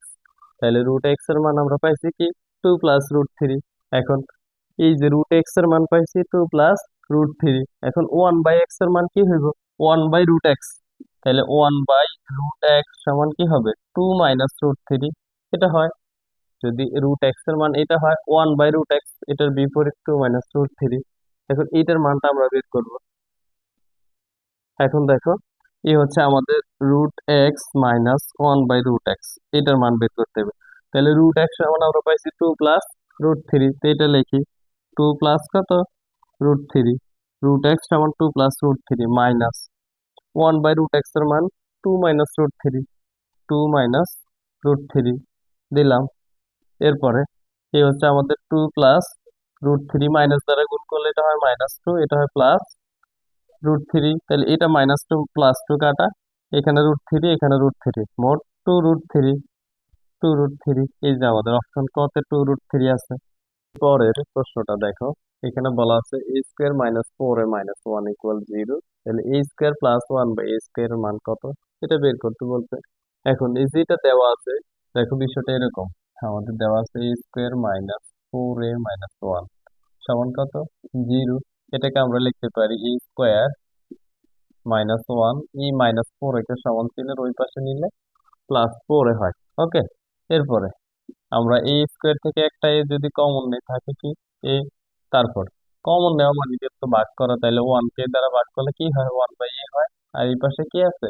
[SPEAKER 1] তাহলে √x এর মান আমরা পাইছি কি 2+√3। এখন এই যে √x এর মান পাইছি 2+√3, এখন 1/x এর মান কি হইব 1/√x, তাহলে 1/√x সমান কি হবে 2 - √3, এটা হয়। যদি √x এর মান এটা হয় 1/√x, এটার বিপরীত 2 - √3, এখন এইটার মানটা আমরা বের করব। এখন দেখো এই হচ্ছে আমাদের √x - 1/√x, এটার মান বের করতে হবে। তাহলে √x সমান আমরা পাইছি 2+√3, তো এটা লিখি 2 প্লাস কত √3, √x সমান 2+√3 মাইনাস 1/√x এর মান 2 - √3, 2 - √3 দিলাম। এরপরে এই হচ্ছে আমাদের 2+√3, মাইনাস দ্বারা গুণ করলে এটা হয় -2, এটা হয় +√3, তাহলে এটা -2 + 2 কাটা, এখানে √3 এখানে √3, মোট 2√3, 2√3, এই যে আমাদের অপশন কতে 2√3 আছে। পরের প্রশ্নটা দেখো, এখানে বলা আছে a²-4a-1 = 0, তাহলে a²+1/a² এর মান কত, এটা বের করতে বলছে। এখন এই যেটা দেওয়া আছে, দেখো বিষয়টা এরকম, আমাদের দেওয়া আছে a²-4a-1 সমান কত 0, এটাকে আমরা লিখতে পারি a²-1, এই -4 একে সমান চিহ্নের ওই পাশে নিলে +4 হয়, ওকে। এরপরে আমরা এ স্কোয়ার থেকে একটা এ যদি কমন নেই থাকে কি এ, তারপর কমন নেওয়া মানে তো ভাগ করা, তাহলে 1 কে দ্বারা ভাগ করলে কি হয় 1/a হয়, আর এই পাশে কি আছে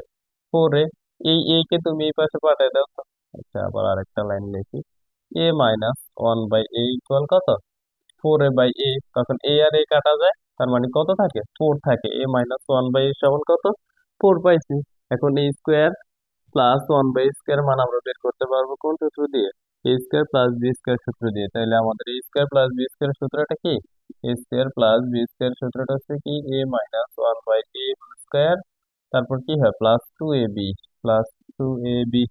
[SPEAKER 1] 4a, এই a কে তুমি এই পাশে পাঠিয়ে দাও তো। আচ্ছা আবার আরেকটা লাইন লিখি, a-1/a = কত 4a/a, তখন a আর a কাটা যায়, তার মানে কত থাকে 4 থাকে, a-1/a সমান কত 4 পাইছি। এখন a² + 1/a² মান আমরা বের করতে পারবো কোন সূত্র দিয়ে, A square plus B square সূত্র দিয়ে। তাহলে আমাদের A square plus B square সূত্রটা কি? A square plus B square সূত্রটা হচ্ছে কি A minus one by A square, তারপর কি হয় plus two A B, plus two A B.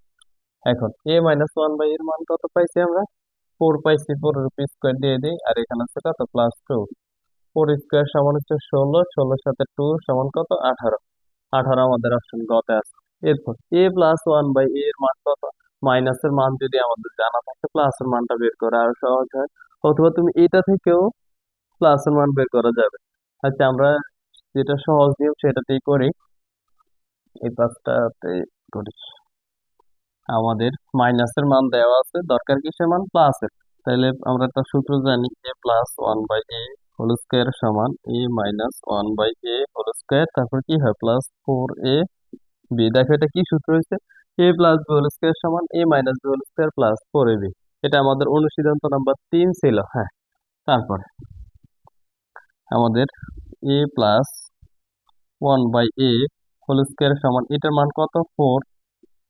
[SPEAKER 1] এখন এ মাইনাস ওয়ান বাই এর মান কত পাইছি আমরা? ফোর পাইছি, ফোর এর স্কোয়ার দিয়ে দিই, আর এখানে হচ্ছে কত প্লাস টু। ফোর স্কোয়ার সমান হচ্ছে 16, 16 সাথে টু সমান কত 18, 18 আমাদের অপশন গতে আছে। এরপর এ প্লাস ওয়ান বাই এর মান কত? মাইনাসের মান যদি আমাদের জানা থাকে প্লাসের মানটা বের করা আরো সহজ হয়, অথবা তুমি এটা থেকেও প্লাসের মান বের করা যাবে। আচ্ছা, আমরা যেটা সহজ নিয়ম সেটাতেই করি, এই পাঁচটাতে করি। আমাদের মাইনাসের মান দেওয়া আছে, দরকার কিসের মান? প্লাসের। তাহলে আমরা একটা সূত্র জানি, A plus one by A whole square সমান এ minus one by A whole square, তারপর কি হয় প্লাস ফোর এ বি। দেখো এটা কি সূত্র হয়েছে? A plus B whole square সমান এ minus B whole square plus four A B. এটা আমাদের অনুসিদ্ধান্ত নাম্বার 3 ছিল। হ্যাঁ, তারপর আমাদের A plus one by A whole square সমান এটার মান কত? ফোর।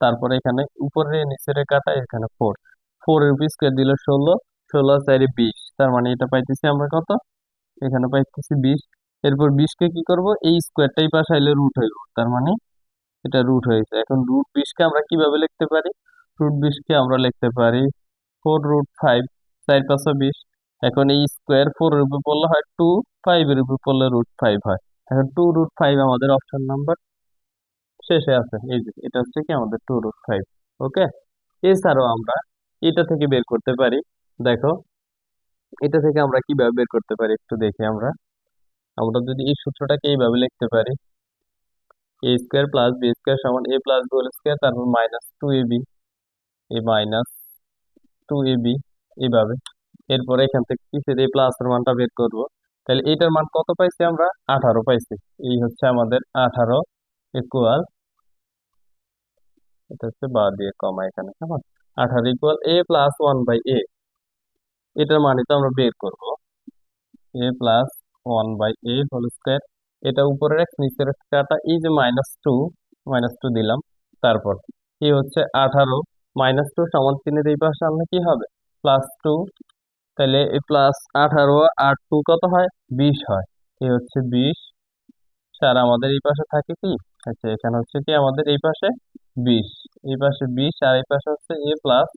[SPEAKER 1] তারপরে এখানে উপরে নিচের কাটা, এখানে ফোর, ফোর এর স্কোয়ার দিল 16, 16 চারি 20, তার মানে এটা পাইতেছি আমরা কত? এখানে পাইতেছি 20। এরপর 20 কে কি করব? এই স্কোয়ারটাই পাশে আইলে রুট হইব, তার মানে এটা রুট হয়েছে। এখন রুট 20 কে আমরা কিভাবে লিখতে পারি? রুট 20 কে আমরা লিখতে পারি ফোর রুট ফাইভ, 4 5 20। এখন এই স্কোয়ার ফোর এর উপর পড়লে হয় টু, ফাইভ এর উপর পড়লে রুট ফাইভ হয়। এখন টু রুট ফাইভ আমাদের অপশন নাম্বার শেষে আছে, এই যে এটা হচ্ছে কি আমাদের টু রুট ফাইভ। ওকে, এছাড়াও আমরা এটা থেকে বের করতে পারি। দেখো এটা থেকে আমরা কিভাবে বের করতে পারি একটু দেখি। আমরা আমরা যদি এই সূত্রটাকে এইভাবে লিখতে পারি, A square plus B square সমান এ প্লাস বি হোল স্কোয়ার, তারপর minus two A B, A minus two A B, এইভাবে। এরপরে এখান থেকে কিসের এই প্লাস এর মানটা বের করব। তাহলে এটার মান কত পাইছি আমরা? 18 পাইছি। এই হচ্ছে আমাদের 18 ইকুয়াল, এটা হচ্ছে বা দিয়ে কমা এখানে, কেমন? 18 equal A plus one by A, এটার মানে তো আমরা বের করব A plus one by A whole square. এটা উপরের এক নিচের এক কাটা, এই যে মাইনাস টু দিলাম। তারপর কি হচ্ছে 18 মাইনাস টু সমান চিহ্নের এই পাশে আনলে কি হবে? Plus two. তাহলে এই প্লাস 18 আর টু কত হয়? 20 হয়। এই হচ্ছে 20, আর আমাদের এই পাশে থাকে কি? আচ্ছা, এখানে হচ্ছে কি আমাদের এই পাশে 20, এই পাশে 20, আর এই পাশে হচ্ছে A plus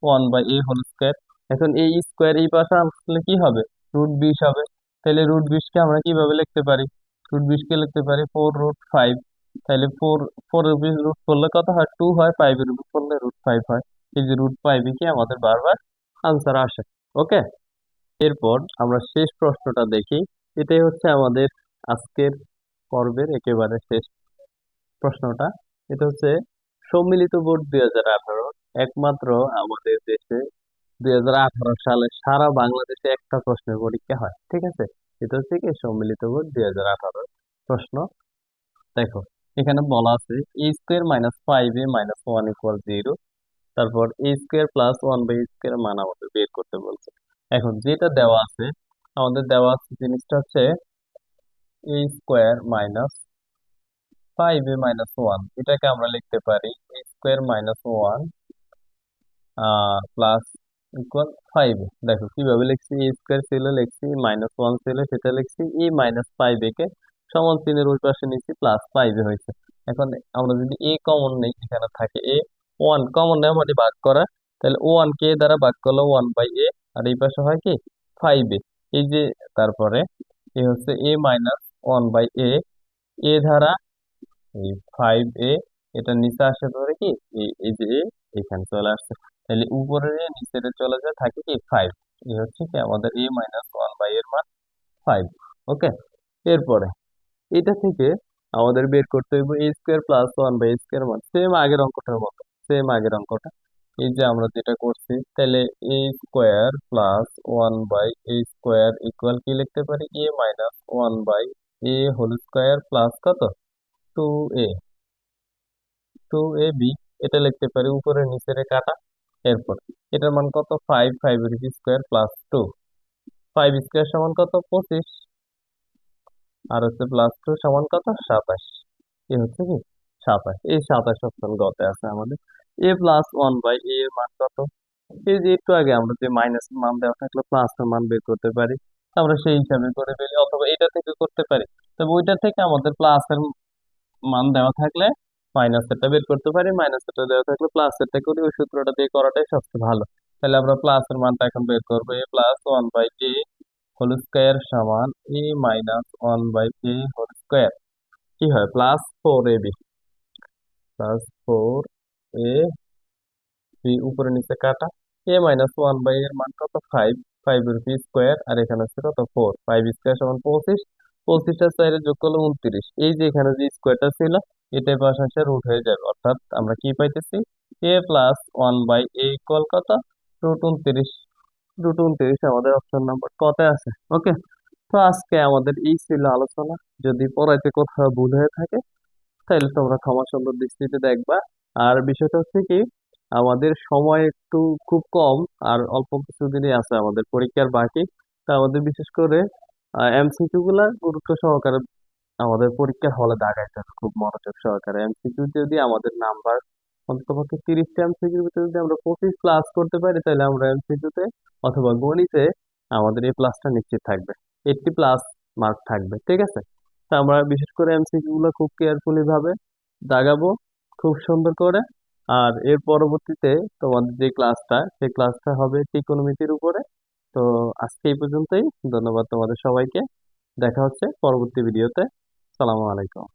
[SPEAKER 1] one by A whole square. এখন এই স্কোয়ার এই পাশে আসলে কি হবে? রুট 20 হবে। তাহলে রুট 20 কে আমরা কিভাবে লিখতে পারি? রুট 20 কে লিখতে পারি ফোর রুট ফাইভ। তাহলে ফোর, ফোর এর রুট করলে কত হয়? টু হয়, ফাইভ এর রুট করলে রুট ফাইভ হয়। এই যে রুট ফাইভ কি আমাদের বারবার আনসার আসে। ওকে, এরপর আমরা শেষ প্রশ্নটা দেখি। এটাই হচ্ছে আমাদের আজকের পর্বের একেবারে শেষ প্রশ্নটা। এটা হচ্ছে সম্মিলিত বোর্ড 2018, একমাত্র আমাদের দেশে 2018 সালে সারা বাংলাদেশে একটা প্রশ্নের পরীক্ষা হয়, ঠিক আছে? এটা হচ্ছে কি সম্মিলিত বোর্ড 2018 প্রশ্ন। দেখো এখানে বলা আছে A square minus five A minus one equal zero, তারপর A square plus one by square মান আমাদের বের করতে বলছে। এখন যেটা দেওয়া আছে, আমাদের দেওয়া আছে জিনিসটা হচ্ছে A square minus five A minus one, এটাকে আমরা লিখতে পারি A square minus one plus equal five. দেখো কিভাবে লিখছি, এ স্কোয়ার ছিল লিখছি, মাইনাস ওয়ান ছিল সেটা লিখছি, এ মাইনাস ফাইভ একে সমান চিহ্নের ওই পাশে নিচ্ছি, প্লাস ফাইভ এ হয়েছে। এখন আমরা যদি এ কমন নেই, এখানে থাকে এ, ওয়ান কমন নেওয়া মানে ভাগ করা। তাহলে ওয়ান কে দ্বারা ভাগ করলে ওয়ান বাই এ, আর এই পাশে হয় কি ফাইভ এ। এই যে তারপরে এ হচ্ছে এ মাইনাস ওয়ান বাই এ, এ ধারা এই ফাইভ এ, এটা নিচে আসে ধরে কি এই এই যে এখানে চলে আসছে। তাহলে উপরের এ নিচের এ চলে যায়, থাকে কি ফাইভ। এই হচ্ছে কি আমাদের এ মাইনাস ওয়ান বাই এর মান ফাইভ। ওকে, এরপরে এটা থেকে আমাদের বের করতে হইব A square plus one by square মান, সেম আগের অঙ্কটার মতো, সেম আগের অঙ্কটা। এই যে আমরা যেটা করছি, তাহলে এ square plus one by A square equal কি লিখতে পারি? এ minus one by A whole square plus কত? Two a, two A B, এটা লিখতে পারি উপরে নিচের কাটা। এরপর এটার মান কত? ফাইভ, ফাইভ এর square plus two, five square সমান কত? 25, আর হচ্ছে প্লাস টু সমান কত? 27। এ হচ্ছে কি 27, এই 27 অপশন গতে আছে আমাদের। এ প্লাস ওয়ান বাই এ এর মান কত? এই যে একটু আগে আমরা যে মাইনাসের মান দেওয়া থাকলে প্লাসের মান বের করতে পারি, আমরা সেই হিসাবে করে ফেলি, অথবা এটা থেকে করতে পারি। তবে ওইটা থেকে আমাদের প্লাসের মান দেওয়া থাকলে মাইনাসেরটা বের করতে পারি, মাইনাসেরটা দেওয়া থাকলে প্লাসেরটা করি, ওই সূত্রটা দিয়ে করাটাই সবচেয়ে ভালো। তাহলে আমরা প্লাসের মানটা এখন বের করবো, a plus one by A whole square সমান এ minus one by A whole square. কি হয়, plus four A B, plus four A b, উপরে নিচে কাটা। এ মাইনাস ওয়ান বাই এর মান কত, ফাইভ, ফাইভ এর পি স্কোয়ার, আর এখানে হচ্ছে কত, ফোর, ফাইভ স্কোয়ার সমান 25, 25 আর 4 যোগ করলে 29। এই যে এখানে যে স্কোয়ারটা ছিল, এটা পাশে আসে রুট হয়ে যাবে, অর্থাৎ আমরা কি পাইতেছি, a plus one by a equal কত, রুট 29। রুট 29 আমাদের অপশন নাম্বার কত আছে। ওকে, তো আজকে আমাদের এই ছিল আলোচনা। যদি পড়াইতে কোথাও ভুল হয়ে থাকে তাহলে তোমরা ক্ষমা সুন্দর দৃষ্টিতে দেখবা। আর বিষয়টা হচ্ছে কি, আমাদের সময় একটু খুব কম, আর অল্প কিছুদিনই আছে আমাদের পরীক্ষার বাকি। তা আমাদের বিশেষ করে এমসিকিউ গুলা গুরুত্ব সহকারে আমাদের পরীক্ষার হলে দাগাইতে হবে, খুব মনোযোগ সহকারে। এমসিকিউ যদি আমাদের নাম্বার অন্ততপক্ষে 30টা এমসিকিউর ভিতরে যদি আমরা 25 প্লাস করতে পারি, তাহলে আমরা এমসিকিউতে অথবা গণিতে আমাদের এই প্লাসটা নিশ্চিত থাকবে, 80 প্লাস মার্ক থাকবে, ঠিক আছে। তা আমরা বিশেষ করে এমসিকিউ গুলো খুব কেয়ারফুলি ভাবে দাগাবো, খুব সুন্দর করে। আর এর পরবর্তীতে তোমাদের যে ক্লাসটা, সেই ক্লাসটা হবে ত্রিকোণমিতির উপরে। তো আজকে এই পর্যন্তই, ধন্যবাদ তোমাদের সবাইকে। দেখা হচ্ছে পরবর্তী ভিডিওতে। সালামু আলাইকুম।